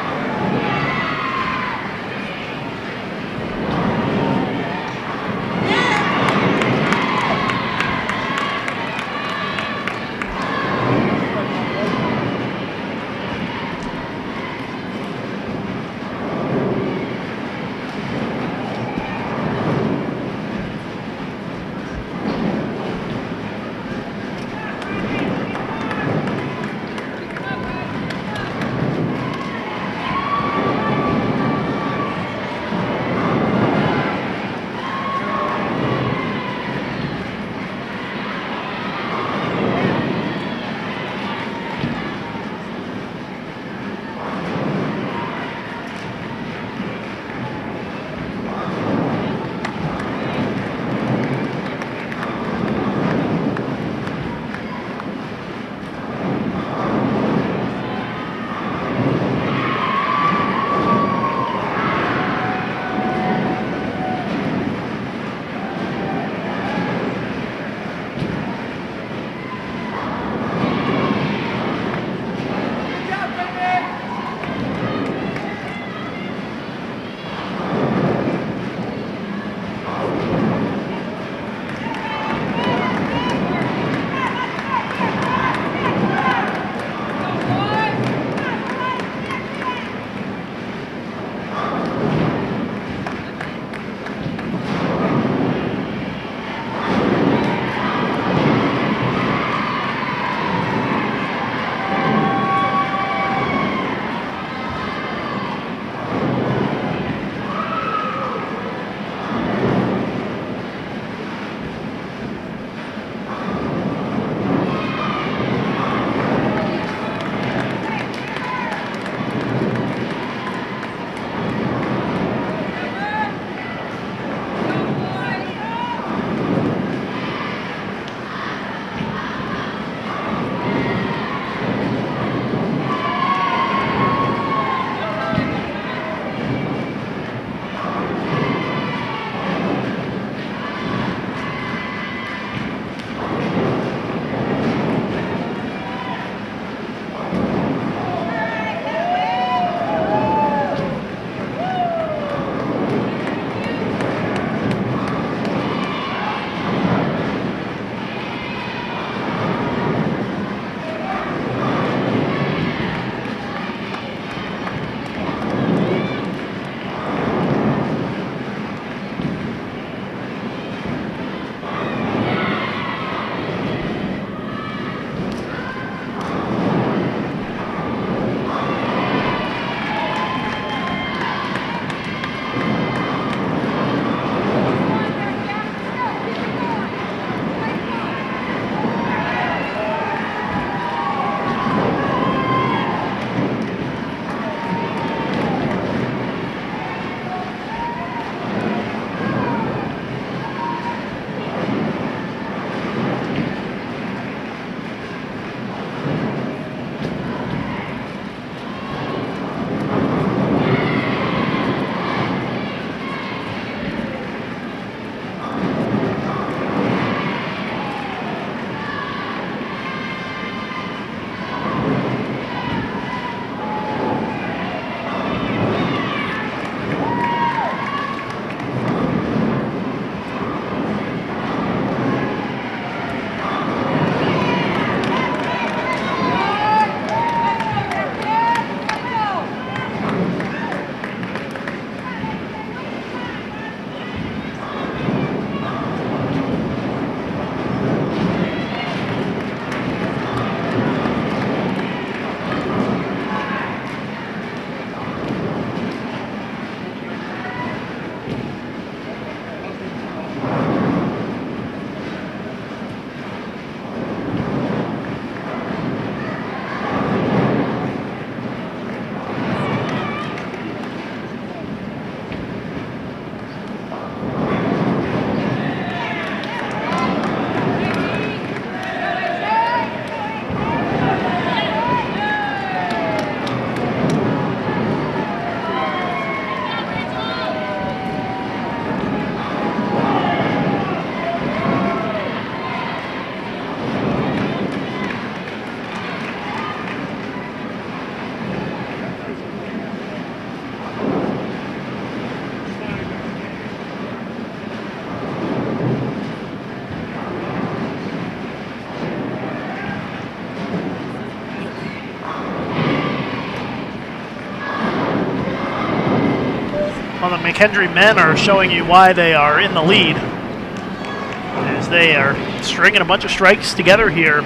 McKendree men are showing you why they are in the lead, as they are stringing a bunch of strikes together here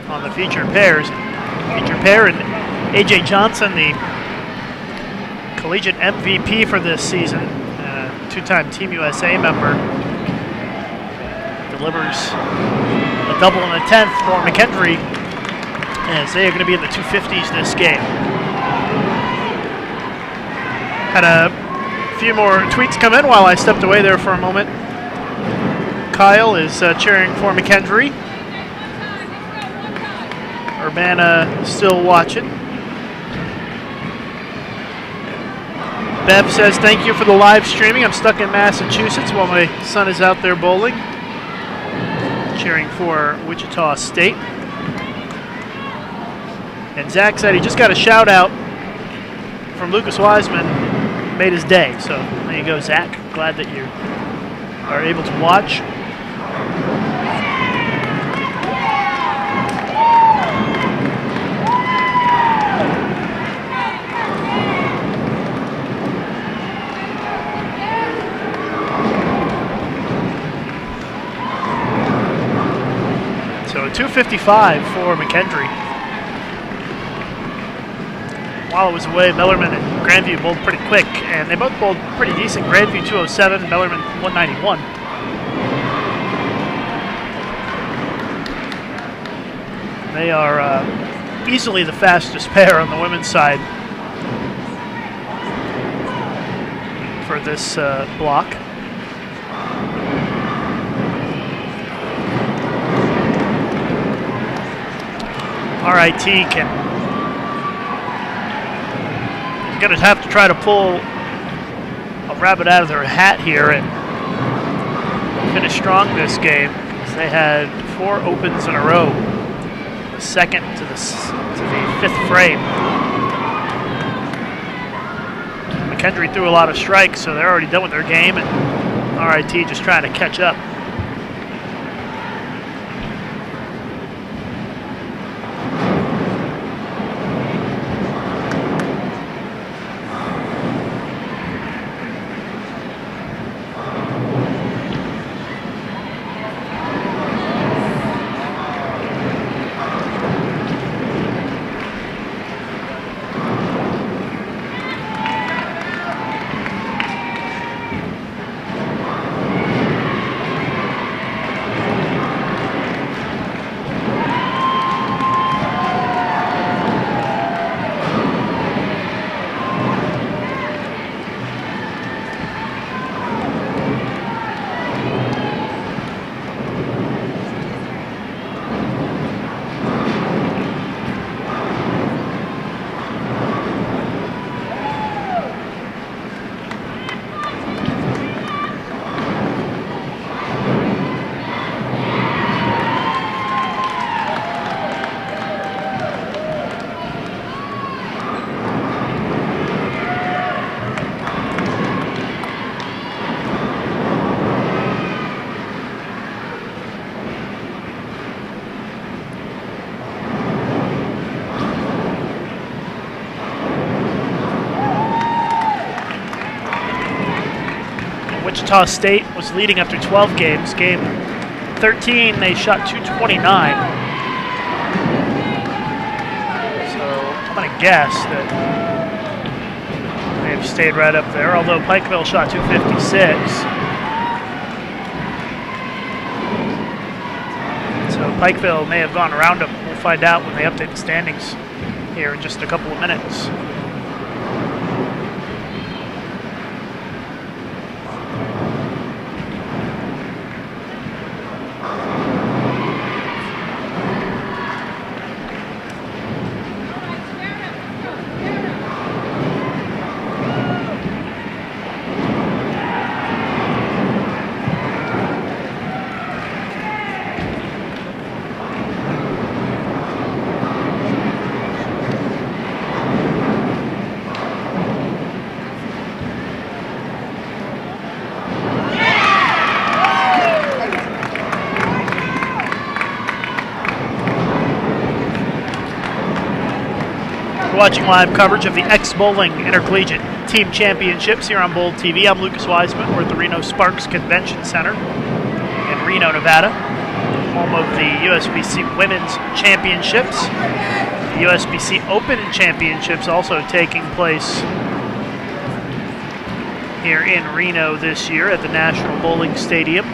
on the featured pairs. Featured pair and A.J. Johnson, the collegiate MVP for this season, two-time Team USA member, delivers a double and a 10th for McKendree, as they are going to be in the 250s this game. Had a few more tweets come in while I stepped away there for a moment. Kyle is cheering for McKendree. Urbana still watching. Bev says, thank you for the live streaming. I'm stuck in Massachusetts while my son is out there bowling. Cheering for Wichita State. And Zach said he just got a shout out from Lucas Wiseman. Made his day. So there you go, Zach. Glad that you are able to watch. So 255 for McKendree. While it was away, Bellarmine and Grandview bowled pretty quick, and they both bowled pretty decent. Grandview 207, Bellarmine 191. They are easily the fastest pair on the women's side for this block. RIT going to have to try to pull a rabbit out of their hat here and finish strong this game, because they had 4 opens in a row, the second to the 5th frame. McKendree threw a lot of strikes, so they're already done with their game, and RIT just trying to catch up. Wichita State was leading after 12 games. Game 13, they shot 229. So I'm going to guess that they've stayed right up there, although Pikeville shot 256. So Pikeville may have gone around them. We'll find out when they update the standings here in just a couple of minutes. Watching live coverage of the X-Bowling Intercollegiate team championships here on Bold TV. I'm Lucas Wiseman. We're at the Reno Sparks Convention Center in Reno, Nevada, home of the USBC Women's Championships. The USBC Open Championships also taking place here in Reno this year at the National Bowling Stadium.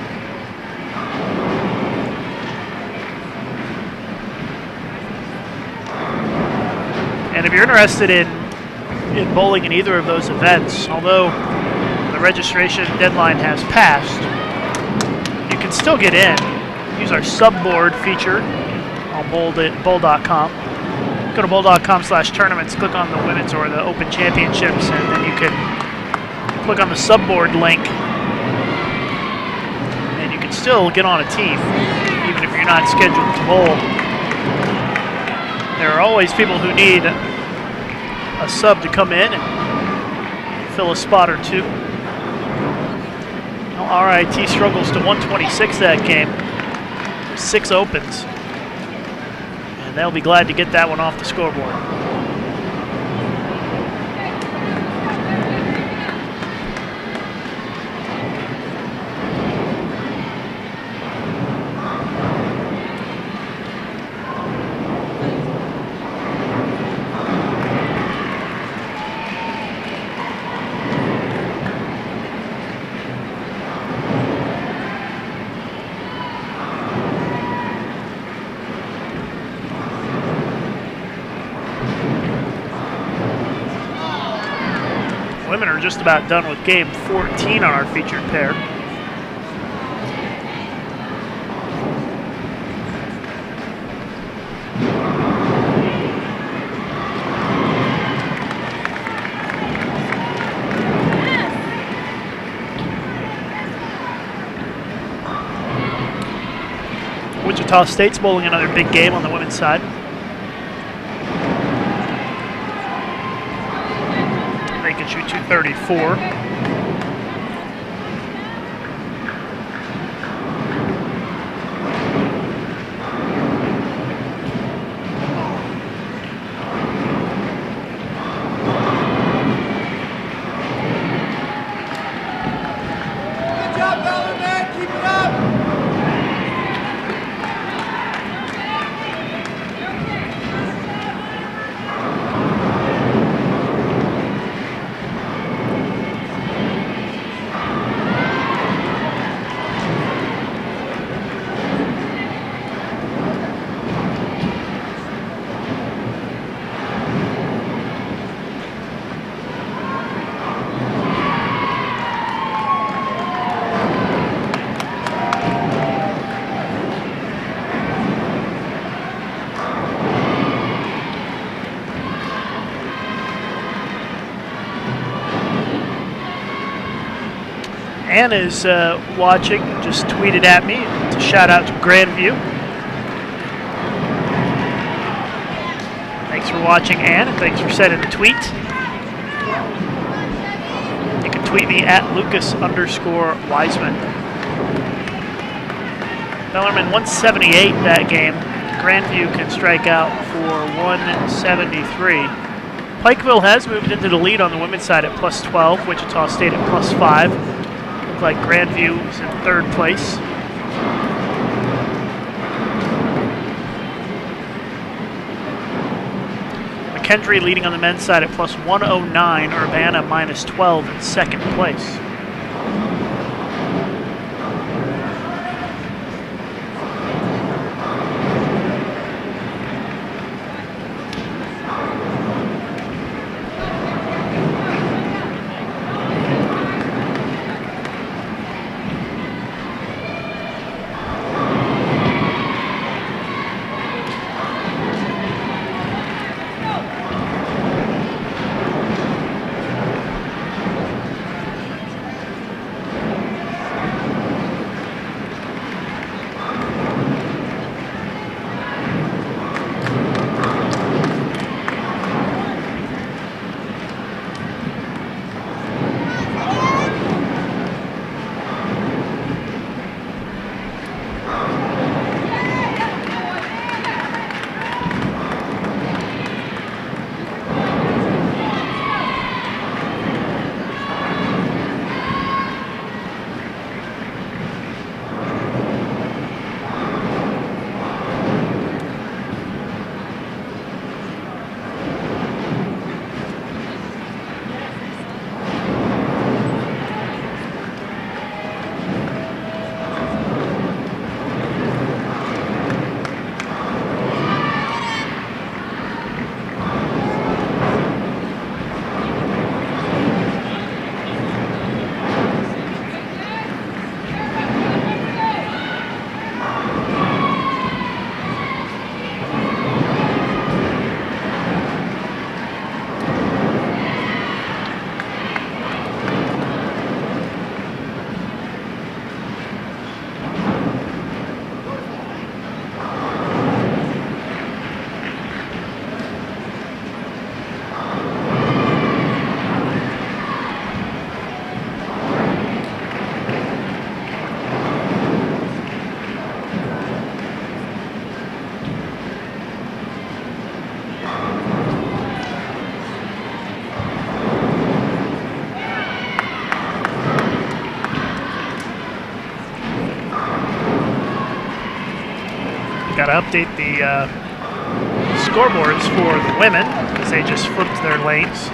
And if you're interested in bowling in either of those events, although the registration deadline has passed, you can still get in. Use our subboard feature on bowl.com. Go to bowl.com/tournaments, click on the women's or the open championships, and then you can click on the subboard link, and you can still get on a team, even if you're not scheduled to bowl. There are always people who need a sub to come in and fill a spot or two. Well, RIT struggles to 126 that game. 6 opens. And they'll be glad to get that one off the scoreboard. Women are just about done with game 14 on our featured pair. Wichita State's bowling another big game on the women's side. They can shoot 234. Good job, Bella, man. Keep it up. Ann is watching, just tweeted at me to shout out to Grandview. Thanks for watching, Ann, and thanks for sending the tweet. You can tweet me at Lucas_Wiseman. Bellarmine 178 that game. Grandview can strike out for 173. Pikeville has moved into the lead on the women's side at +12. Wichita State at +5. Look like Grandview is in third place. McKendree leading on the men's side at +109. Urbana -12 in second place. got to update the scoreboards for the women because they just flipped their lanes.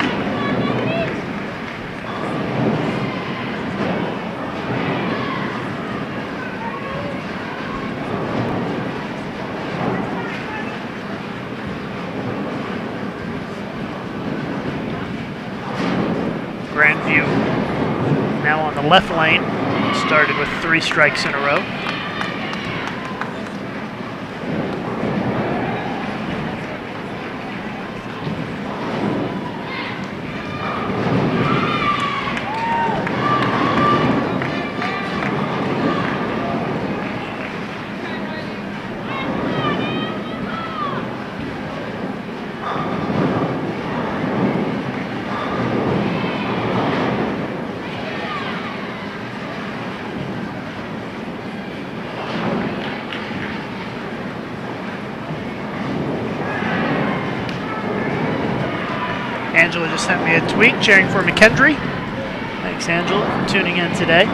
Grandview now on the left lane, started with 3 strikes in a row. Angela just sent me a tweet cheering for McKendree. Thanks, Angela, for tuning in today.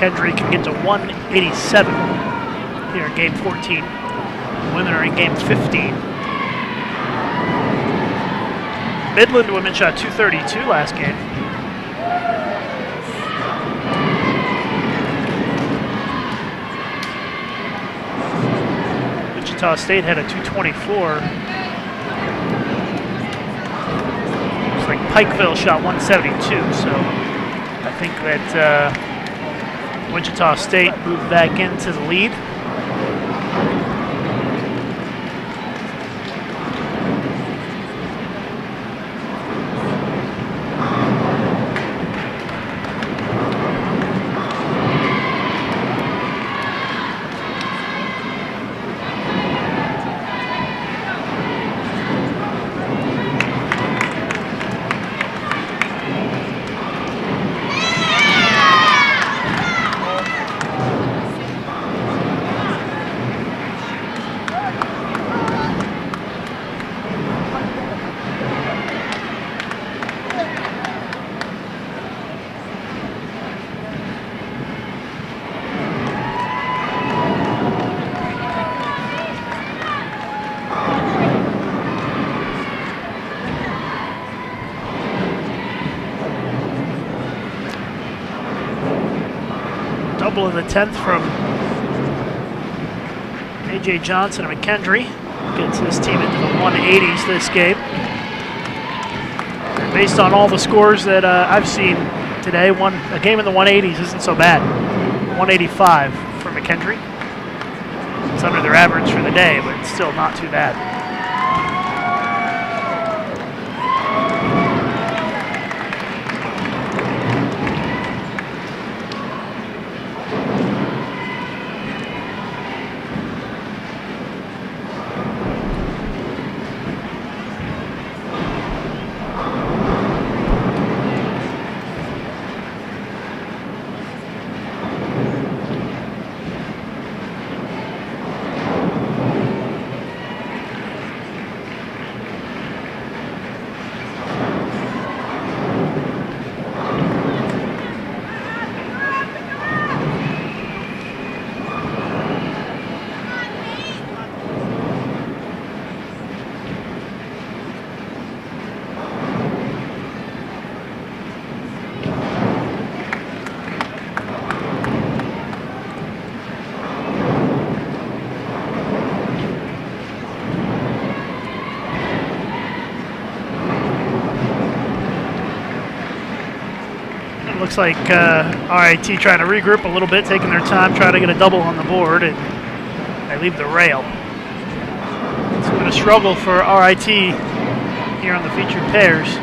McKendree can get to 187 here in game 14. Women are in game 15. Midland women shot 232 last game. Wichita State had a 224. Looks like Pikeville shot 172, so I think that Wichita State moved back into the lead. Double of the 10th from A.J. Johnson and McKendree. Gets his team into the 180s this game. And based on all the scores that I've seen today, a game in the 180s isn't so bad. 185 for McKendree. It's under their average for the day, but it's still not too bad. It looks like RIT trying to regroup a little bit, taking their time, trying to get a double on the board, and they leave the rail. It's been a struggle for RIT here on the featured pairs.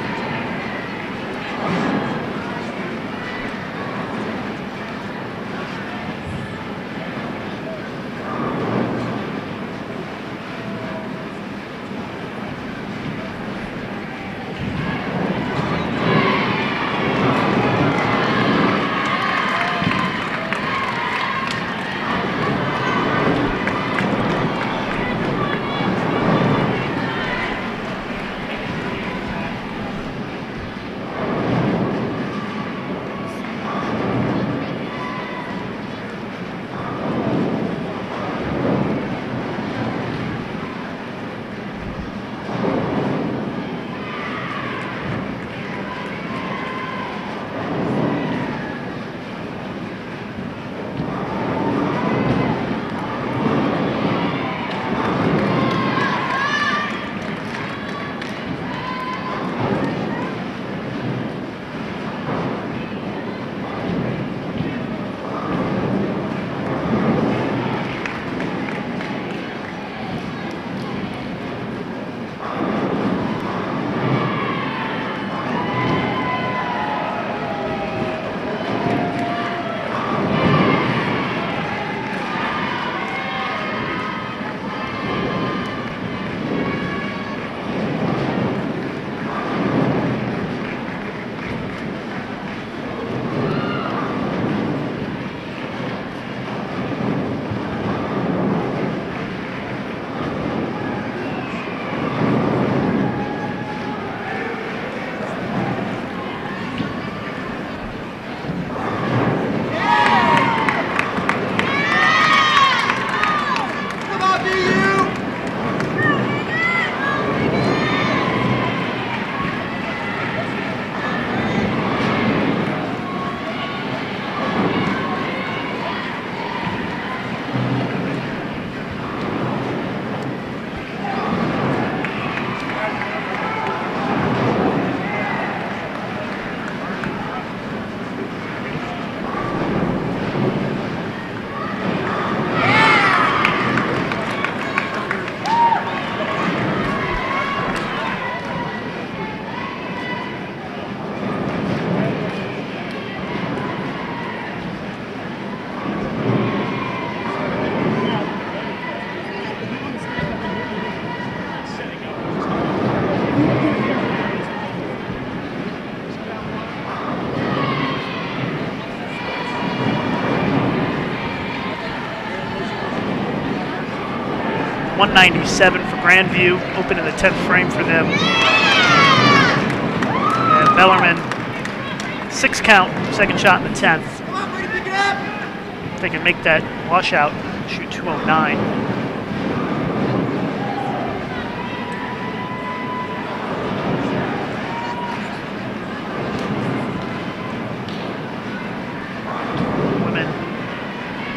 Come on, BU! 197 for Grandview, open in the 10th frame for them. And Bellarmine, 6 count, second shot in the 10th. Come on, Brady, pick it up! If they can make that washout, shoot 209.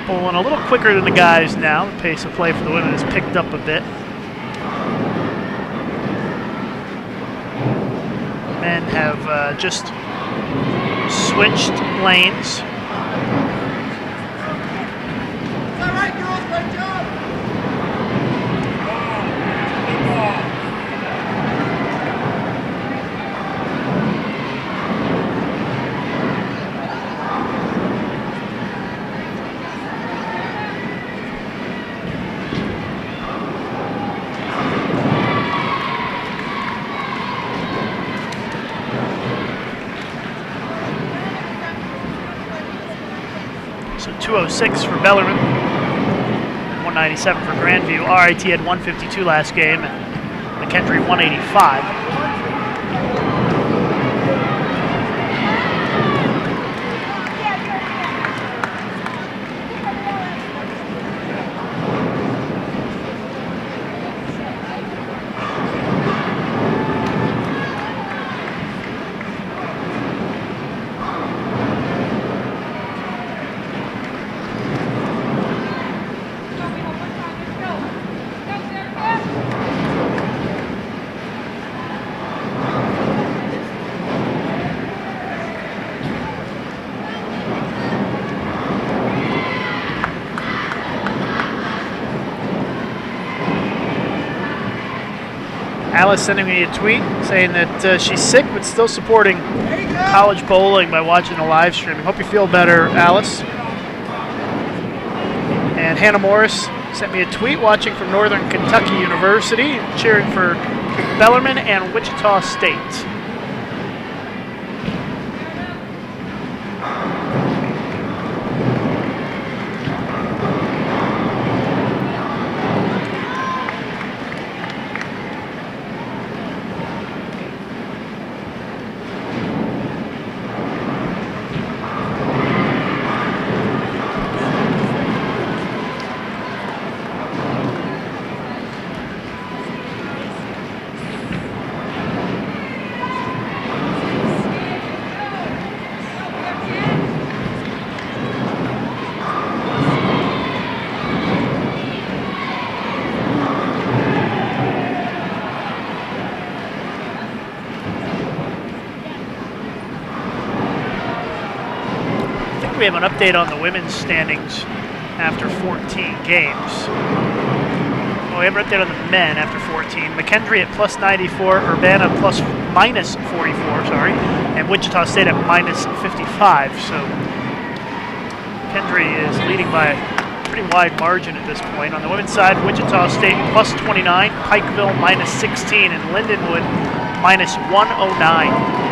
Pulling a little quicker than the guys now. The pace of play for the women has picked up a bit. Men have just switched lanes. All right, girls, great job! So 206 for Bellarmine, 197 for Grandview. RIT had 152 last game, and McKendree 185. Alice sending me a tweet saying that she's sick but still supporting college bowling by watching the live stream. Hope you feel better, Alice. And Hannah Morris sent me a tweet watching from Northern Kentucky University, cheering for Bellarmine and Wichita State. We have an update on the women's standings after 14 games. Well, we have an update on the men after 14. McKendree at plus 94, Urbana minus 44, and Wichita State at minus 55. So McKendree is leading by a pretty wide margin at this point. On the women's side, Wichita State plus 29, Pikeville minus 16, and Lindenwood minus 109.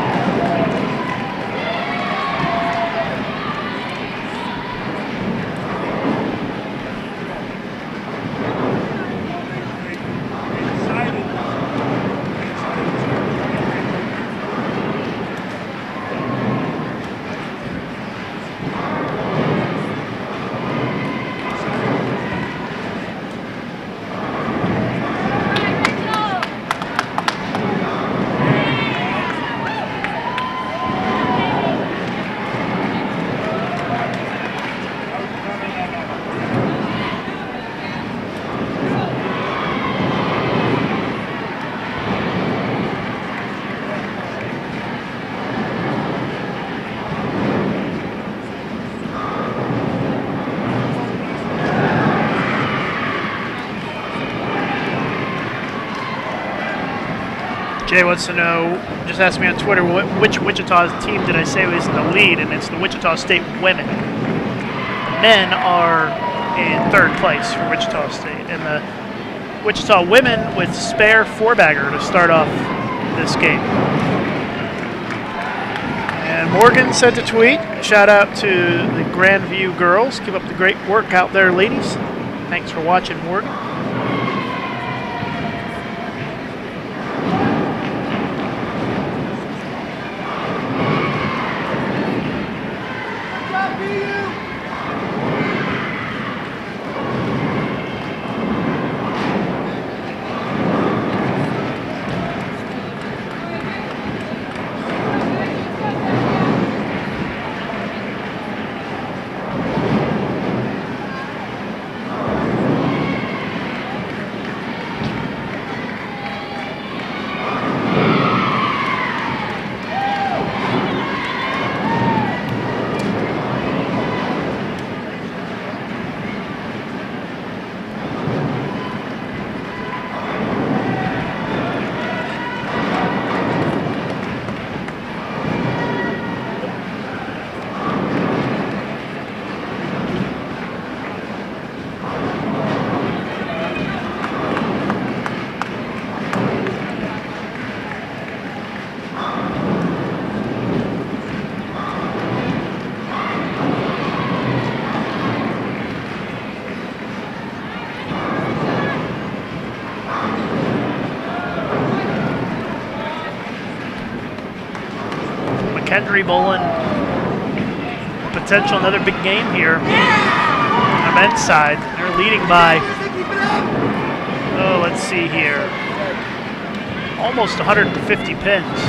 Jay wants to know, just asked me on Twitter, which Wichita team did I say was in the lead, and it's the Wichita State women. The men are in third place for Wichita State, and the Wichita women with spare four-bagger to start off this game. And Morgan sent a tweet, shout out to the Grandview girls. Keep up the great work out there, ladies. Thanks for watching, Morgan. McKendree bowling potential another big game here on the men's side. They're leading by, let's see here, almost 150 pins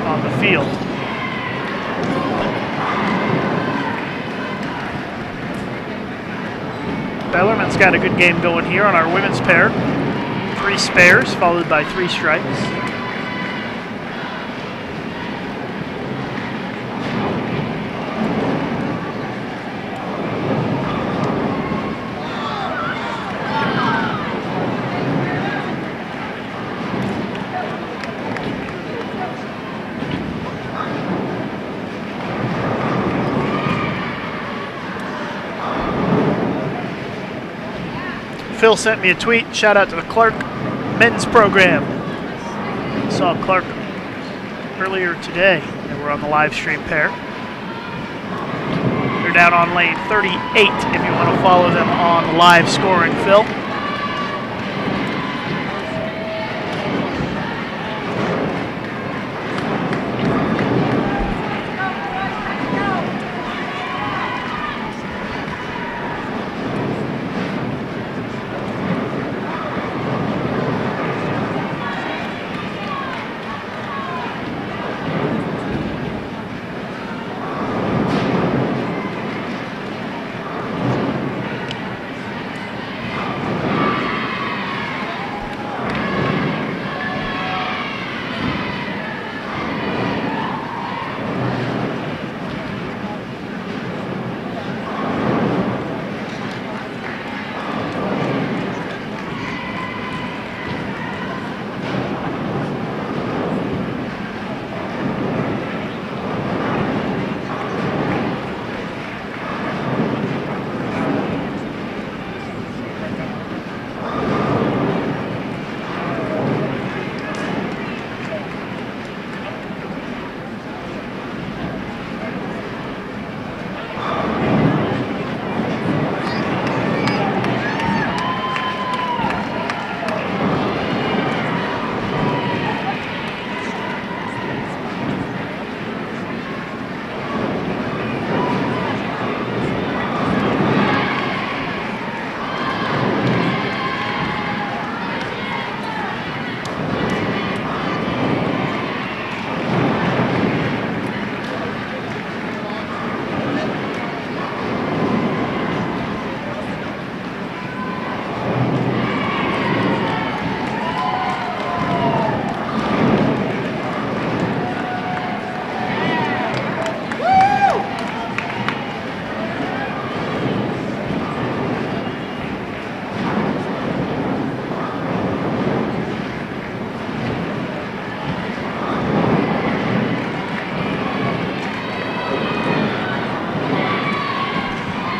on the field. Bellarmine's got a good game going here on our women's pair. 3 spares followed by 3 strikes. Phil sent me a tweet. Shout out to the Clark men's program. Saw Clark earlier today. They were on the live stream pair. They're down on lane 38 if you want to follow them on live scoring, Phil.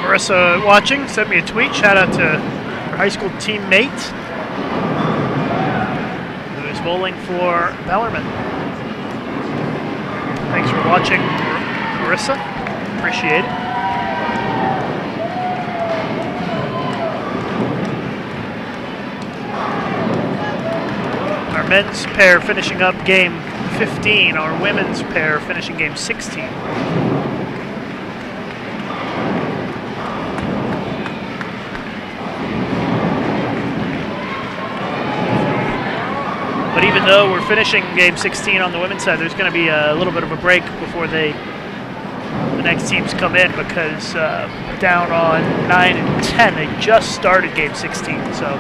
Marissa watching, sent me a tweet. Shout out to her high school teammate who is bowling for Bellarmine. Thanks for watching, Marissa. Appreciate it. Our men's pair finishing up game 15. Our women's pair finishing game 16. But even though we're finishing game 16 on the women's side, there's going to be a little bit of a break before the next teams come in, because down on 9 and 10, they just started game 16. So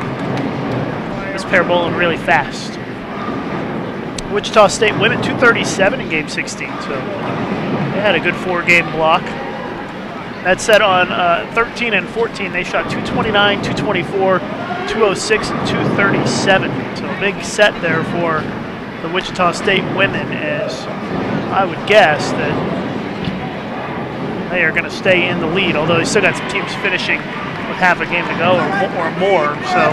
this pair bowling really fast. Wichita State women 237 in game 16, so they had a good 4-game block. That said, on 13 and 14, they shot 229, 224, 206, and 237. So a big set there for the Wichita State women, as I would guess that they are going to stay in the lead, although they still got some teams finishing with half a game to go or more, so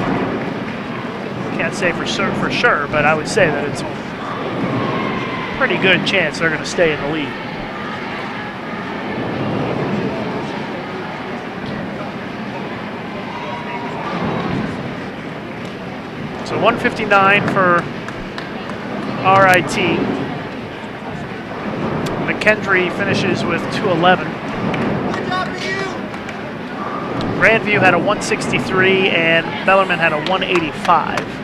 can't say for sure, but I would say that it's a pretty good chance they're going to stay in the lead. So 159 for RIT. McKendree finishes with 211. Grandview had a 163 and Bellarmine had a 185.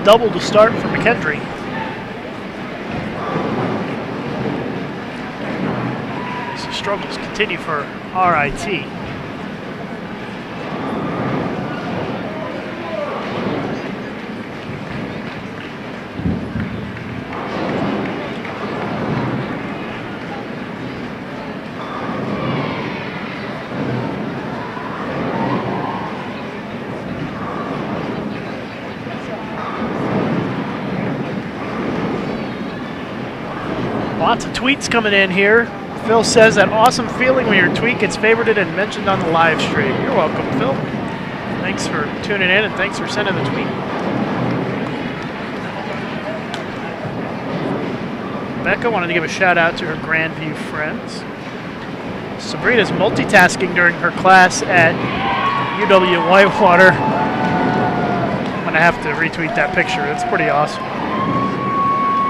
double to start for McKendree. So struggles continue for RIT. Lots of tweets coming in here. Phil says that awesome feeling when your tweet gets favorited and mentioned on the live stream. You're welcome, Phil. Thanks for tuning in and thanks for sending the tweet. Becca wanted to give a shout out to her Grandview friends. Sabrina's multitasking during her class at UW Whitewater. I'm going to have to retweet that picture. It's pretty awesome.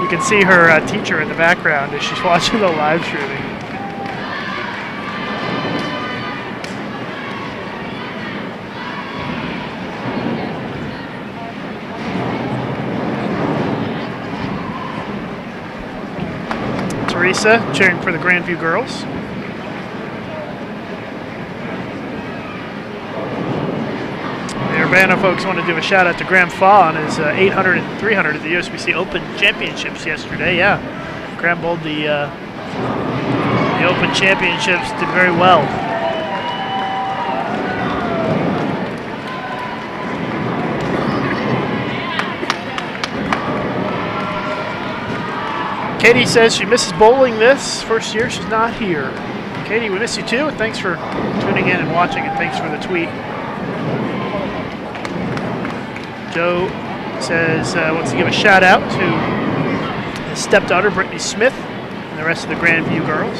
You can see her teacher in the background as she's watching the live streaming. Teresa cheering for the Grandview girls. The Urbana folks want to do a shout out to Graham Faw on his 800 and 300 at the USBC Open Championships yesterday. Yeah, Graham bowled the Open Championships, did very well. Katie says she misses bowling this first year she's not here. Katie, we miss you too, and thanks for tuning in and watching, and thanks for the tweet. Joe says wants to give a shout out to his stepdaughter Brittany Smith and the rest of the Grandview girls.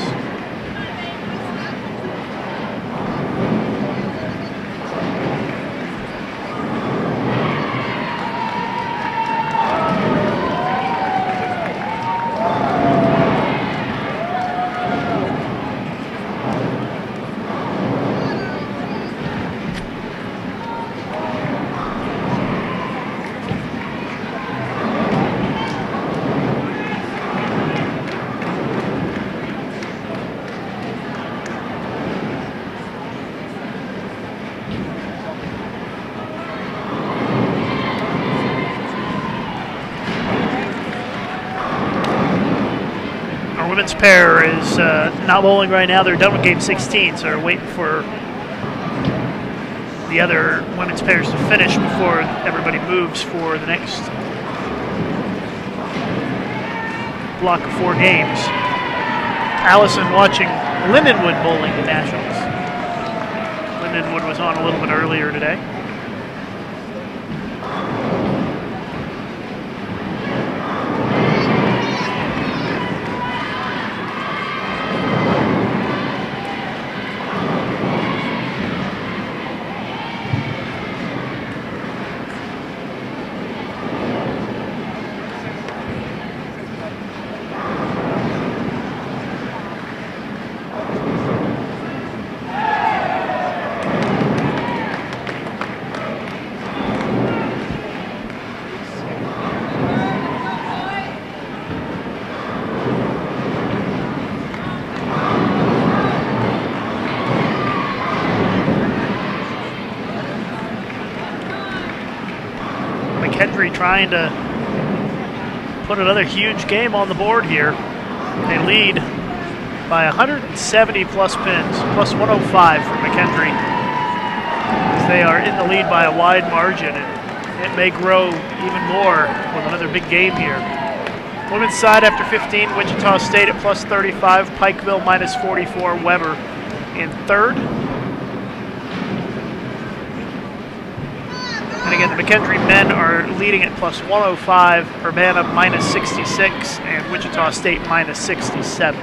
Women's pair is not bowling right now. They're done with game 16, so they're waiting for the other women's pairs to finish before everybody moves for the next block of 4 games. Allison watching Lindenwood bowling the Nationals. Lindenwood was on a little bit earlier today. McKendree trying to put another huge game on the board here. They lead by 170 plus pins, plus 105 for McKendree. They are in the lead by a wide margin, and it may grow even more with another big game here. Women's side after 15, Wichita State at plus 35, Pikeville minus 44, Weber in third. And again, the McKendree men are leading at plus 105, Urbana minus 66, and Wichita State minus 67.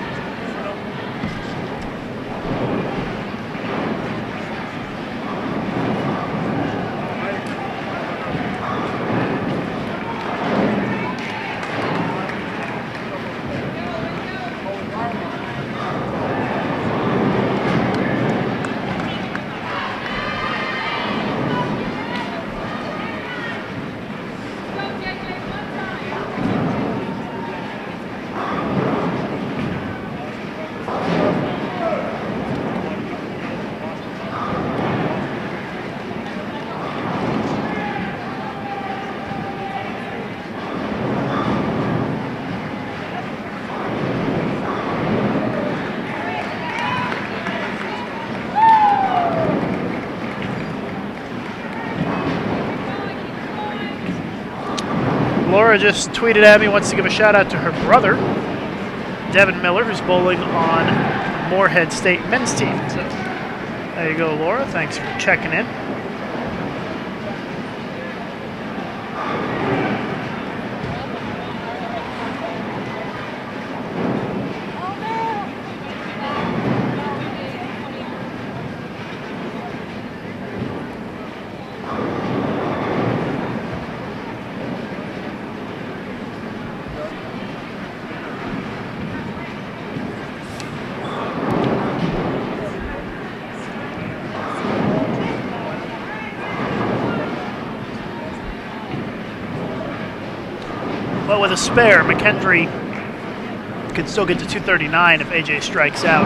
Laura just tweeted at me, wants to give a shout out to her brother, Devin Miller, who's bowling on Moorhead State men's team. So there you go, Laura. Thanks for checking in. But with a spare, McKendree could still get to 239 if AJ strikes out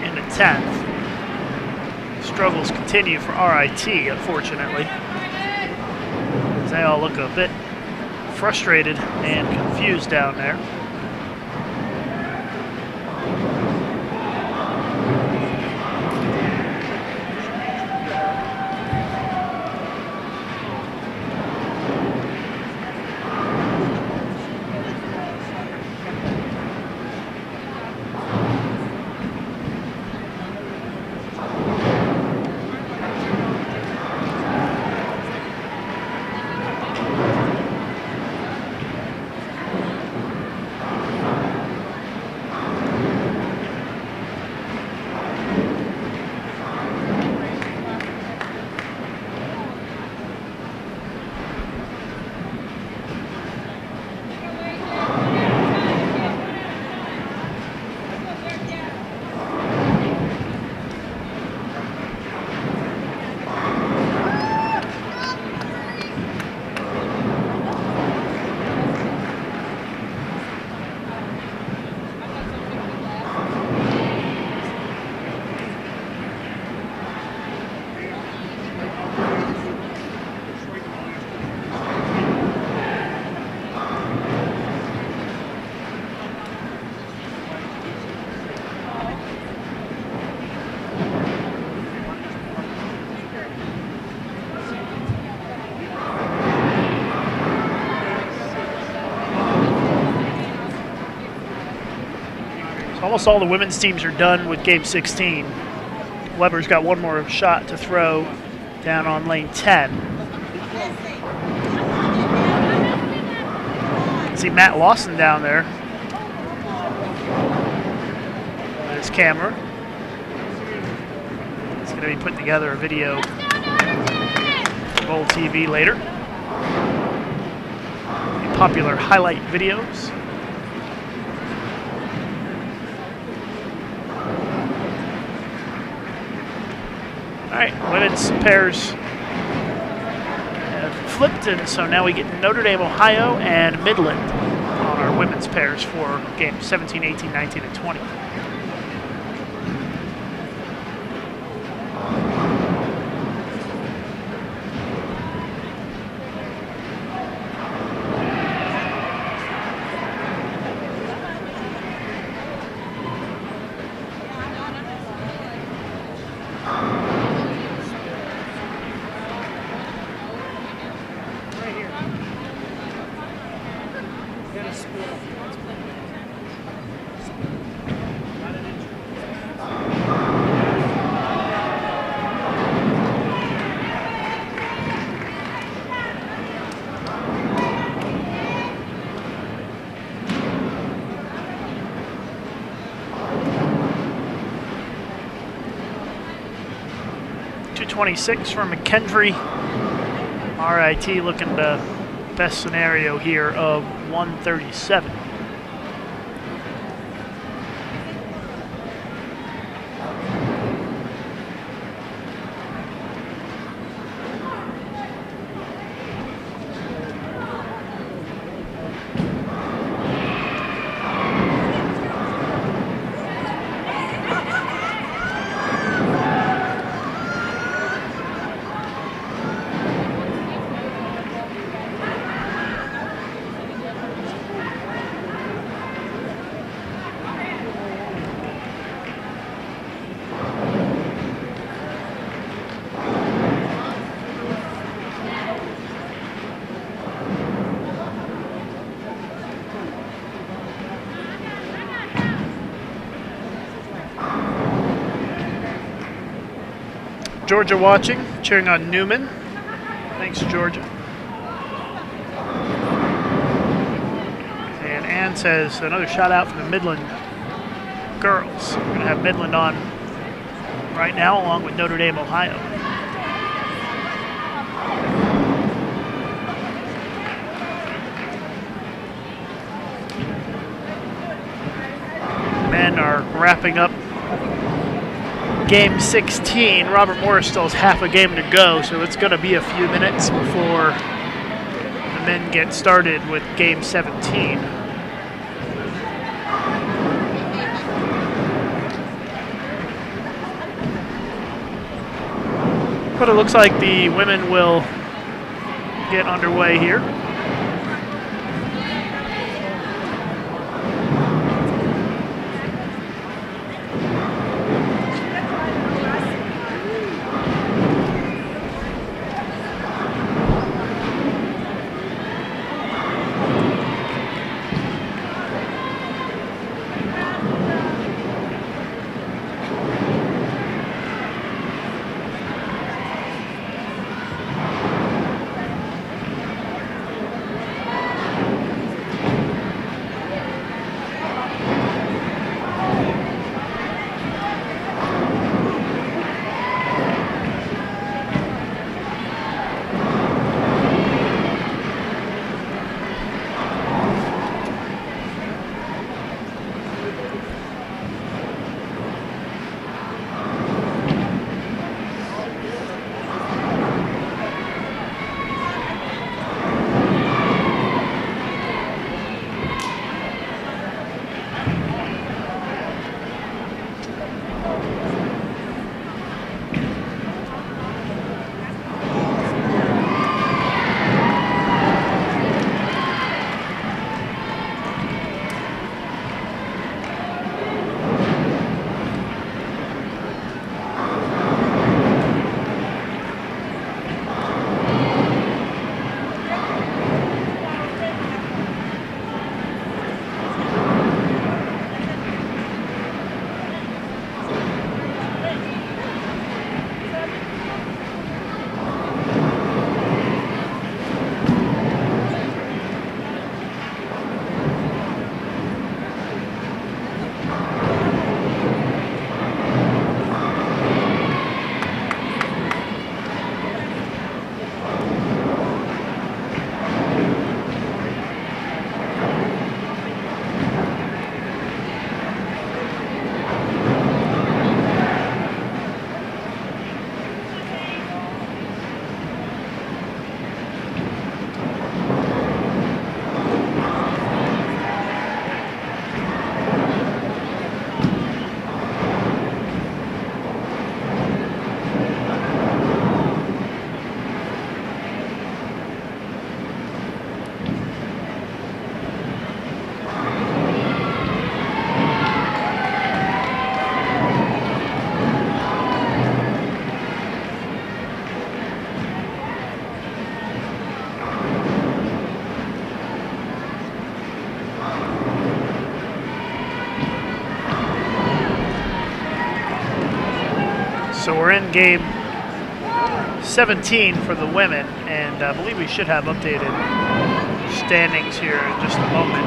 in the 10th. Struggles continue for RIT, unfortunately, as they all look a bit frustrated and confused down there. Almost all the women's teams are done with game 16. Weber's got one more shot to throw down on lane 10. See Matt Lawson down there with his camera. He's going to be putting together a video for Bowl TV later. Popular highlight videos. All right, women's pairs have flipped, and so now we get Notre Dame, Ohio, and Midland on our women's pairs for games 17, 18, 19, and 20. .26 for McKendree. RIT looking the best scenario here of 137. Georgia watching, cheering on Newman. Thanks, Georgia. And Ann says another shout out from the Midland girls. We're going to have Midland on right now, along with Notre Dame, Ohio. Men are wrapping up game 16. Robert Morris still has half a game to go, so it's going to be a few minutes before the men get started with game 17. But it looks like the women will get underway here. So we're in game 17 for the women, and I believe we should have updated standings here in just a moment.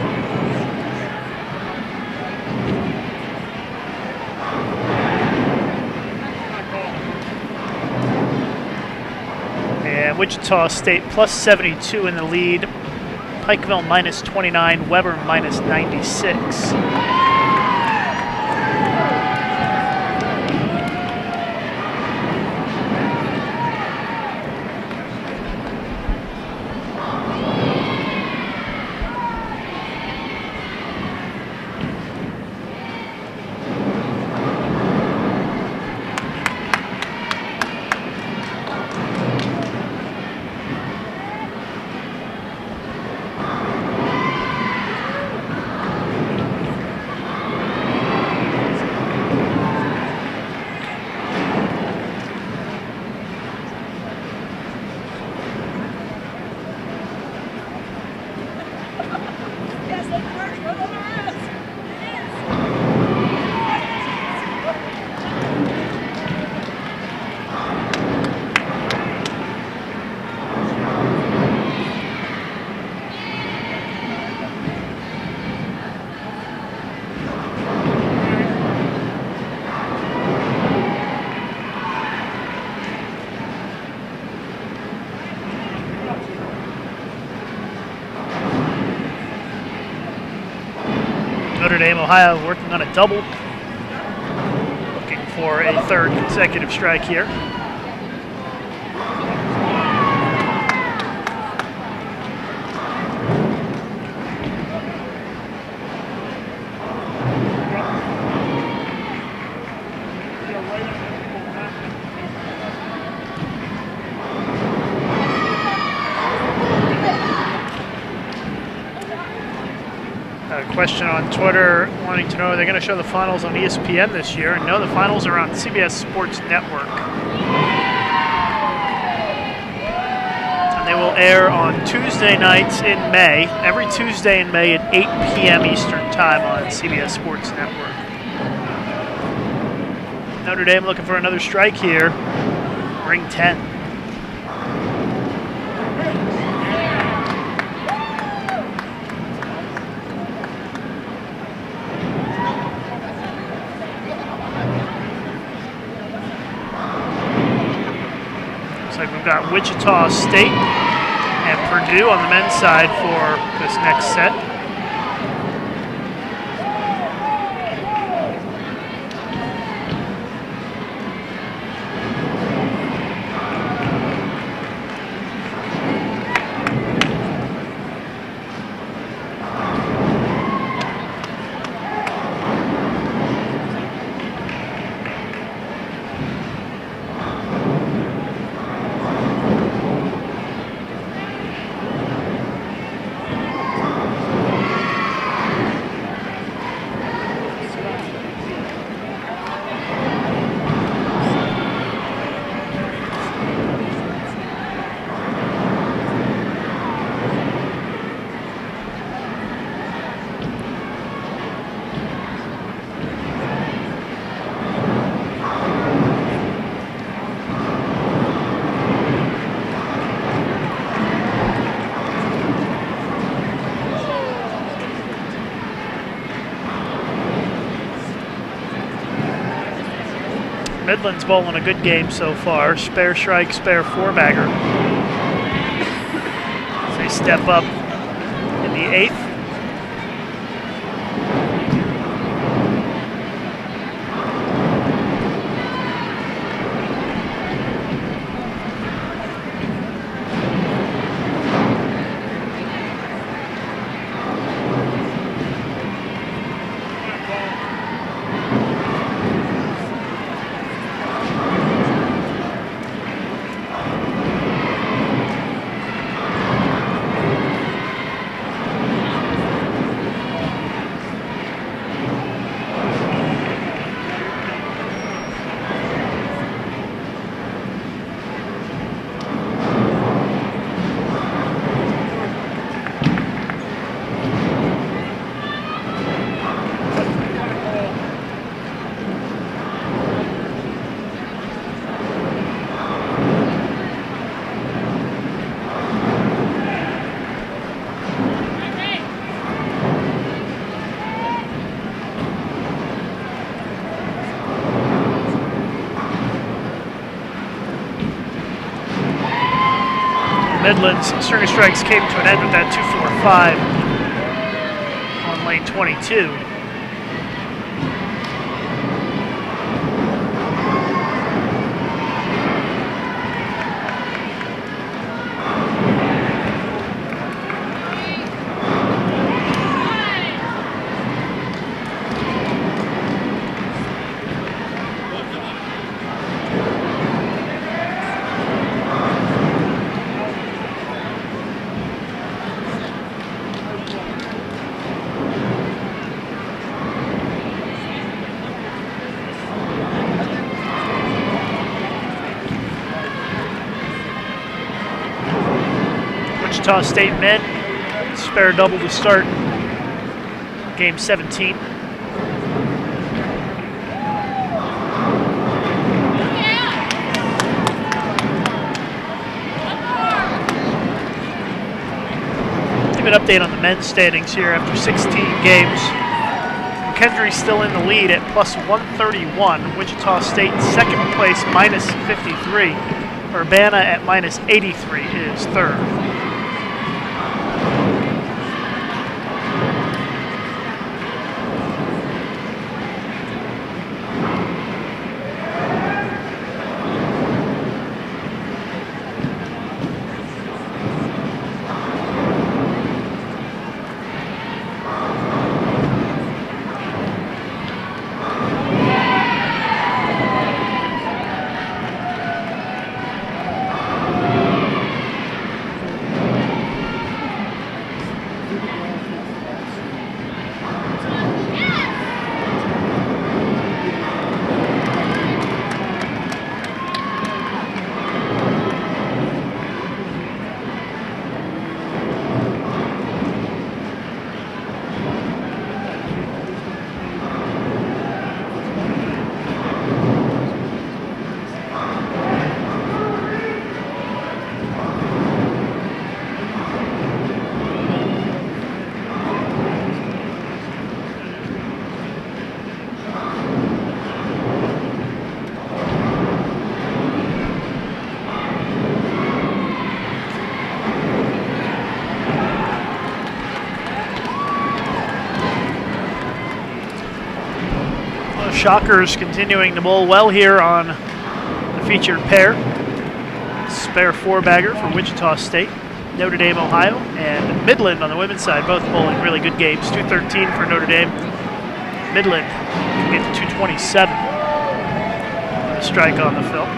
And Wichita State plus 72 in the lead. Pikeville minus 29, Weber minus 96. Notre Dame, Ohio working on a double. Looking for a third consecutive strike here. Question on Twitter wanting to know, are they going to show the finals on ESPN this year? And no, the finals are on CBS Sports Network. And they will air on Tuesday nights in May, every Tuesday in May at 8 p.m. Eastern Time on CBS Sports Network. Notre Dame looking for another strike here. Ring 10. We've got Wichita State and Purdue on the men's side for this next set. Midland's bowling a good game so far. Spare strike, spare four-bagger. As they step up in the 8th. Midland's string of strikes came to an end with that 2-4-5 on lane 22. Wichita State men spare double to start game 17. Give an update on the men's standings here after 16 games. McKendree's still in the lead at plus 131. Wichita State second place minus 53. Urbana at minus 83 is third. Shockers continuing to bowl well here on the featured pair. Spare four-bagger for Wichita State, Notre Dame, Ohio, and Midland on the women's side, both bowling really good games. 213 for Notre Dame. Midland can get to 227 with a strike on the film.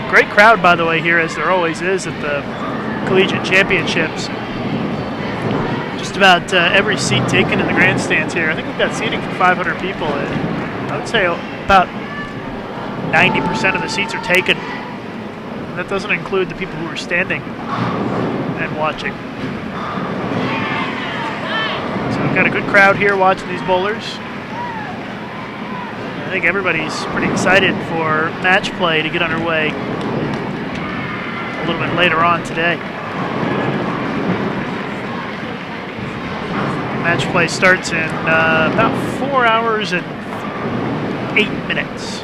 Great crowd, by the way, here, as there always is at the Collegiate Championships. Just about every seat taken in the grandstands here. I think we've got seating for 500 people. I would say about 90% of the seats are taken. And that doesn't include the people who are standing and watching. So we've got a good crowd here watching these bowlers. I think everybody's pretty excited for match play to get underway a little bit later on today. Match play starts in about 4 hours and 8 minutes.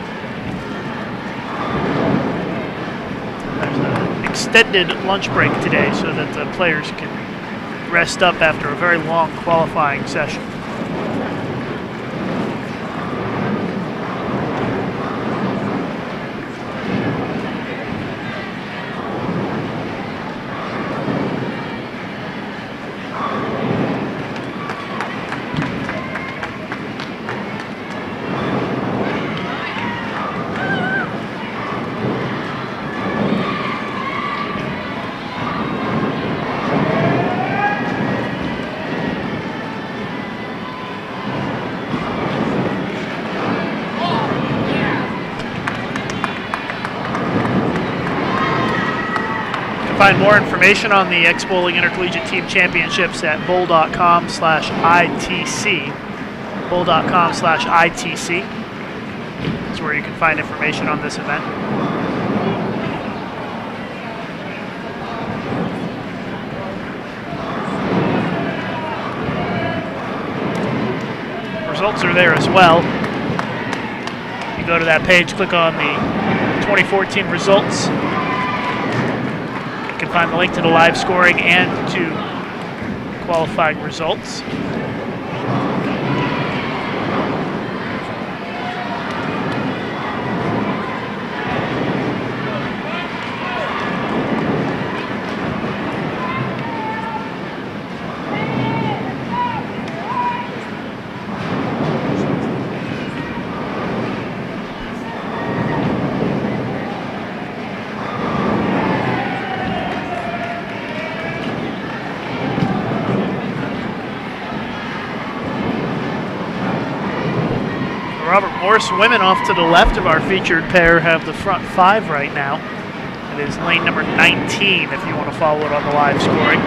There's an extended lunch break today so that the players can rest up after a very long qualifying session. Find more information on the X-Bowling Intercollegiate Team Championships at bowl.com/ITC. Bowl.com/ITC is where you can find information on this event. Results are there as well. You go to that page, click on the 2014 results. You can find the link to the live scoring and to qualifying results. Robert Morris women off to the left of our featured pair have the front five right now. It is lane number 19 if you want to follow it on the live scoring.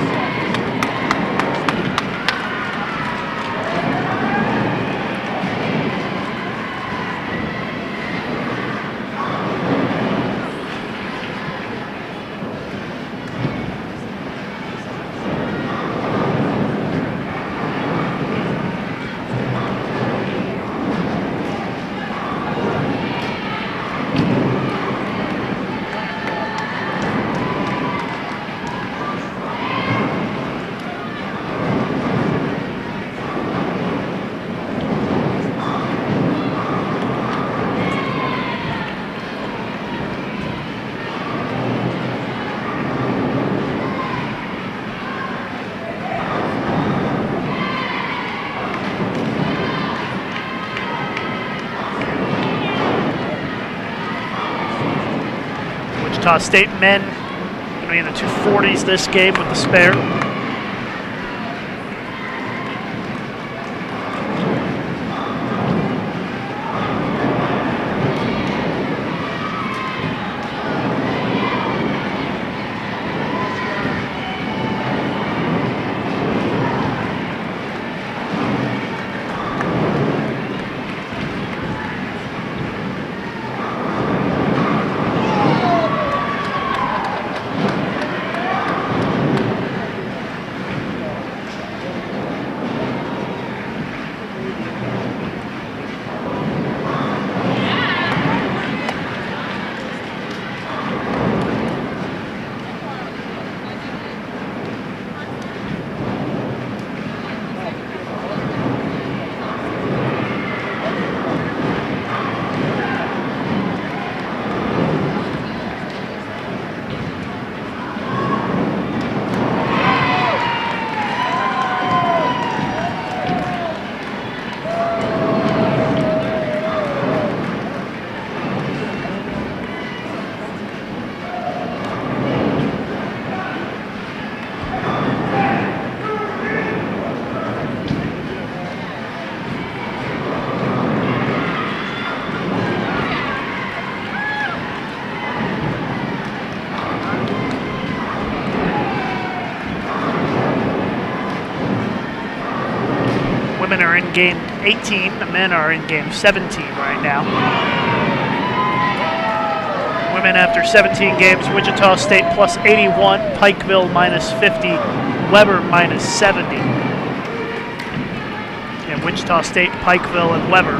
Wichita State men going to be in the 240s this game with the spare. game 18. The men are in game 17 right now. Women after 17 games, Wichita State plus 81, Pikeville minus 50, Weber minus 70. And Wichita State, Pikeville, and Weber,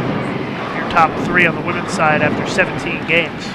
your top three on the women's side after 17 games.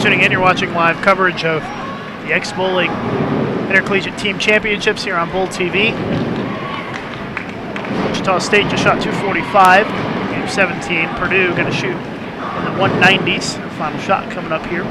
Tuning in, you're watching live coverage of the X-Bowling Intercollegiate Team Championships here on Bowl TV. Wichita State just shot 245, game 17. Purdue going to shoot in the 190s. Their final shot coming up here.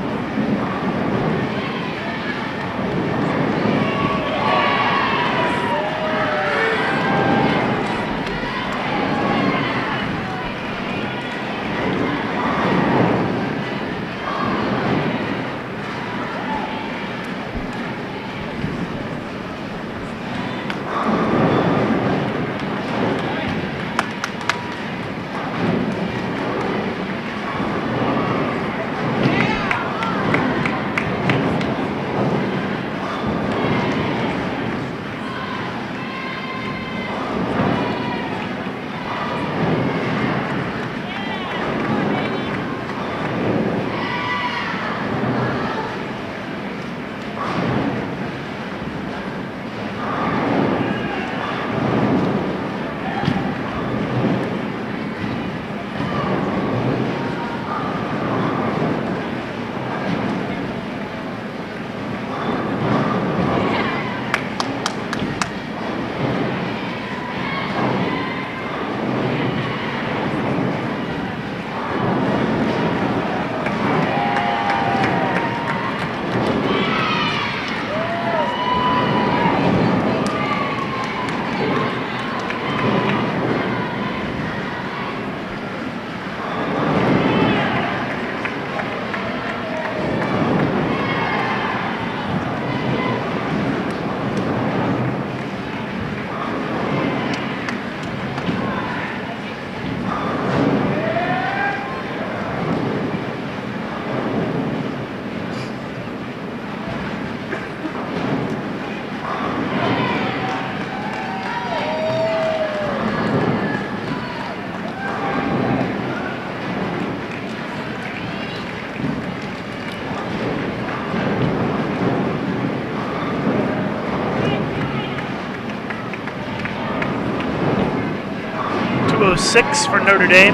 .206 for Notre Dame.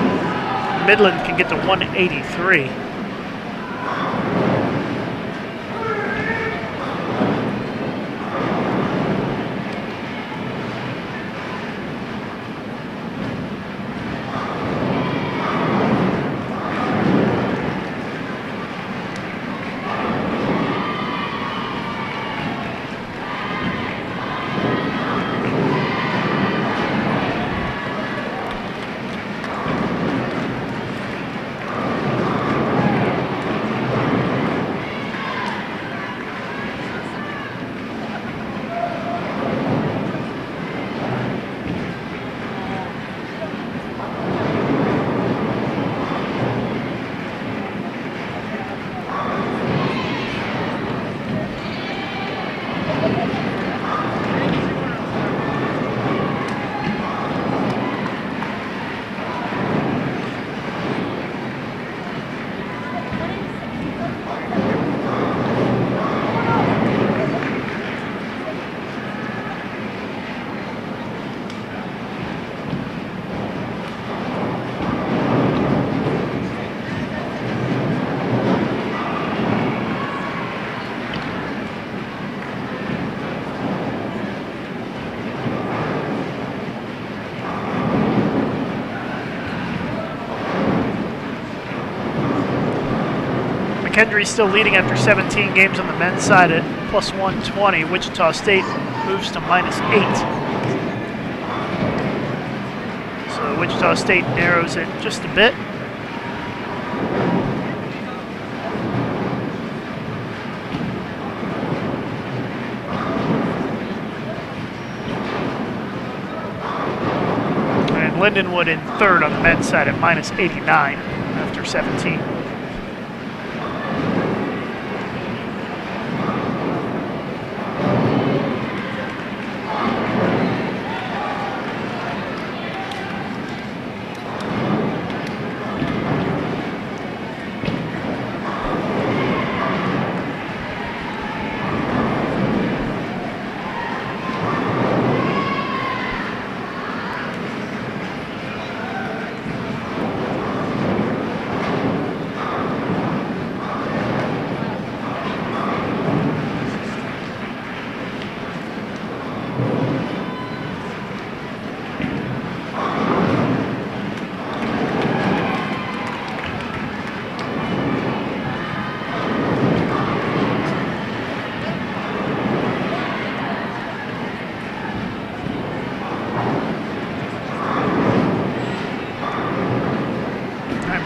Midland can get to 183. McKendree's still leading after 17 games on the men's side at plus 120. Wichita State moves to minus 8. So Wichita State narrows it just a bit. And Lindenwood in third on the men's side at minus 89 after 17.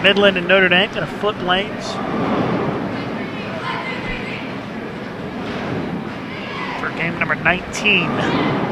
Midland and Notre Dame going to flip lanes for game number 19.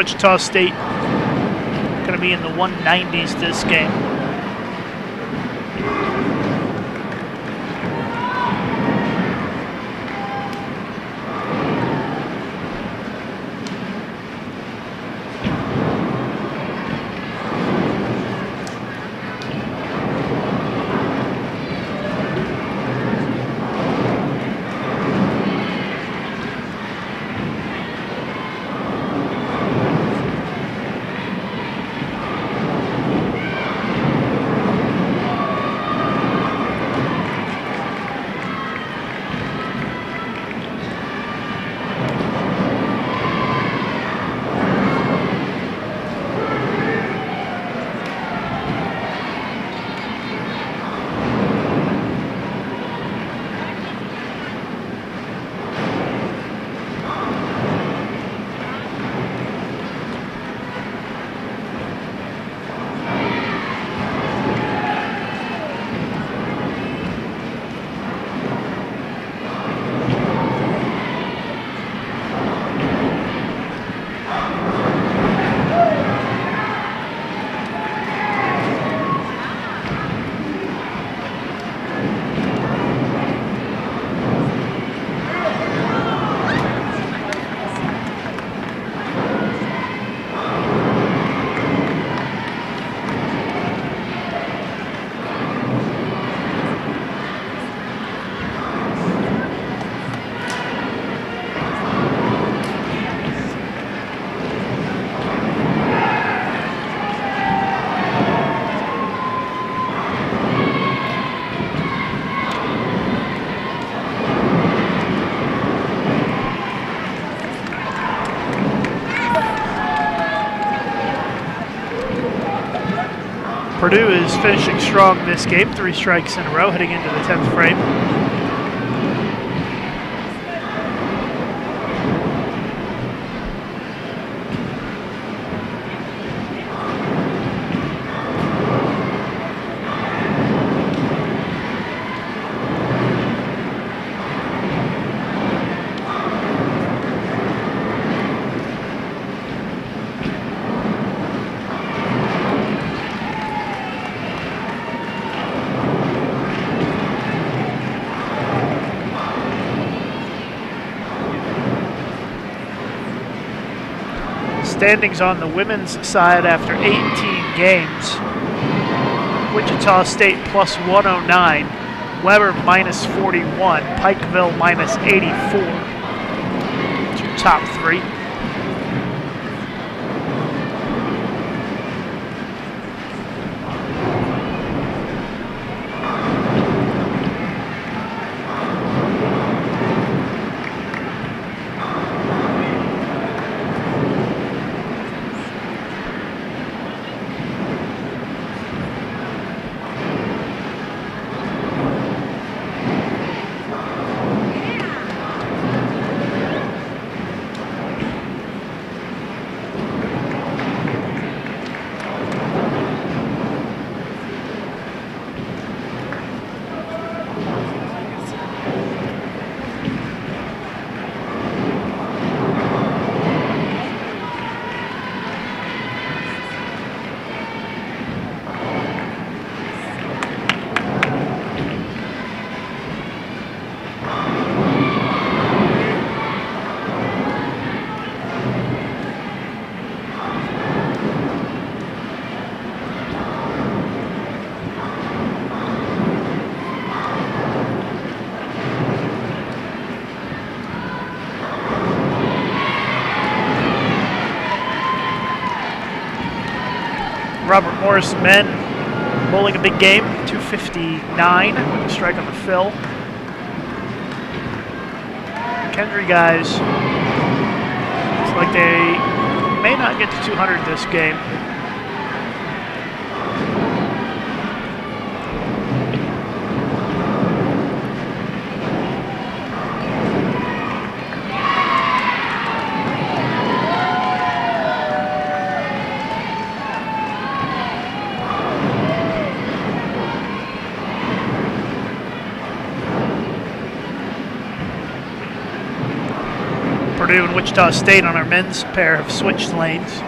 Wichita State going to be in the 190s this game. Purdue is finishing strong this game, 3 strikes in a row, heading into the 10th frame. Standings on the women's side after 18 games. Wichita State plus 109, Weber minus 41, Pikeville minus 84. Two top 3. Robert Morris men bowling a big game, 259 with a strike on the fill. Kendry guys, looks like they may not get to 200 this game. Purdue and Wichita State on our men's pair have switched lanes.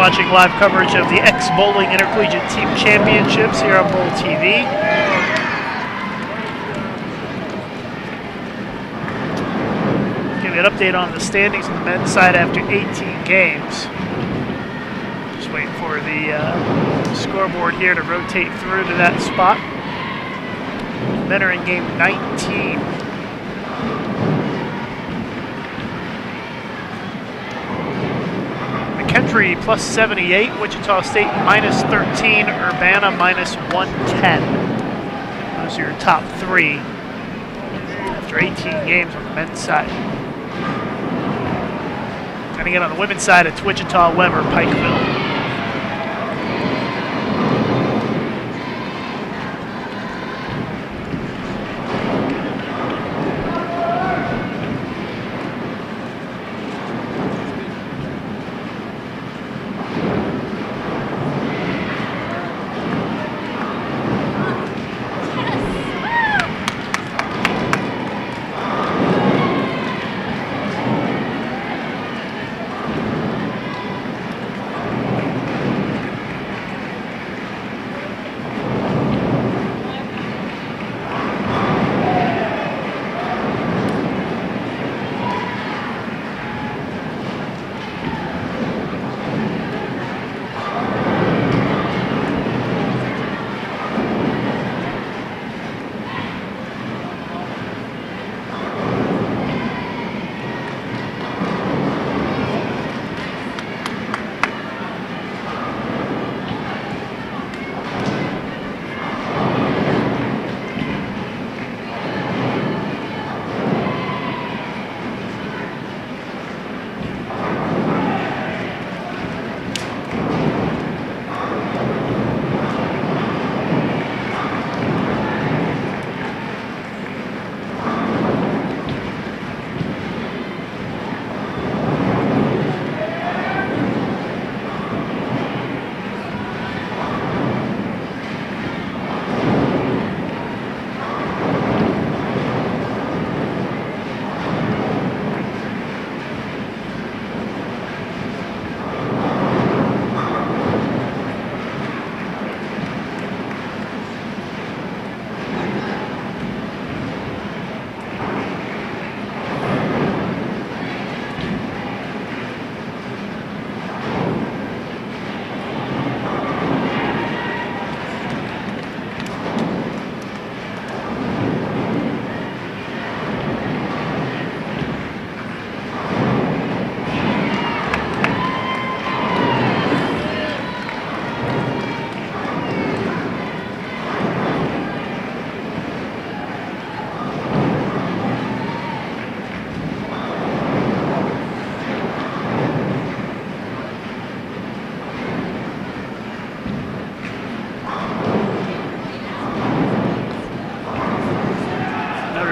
watching live coverage of the X-Bowling Intercollegiate Team Championships here on Bowl TV. Give you an update on the standings on the men's side after 18 games. Just waiting for the scoreboard here to rotate through to that spot. Men are in game 19. McKentry plus 78, Wichita State minus 13, Urbana minus 110. Those are your top three after 18 games on the men's side. And again, on the women's side, it's Wichita, Weber, Pikeville.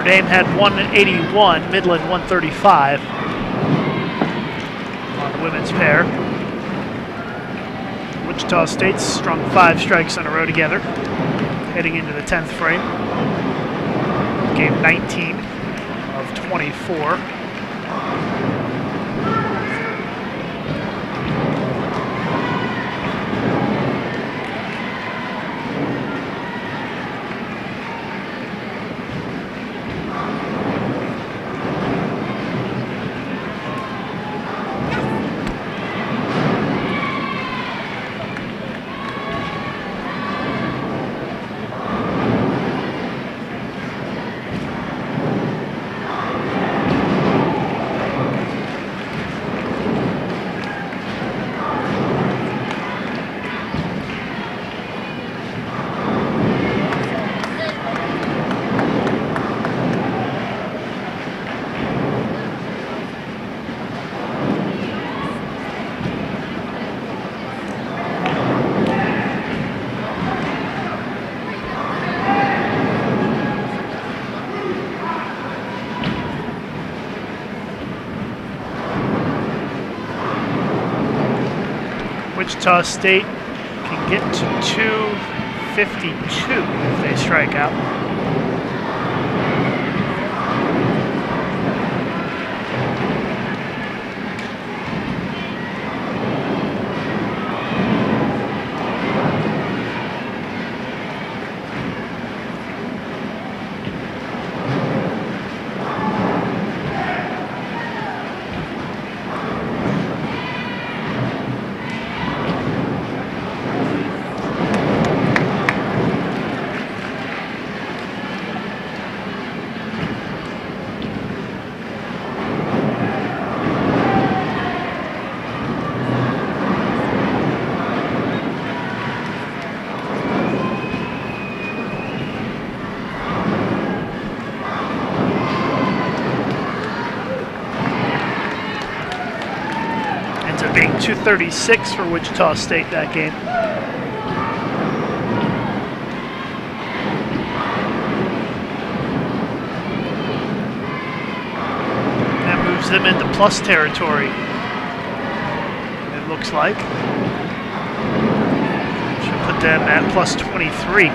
Dame had 181, Midland 135 on the women's pair. Wichita State's strung 5 strikes in a row together, heading into the 10th frame. Game 19 of 24. Wichita State can get to 252 if they strike out. 236 for Wichita State that game. That moves them into plus territory, it looks like. Should put them at plus 23.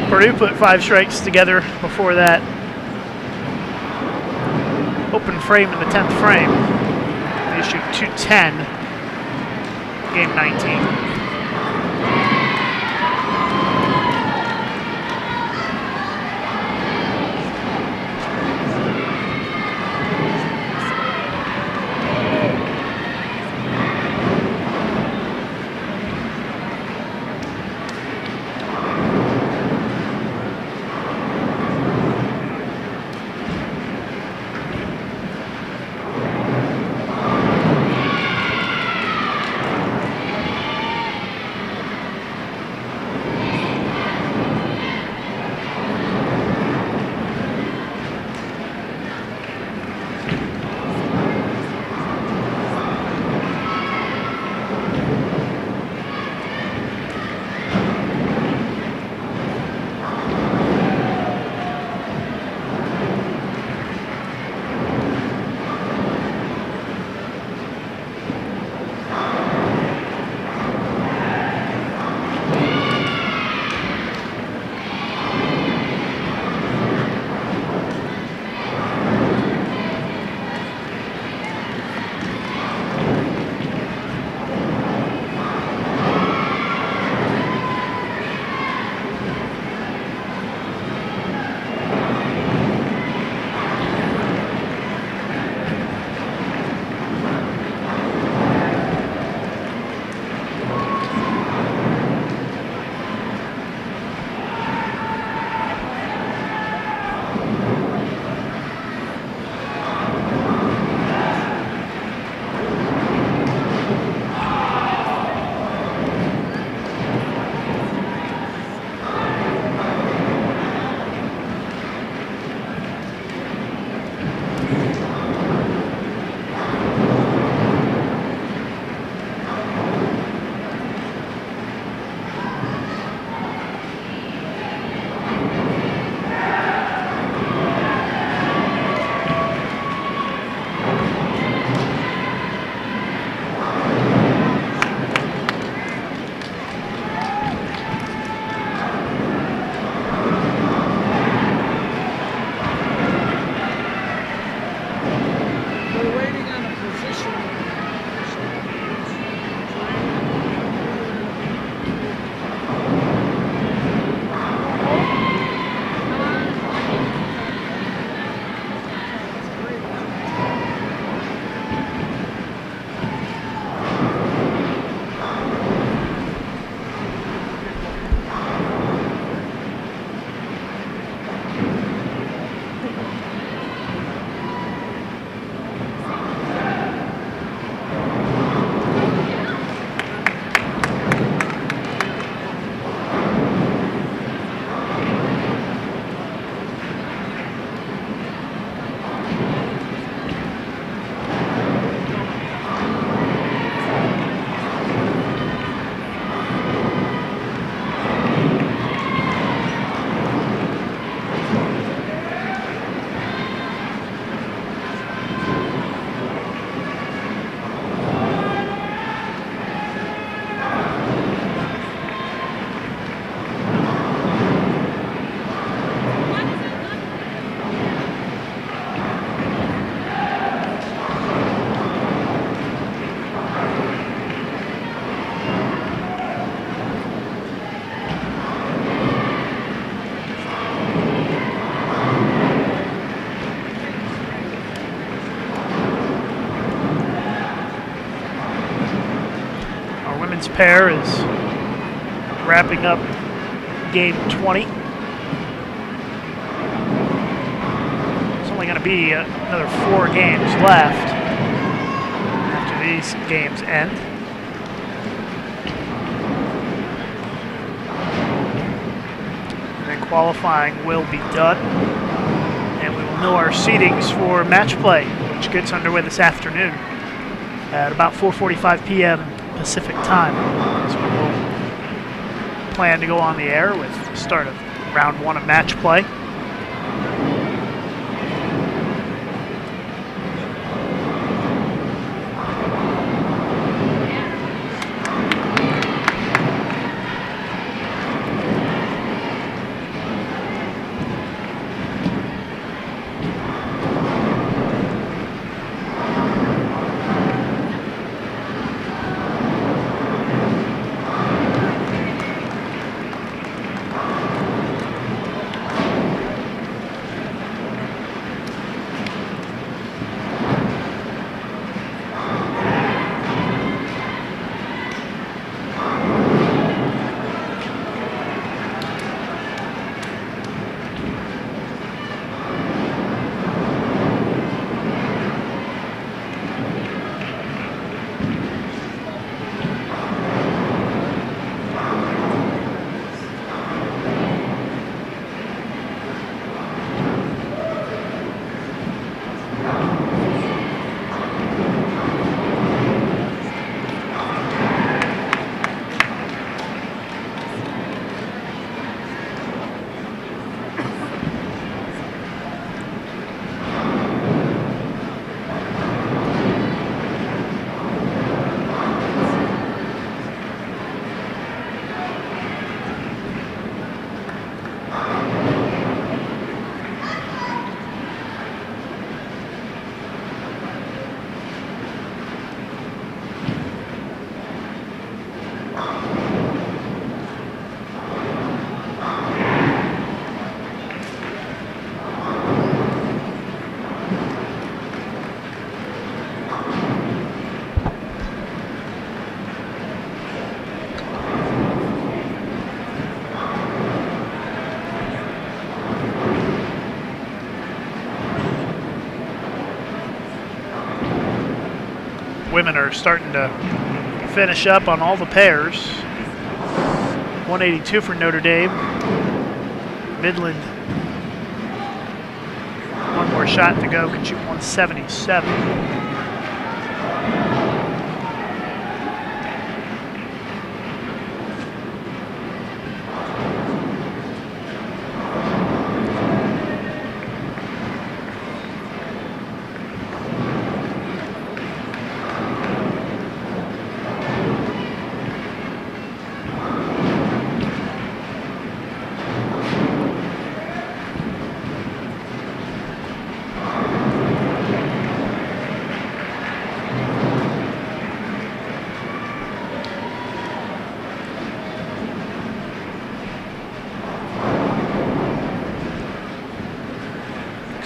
Purdue put 5 strikes together before that open frame in the 10th frame. They shoot 210, game 19. pair is wrapping up game 20. It's only going to be another 4 games left after these games end. And then qualifying will be done. And we will know our seedings for match play, which gets underway this afternoon at about 4:45 p.m. Pacific time. So we will plan to go on the air with the start of round 1 of match play. Women are starting to finish up on all the pairs. 182 for Notre Dame. Midland, one more shot to go, can shoot 177.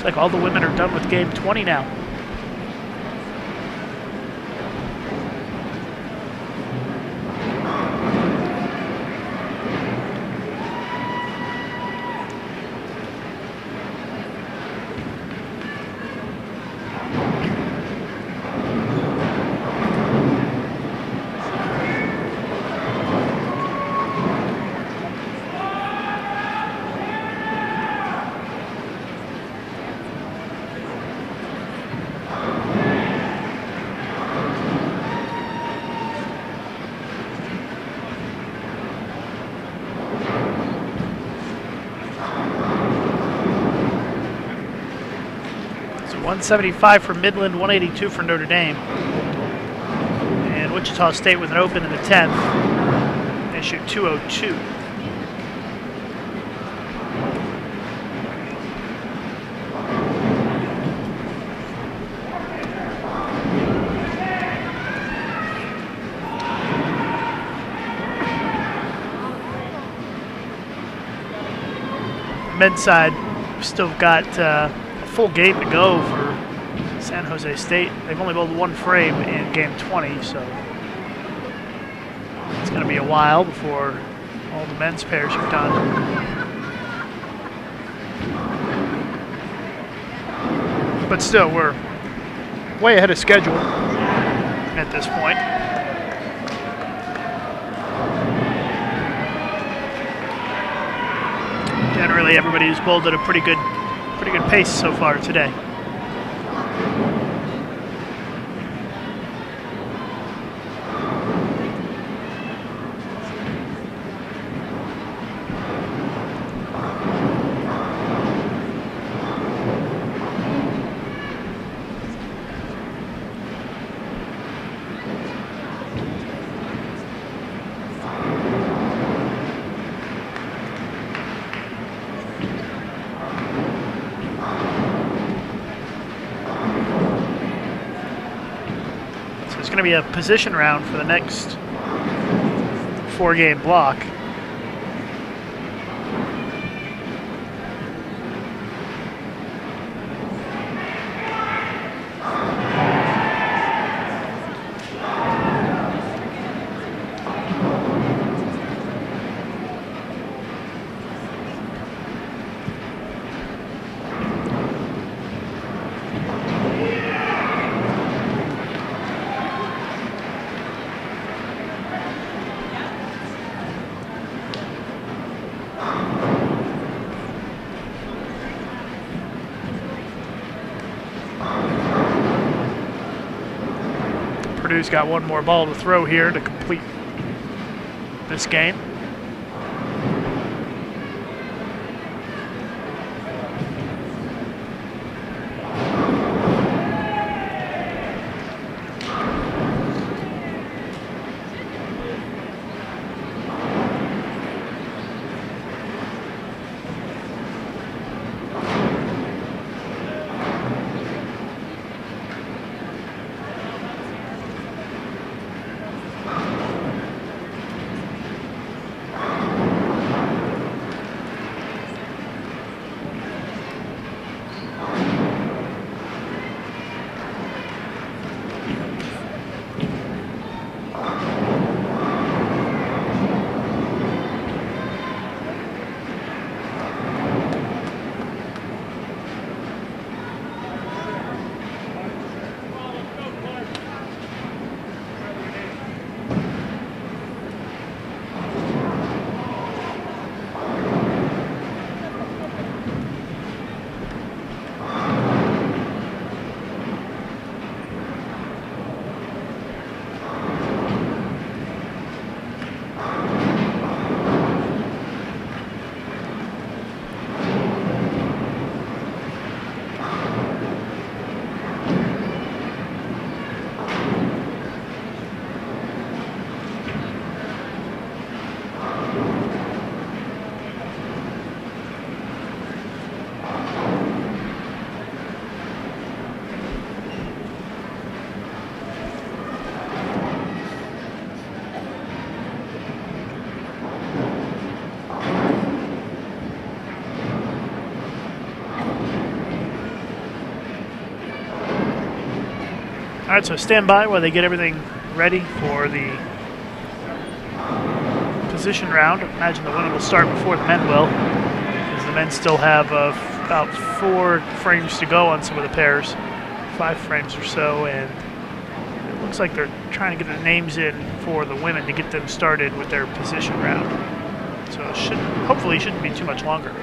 Looks like all the women are done with game 20 now. So 175 for Midland, 182 for Notre Dame. And Wichita State with an open in the 10th. They shoot 202. Men's side, we've still got a full game to go for San Jose State. They've only bowled one frame in game 20, so it's going to be a while before all the men's pairs are done. But still, we're way ahead of schedule at this point. Generally, everybody's bowled at a pretty good pace so far today. It's going to be a position round for the next 4-game block. Purdue's got one more ball to throw here to complete this game. All right, so stand by while they get everything ready for the position round. I imagine the women will start before the men will, because the men still have about 4 frames to go on some of the pairs, 5 frames or so, and it looks like they're trying to get the names in for the women to get them started with their position round. So it hopefully shouldn't be too much longer.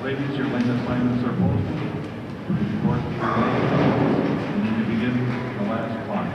Ladies, your lane assignments are posted. Report to your lane, and you can begin the last clock.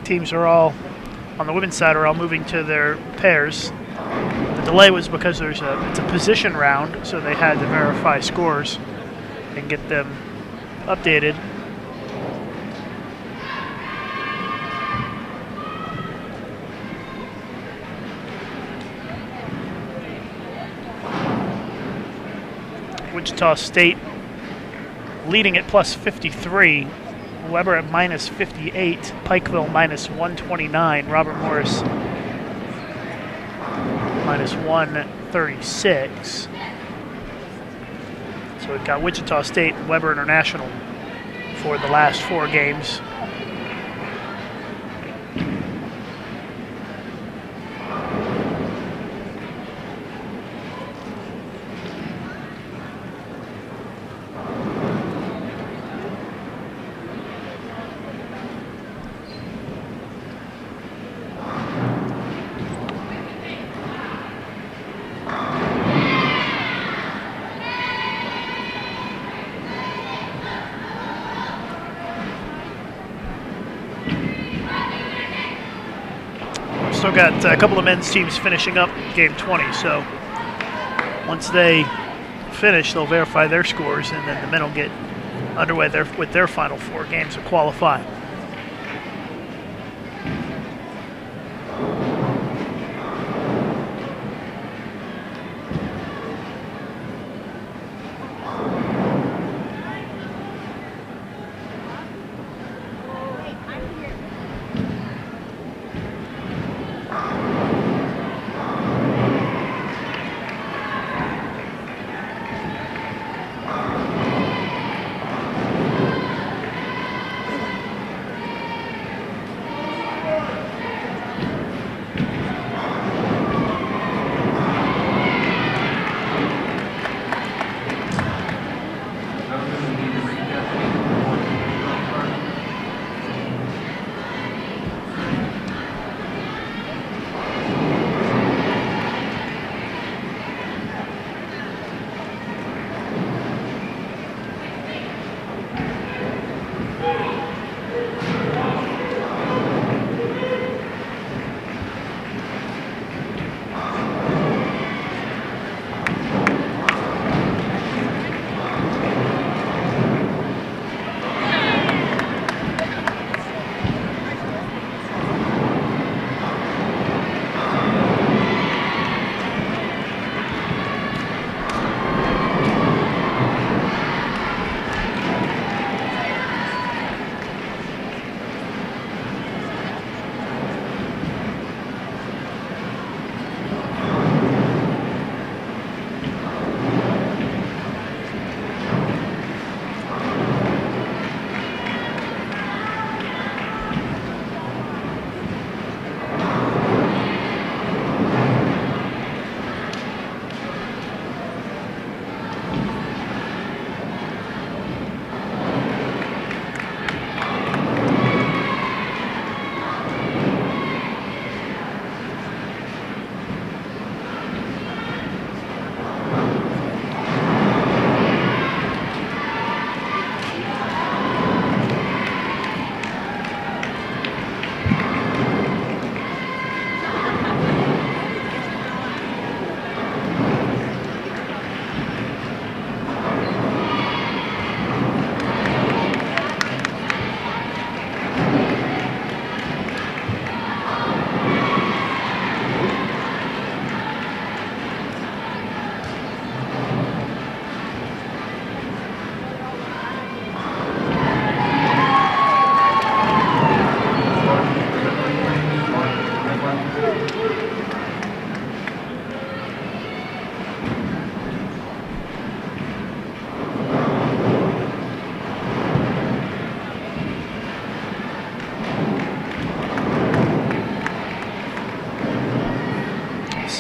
Teams are all, on the women's side, are all moving to their pairs. The delay was because it's a position round, so they had to verify scores and get them updated. Wichita State leading at plus 53. Weber at minus 58, Pikeville minus 129, Robert Morris minus 136. So we've got Wichita State and Weber International for the last 4 games. Still got a couple of men's teams finishing up game 20, so once they finish, they'll verify their scores, and then the men will get underway with their final 4 games of qualifying.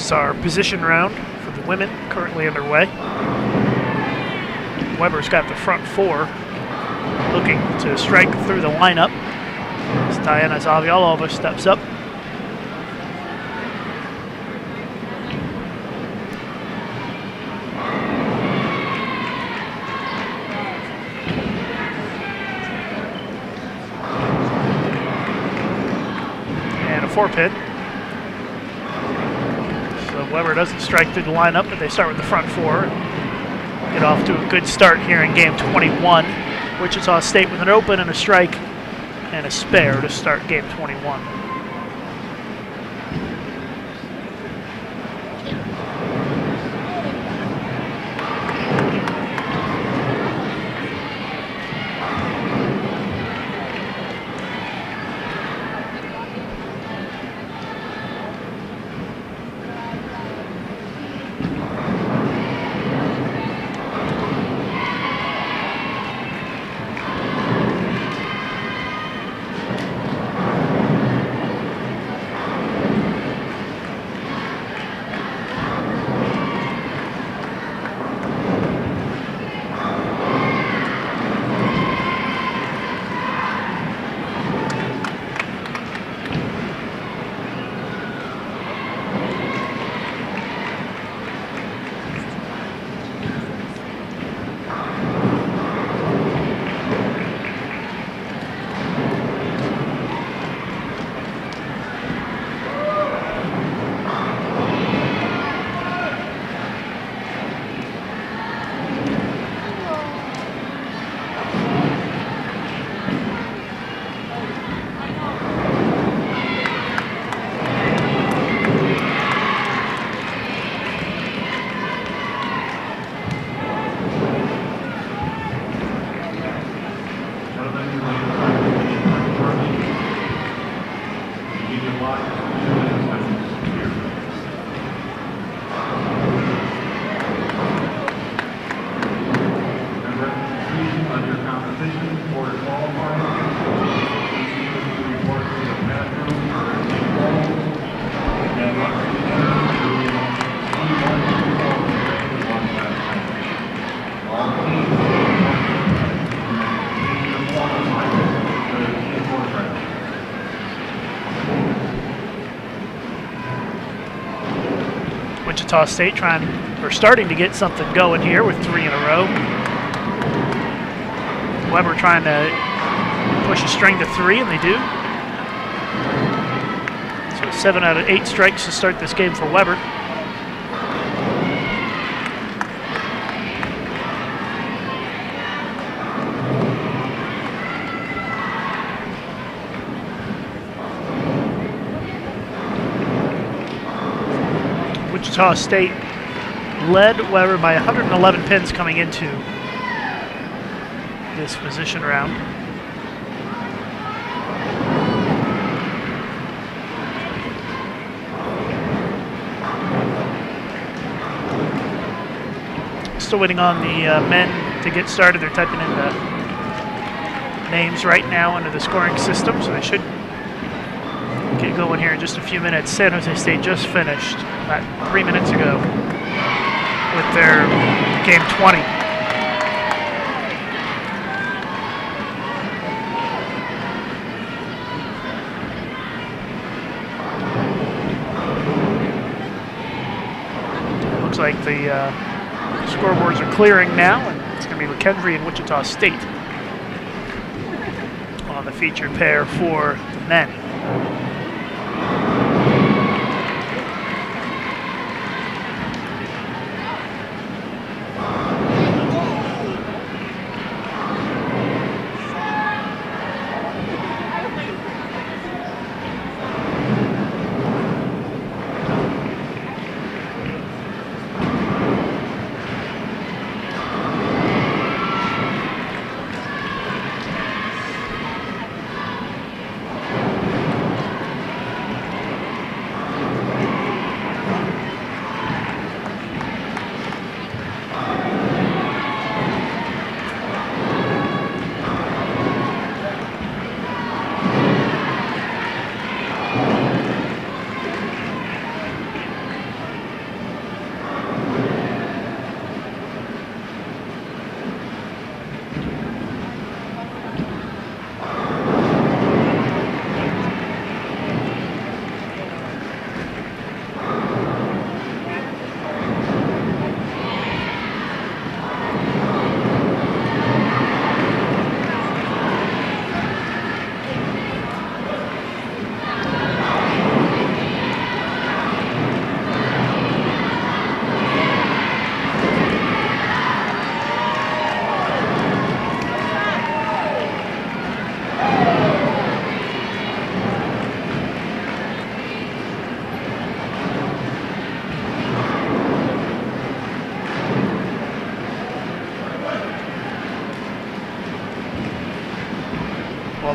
This is our position round for the women, currently underway. Weber's got the front four, looking to strike through the lineup as Diana Zavialova steps up. And a 4-pin. So Weber doesn't strike through the lineup, but they start with the front four. Get off to a good start here in game 21. Wichita State with an open and a strike and a spare to start game 21. Wichita State starting to get something going here with 3 in a row. Weber trying to push a string to 3, and they do. So 7 out of 8 strikes to start this game for Weber. Wichita State led Weber by 111 pins coming into this position round. Still waiting on the men to get started. They're typing in the names right now into the scoring system, so they should get going here in just a few minutes. San Jose State just finished about 3 minutes ago with their game 20. It looks like the scoreboards are clearing now, and it's going to be McKendree and Wichita State on the featured pair for the men.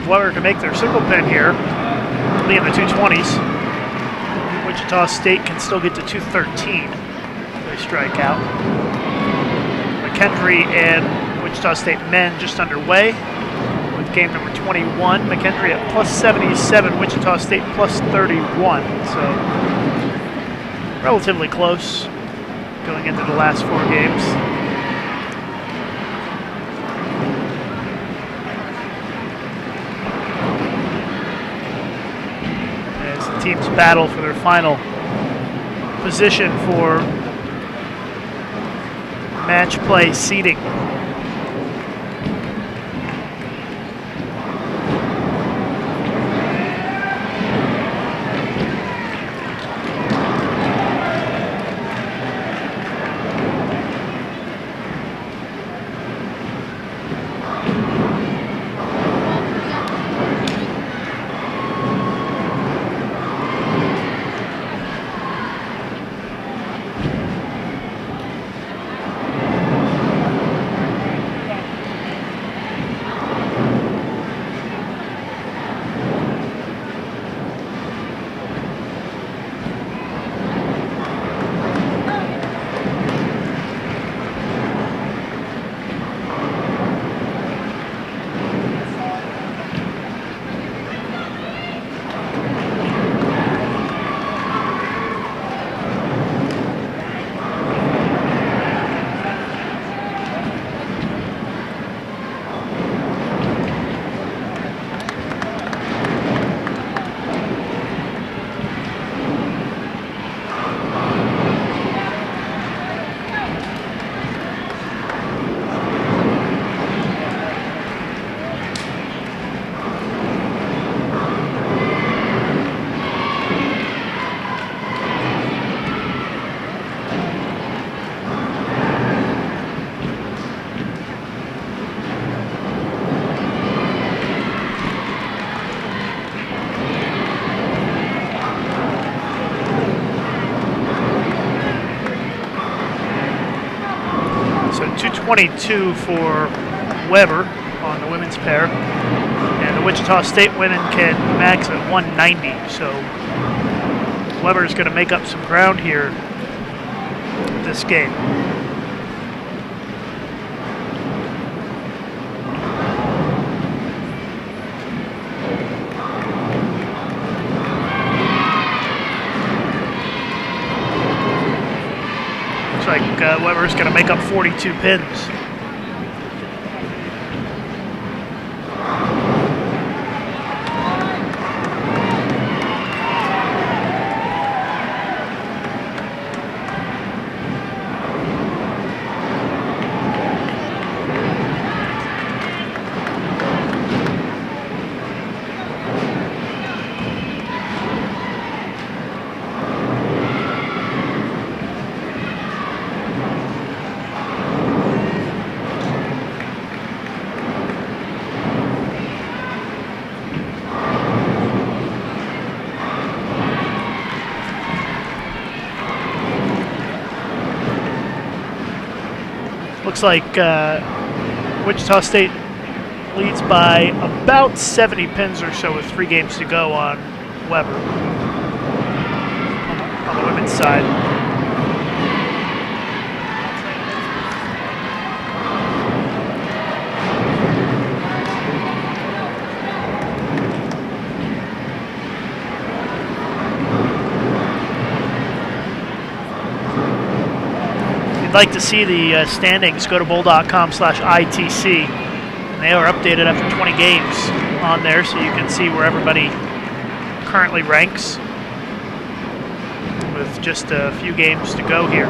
Weber to make their single pin here, be in the 220s. Wichita State can still get to 213 if they strike out. McKendree and Wichita State men just underway with game number 21. McKendree at plus 77, Wichita State plus 31. So relatively close going into the last 4 games. As the teams battle for their final position for match play seeding. So 222 for Weber on the women's pair. And the Wichita State women can max at 190. So Weber is going to make up some ground here this game. Looks like Weber's going to make up 42 pins. Looks like Wichita State leads by about 70 pins or so with 3 games to go on Weber on the women's side. If you'd like to see the standings, go to bowl.com/ITC. And they are updated after 20 games on there, so you can see where everybody currently ranks with just a few games to go here.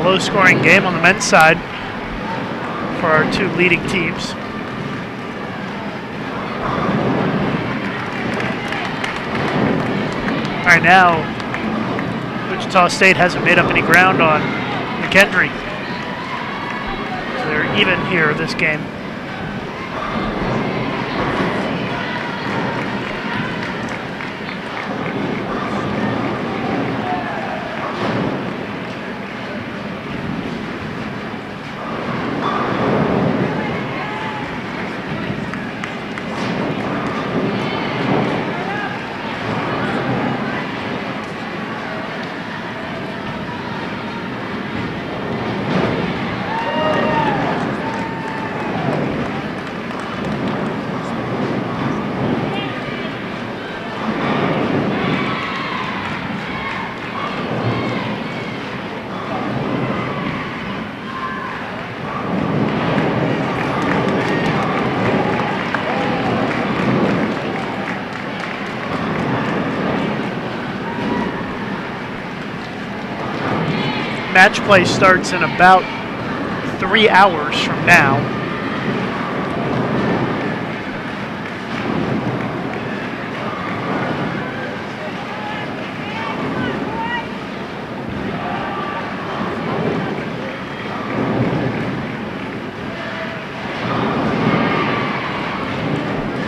low-scoring game on the men's side for our two leading teams. All right, now Wichita State hasn't made up any ground on McKendree. So they're even here this game. Match play starts in about 3 hours from now.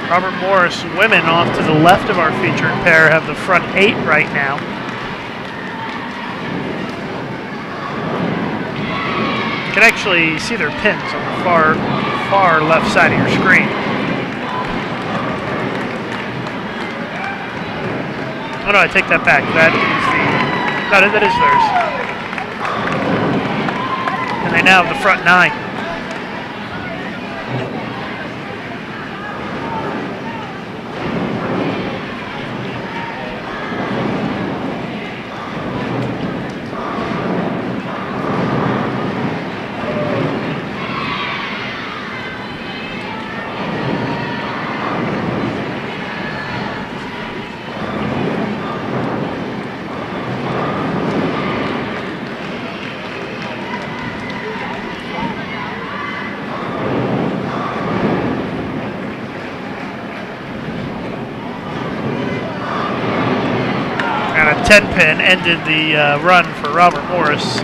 Robert Morris women off to the left of our featured pair have the front 8 right now. You can actually see their pins on the far left side of your screen. Oh no, I take that back. That is theirs. And they now have the front 9. And a 10-pin ended the run for Robert Morris.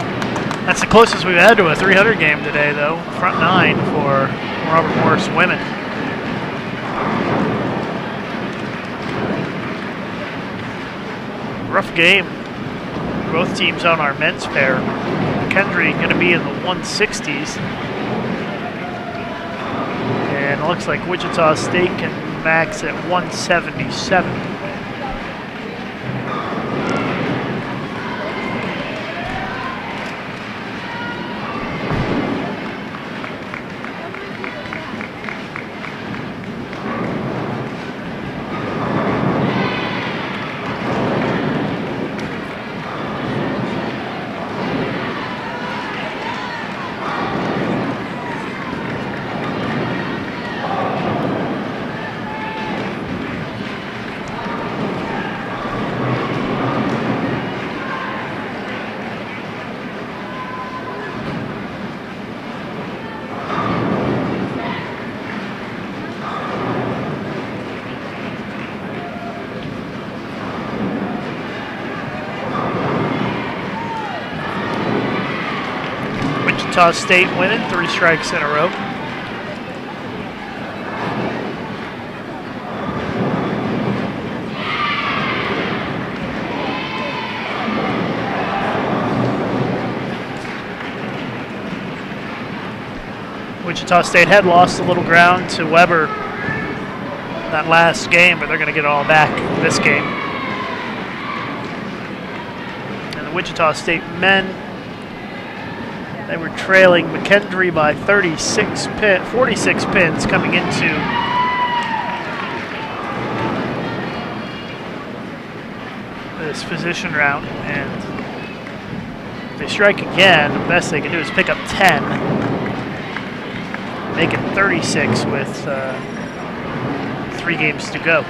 That's the closest we've had to a 300 game today, though. Front 9 for Robert Morris women. Rough game. Both teams on our men's pair. McKendree going to be in the 160s. And it looks like Wichita State can max at 177. Wichita State winning 3 strikes in a row. Wichita State had lost a little ground to Weber that last game, but they're going to get it all back this game. And the Wichita State men, they were trailing McKendree by 46 pins coming into this position round. And if they strike again, the best they can do is pick up 10, make it 36 with 3 games to go.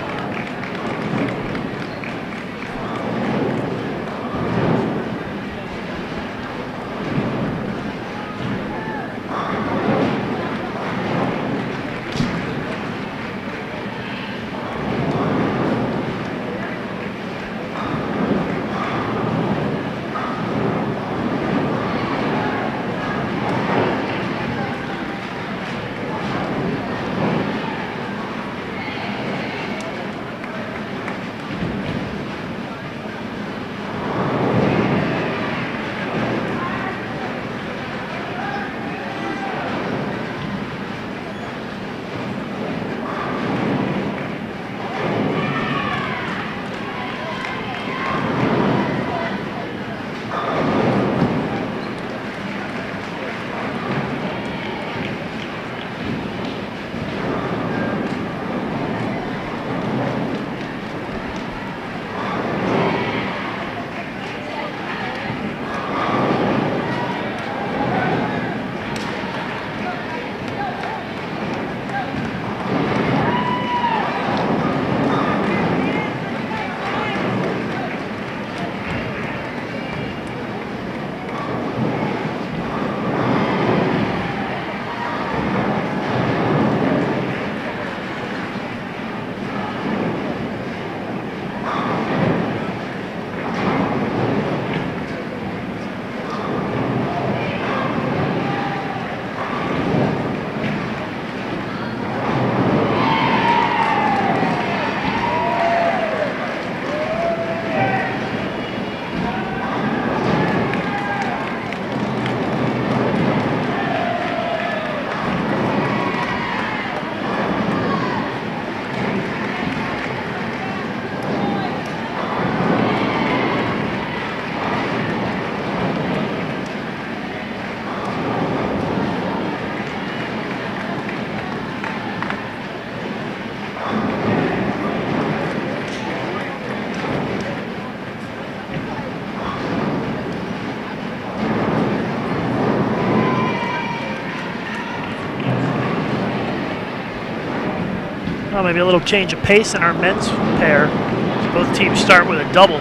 Well, maybe a little change of pace in our men's pair. So both teams start with a double.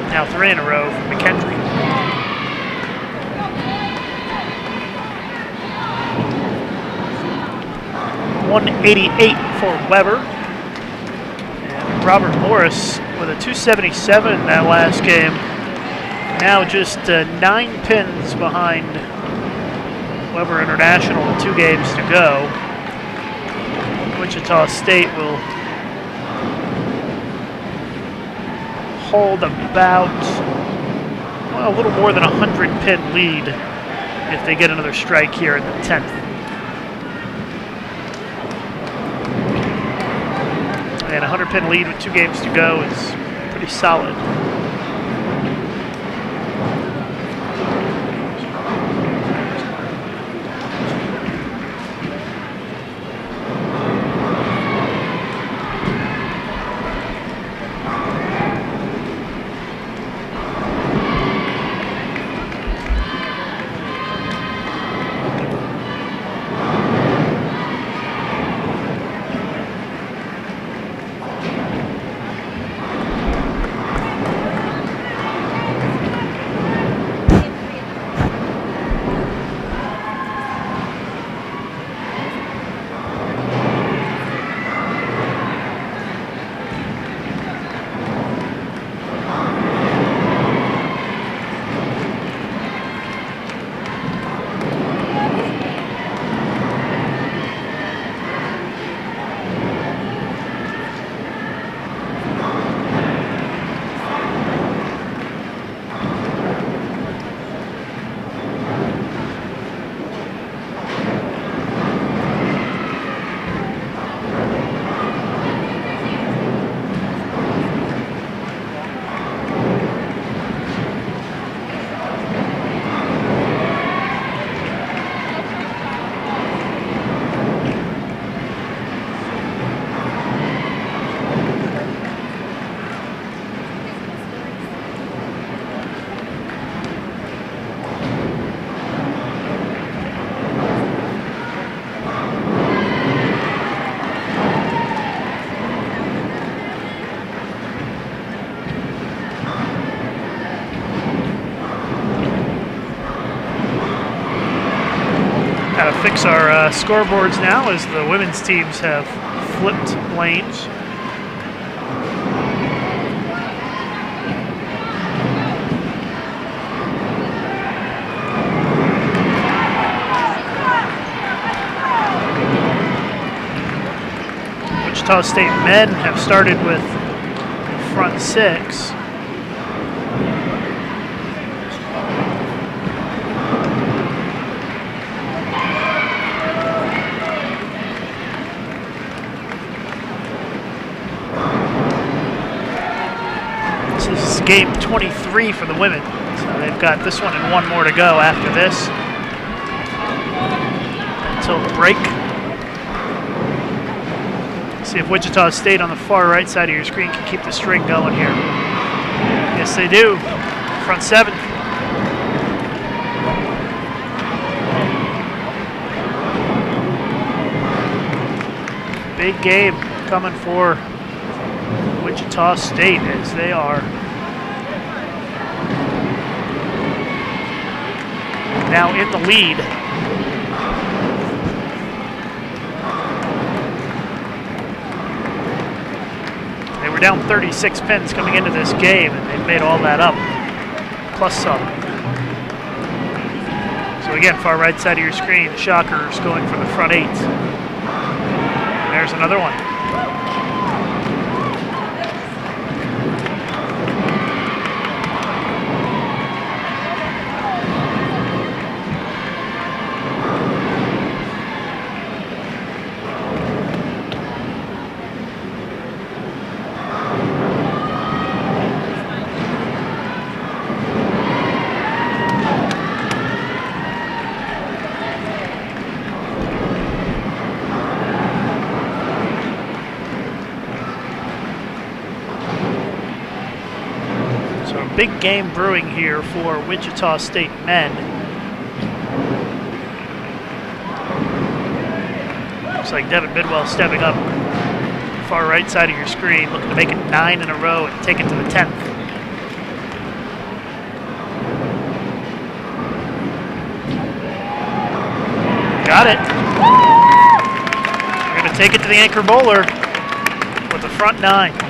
Now 3 in a row for McKendree. .188 for Weber. And Robert Morris with a 277 in that last game. Now just 9 pins behind Weber International with 2 games to go. Wichita State will hold about, well, a little more than a 100-pin lead if they get another strike here in the 10th. And a 100-pin lead with 2 games to go is pretty solid. Fix our scoreboards now as the women's teams have flipped lanes. Wichita State men have started with front 6. Game 23 for the women. So they've got this one and 1 more to go after this until the break. See if Wichita State on the far right side of your screen can keep the string going here. Yes, they do. Front 7. Big game coming for Wichita State as they are now in the lead. They were down 36 pins coming into this game, and they've made all that up, plus some. So again, far right side of your screen, Shockers going for the front 8. There's another one. So a big game brewing here for Wichita State men. Looks like Devin Midwell stepping up far right side of your screen, looking to make it 9 in a row and take it to the 10th. Got it. We're going to take it to the anchor bowler with the front 9.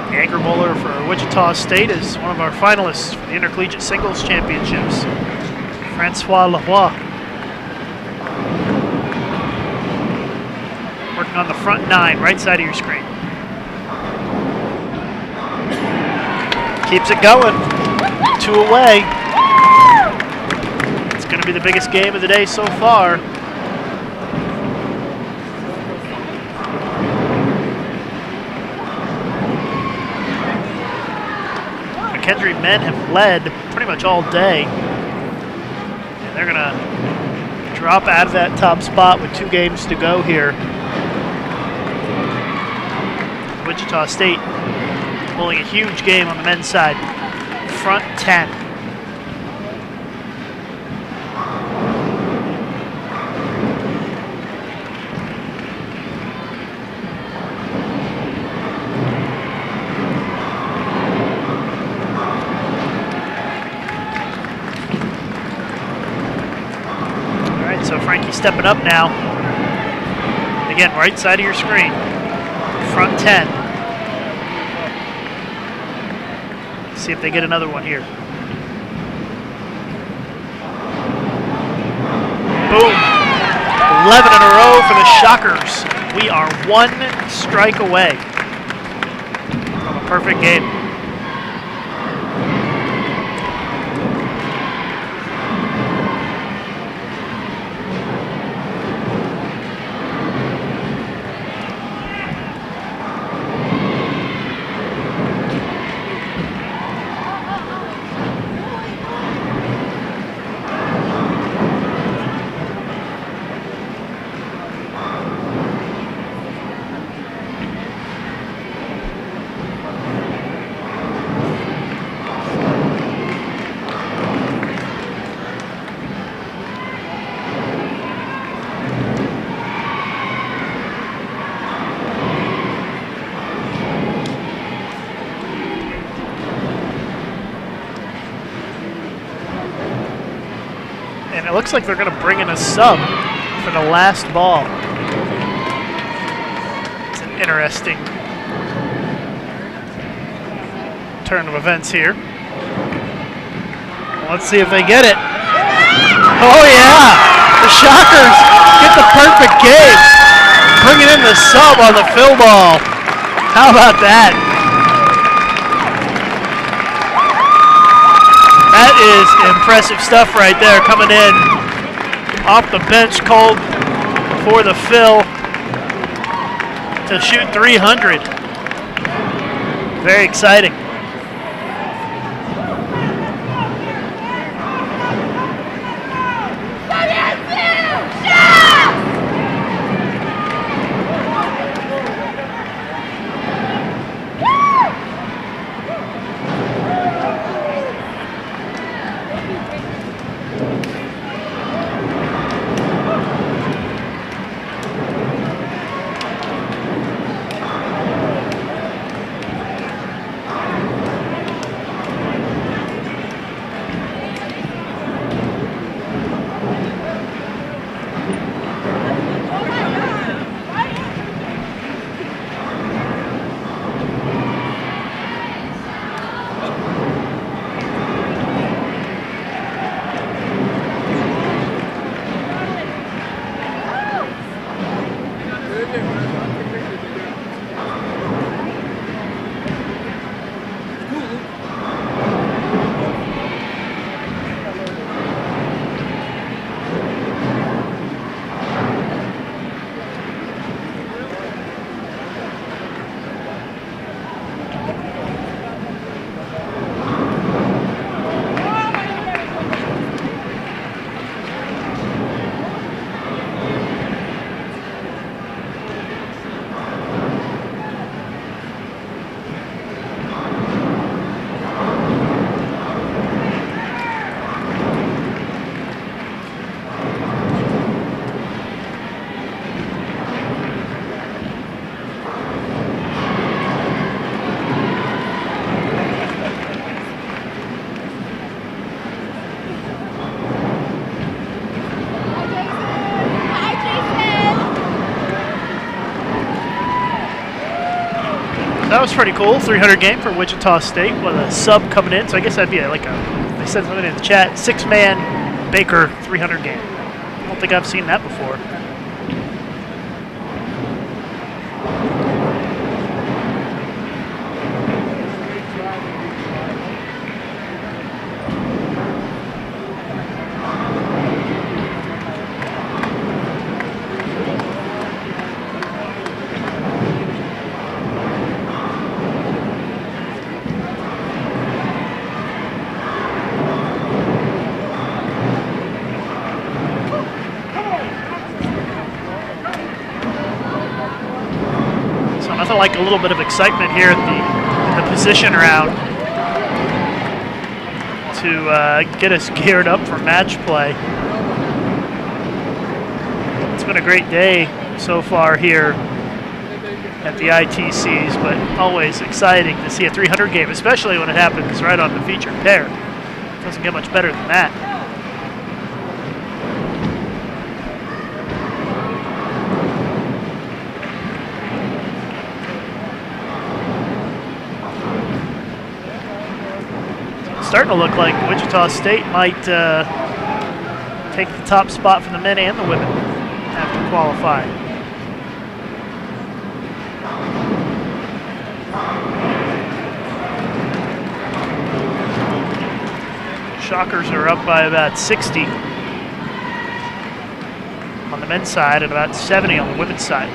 The anchor bowler for Wichita State is one of our finalists for the Intercollegiate Singles Championships, Francois Lavoie. Working on the front 9, right side of your screen. Keeps it going. 2 away. It's going to be the biggest game of the day so far. McKendree men have led pretty much all day. And they're going to drop out of that top spot with 2 games to go here. Wichita State pulling a huge game on the men's side. Front 10. So Frankie stepping up now. Again, right side of your screen. Front 10. See if they get another one here. Boom. 11 in a row for the Shockers. We are 1 strike away from a perfect game. And it looks like they're going to bring in a sub for the last ball. It's an interesting turn of events here. Let's see if they get it. Oh yeah! The Shockers get the perfect game. Bringing in the sub on the fill ball. How about that? That is impressive stuff right there, coming in off the bench cold for the fill to shoot 300. Very exciting. that was pretty cool. 300 game for Wichita State with a sub coming in. So I guess that'd be they said something in the chat, 6-man Baker 300 game. I don't think I've seen that before. Nothing like a little bit of excitement here at the position round to get us geared up for match play. It's been a great day so far here at the ITCs, but always exciting to see a 300 game, especially when it happens right on the featured pair. It doesn't get much better than that. Starting to look like Wichita State might take the top spot for the men and the women after qualifying. Shockers are up by about 60 on the men's side and about 70 on the women's side.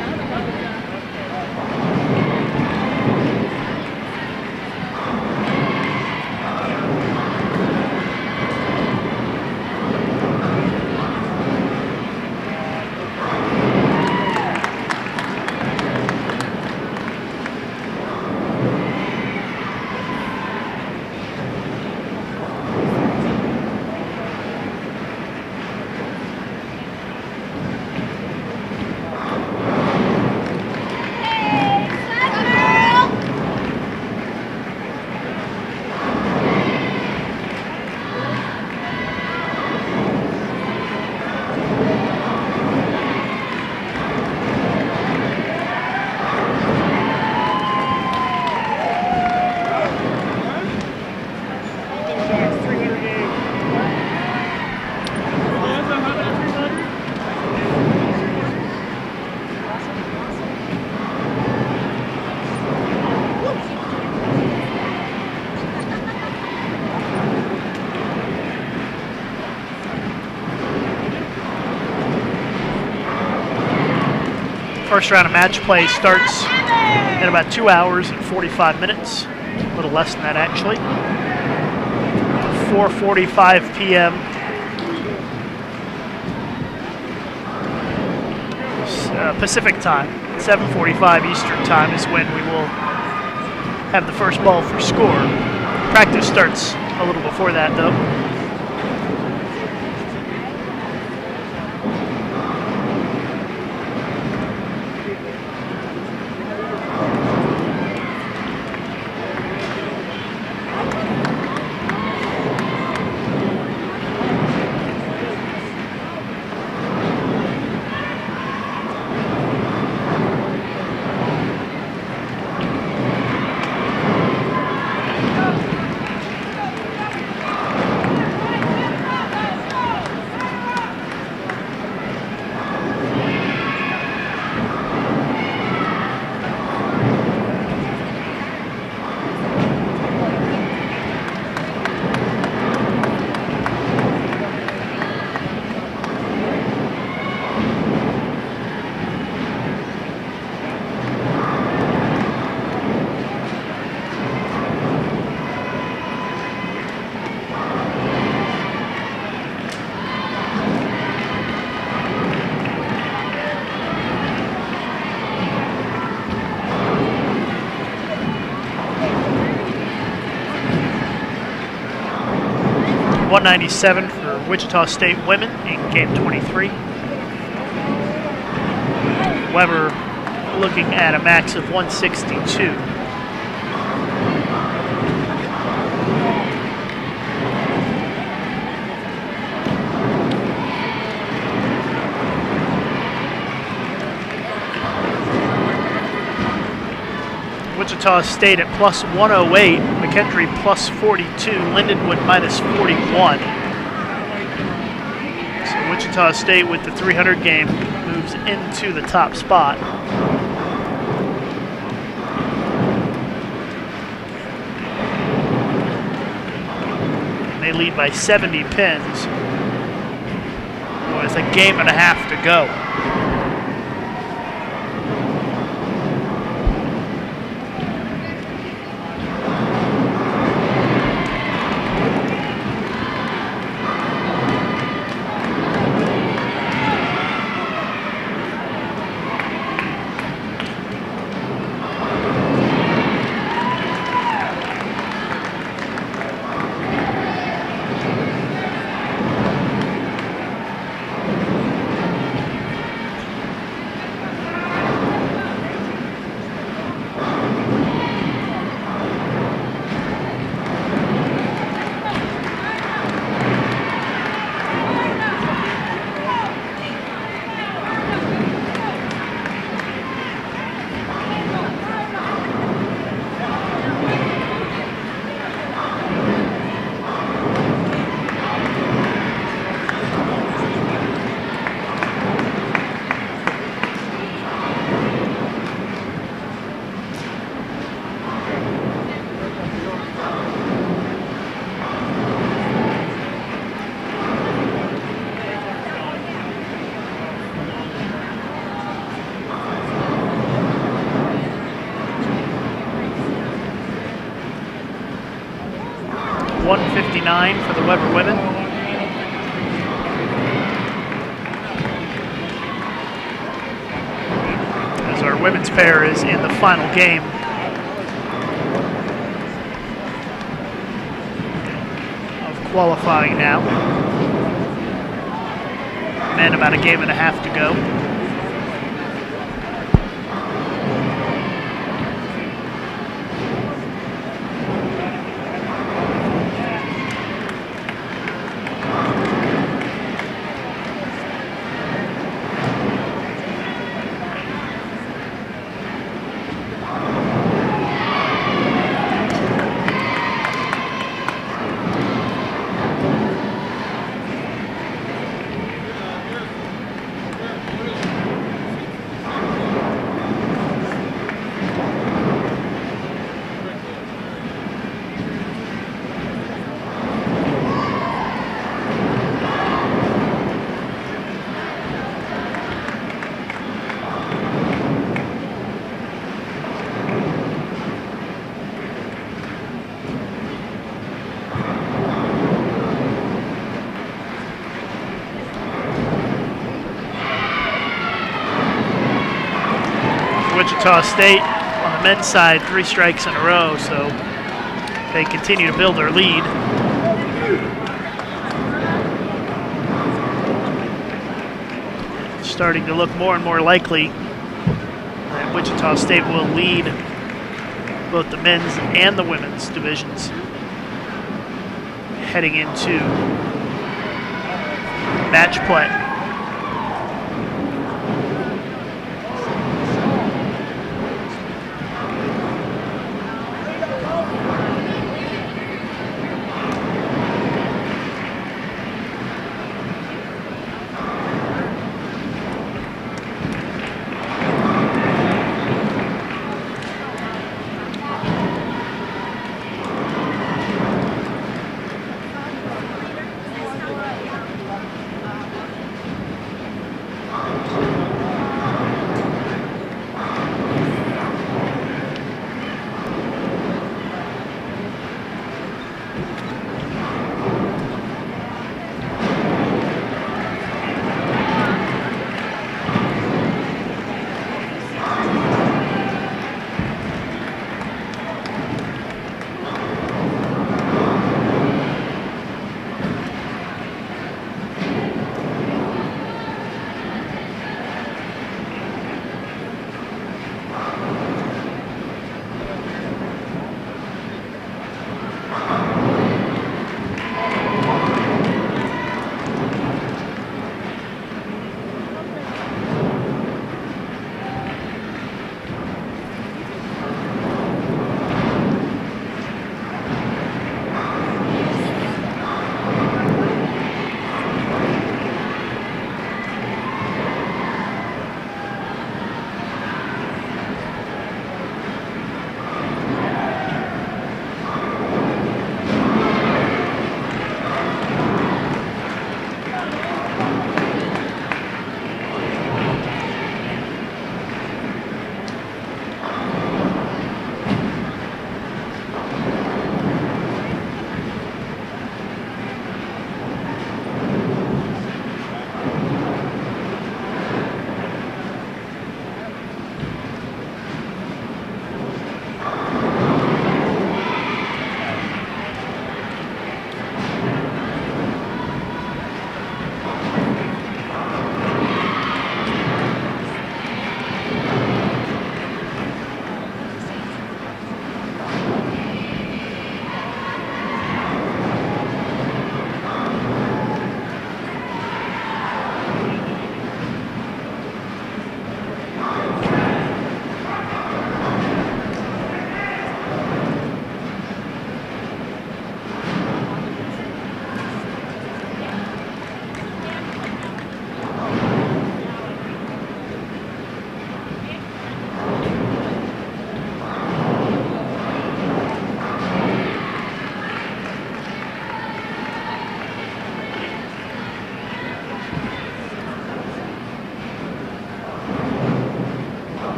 First round of match play starts in about 2 hours and 45 minutes, a little less than that actually. 4:45 p.m. Pacific time. 7:45 Eastern time is when we will have the first ball for score. Practice starts a little before that though. .197 for Wichita State women in game 23. Weber looking at a max of 162. Wichita State at plus 108, McKendree plus 42, Lindenwood minus 41. So Wichita State with the 300 game moves into the top spot. And they lead by 70 pins with a game and a half to go. .159 for the Weber women. As our women's pair is in the final game of qualifying now. Men about a game and a half to go. Wichita State on the men's side, 3 strikes in a row, so they continue to build their lead. It's starting to look more and more likely that Wichita State will lead both the men's and the women's divisions heading into match play.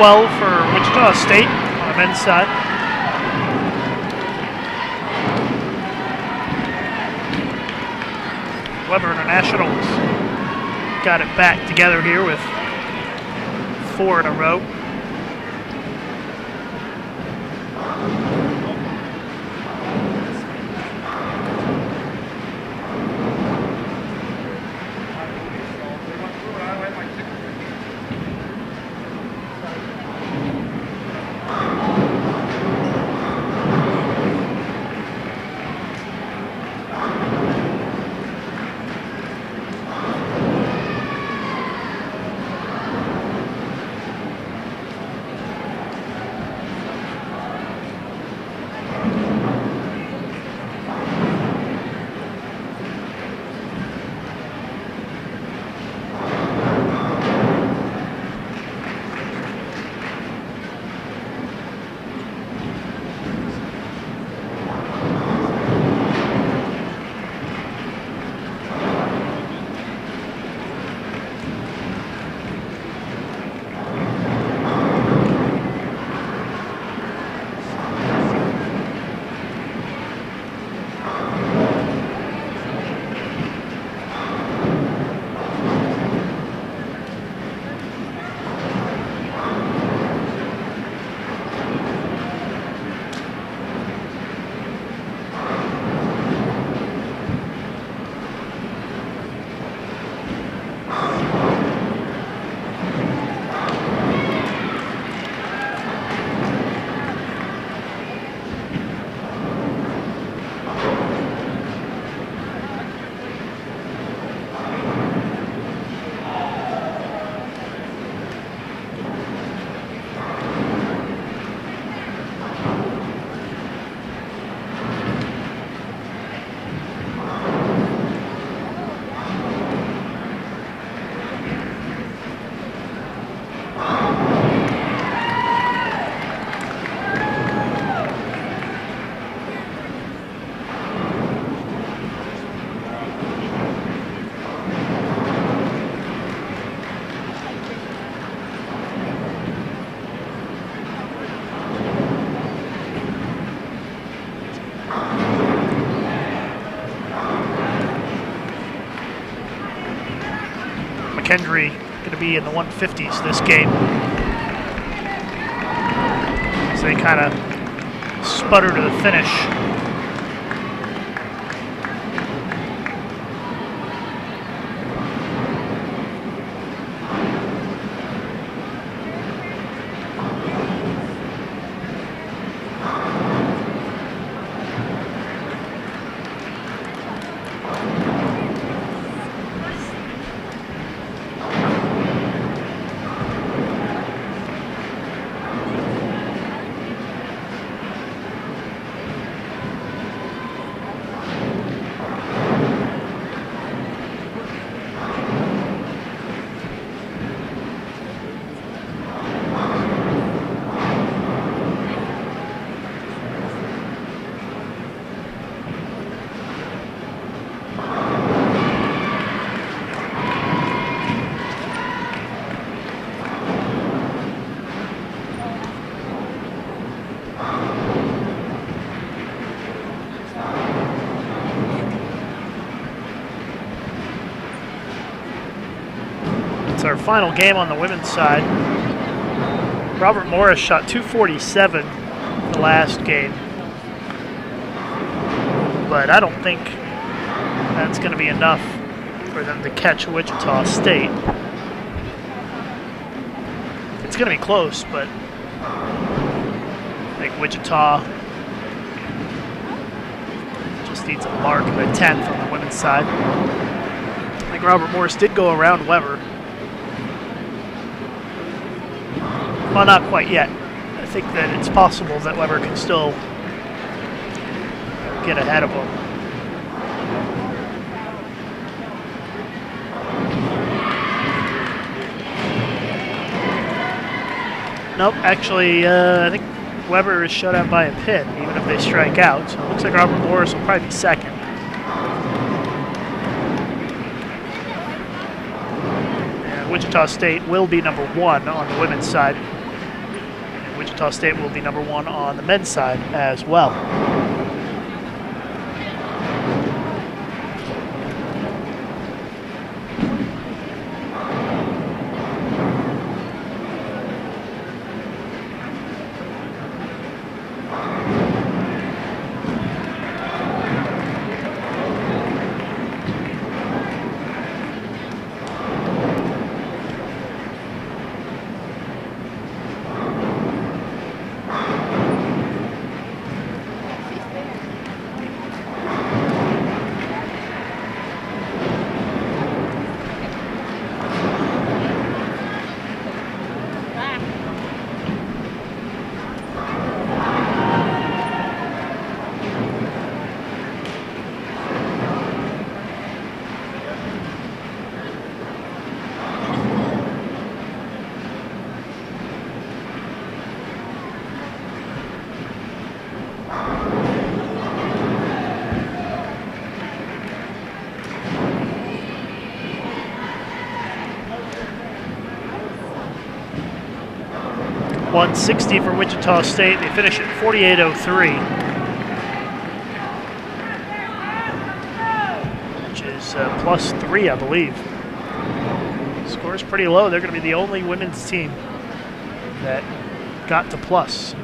12 for Wichita State on the men's side. Weber Internationals got it back together here with 4 in a row. McKendree going to be in the 150s this game. So they kind of sputter to the finish. It's our final game on the women's side. Robert Morris shot 247 the last game, but I don't think that's going to be enough for them to catch Wichita State. It's going to be close, but I think Wichita just needs a mark of a 10th on the women's side. I think Robert Morris did go around Weber. Well, not quite yet. I think that it's possible that Weber can still get ahead of him. Nope, actually, I think Weber is shut out by a pin, even if they strike out. So it looks like Robert Morris will probably be second. And Wichita State will be number 1 on the women's side. Wichita State will be number 1 on the men's side as well. .160 for Wichita State. They finish at 48.03, which is +3, I believe. Score is pretty low. They're going to be the only women's team that got to plus.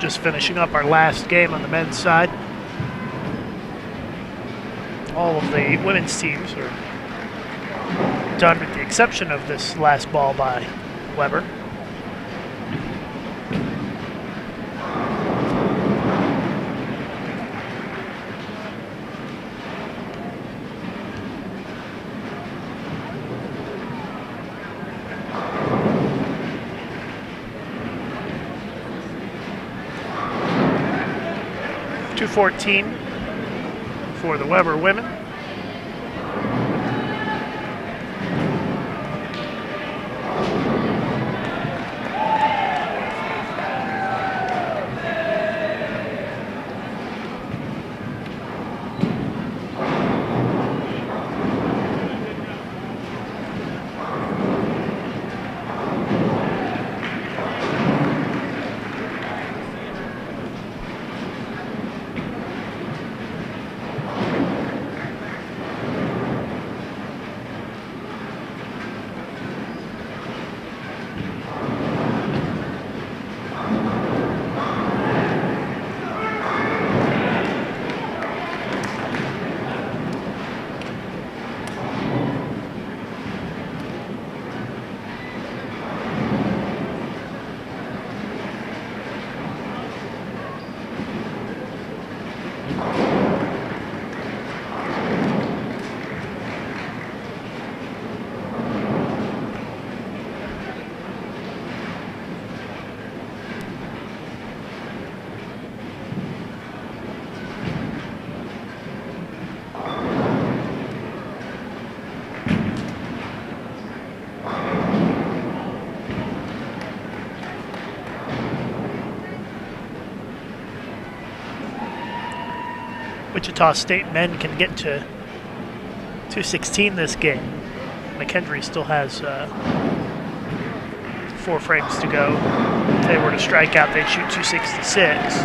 Just finishing up our last game on the men's side. All of the women's teams are done with the exception of this last ball by Weber. .214 for the Weber women. Wichita State men can get to 216 this game. McKendree still has 4 frames to go. If they were to strike out, they'd shoot 266.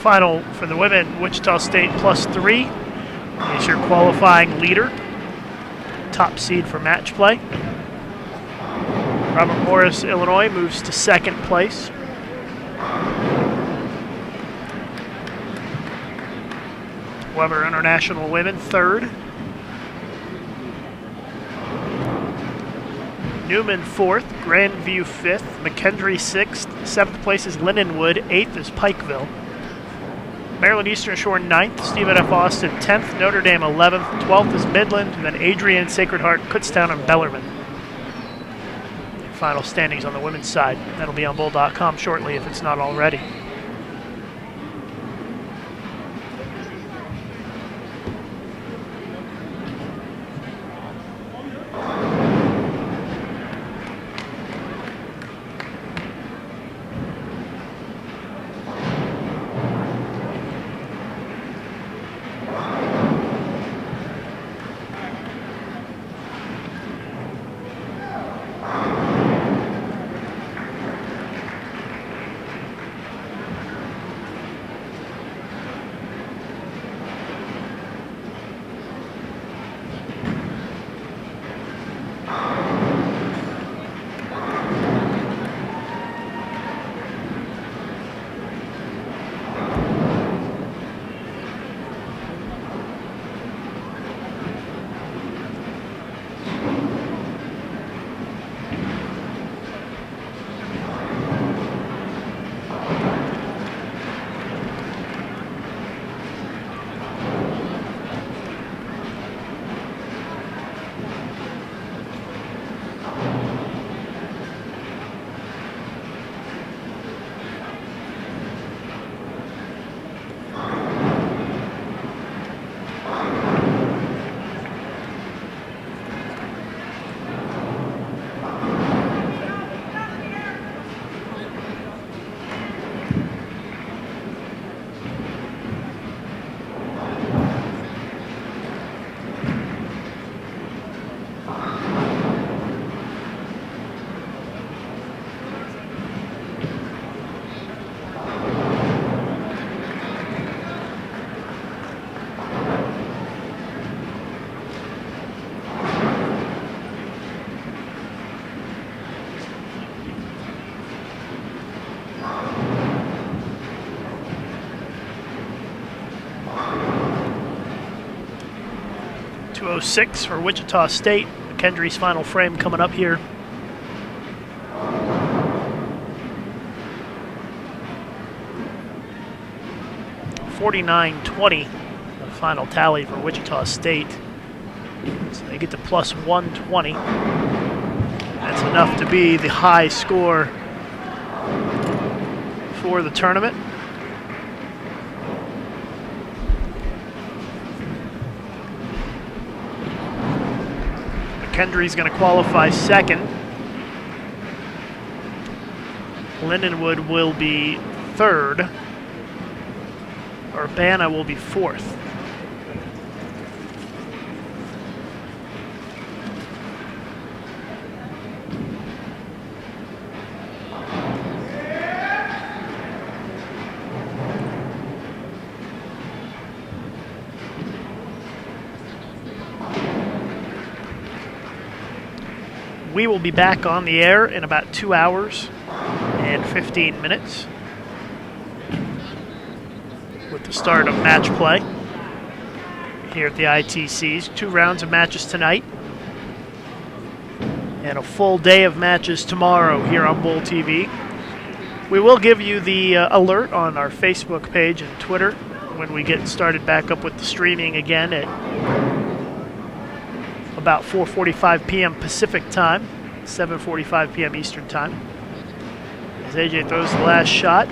Final for the women, Wichita State +3 is your qualifying leader. Top seed for match play. Robert Morris, Illinois, moves to 2nd place. Weber International Women, 3rd. Newman, 4th. Grandview, 5th. McKendree, 6th. 7th place is Lindenwood. 8th is Pikeville. Maryland Eastern Shore, 9th. Stephen F. Austin, 10th. Notre Dame, 11th. 12th is Midland. And then Adrian, Sacred Heart, Kutztown, and Bellarmine. Final standings on the women's side. That'll be on bull.com shortly if it's not already. .206 for Wichita State. McKendree's final frame coming up here. .49.20, the final tally for Wichita State. So they get to +120. That's enough to be the high score for the tournament. McKendree's going to qualify 2nd. Lindenwood will be 3rd. Urbana will be 4th. We will be back on the air in about 2 hours and 15 minutes with the start of match play here at the ITCs. 2 rounds of matches tonight and a full day of matches tomorrow here on Bull TV. We will give you the alert on our Facebook page and Twitter when we get started back up with the streaming again at about 4:45 p.m. Pacific time, 7:45 p.m. Eastern time. As AJ throws the last shot,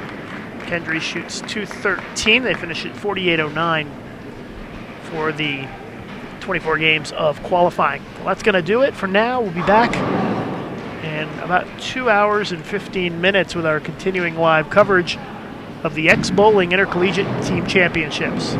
Kendry shoots .213. They finish at 48.09 for the 24 games of qualifying. Well, that's going to do it for now. We'll be back in about 2 hours and 15 minutes with our continuing live coverage of the X-Bowling Intercollegiate Team Championships.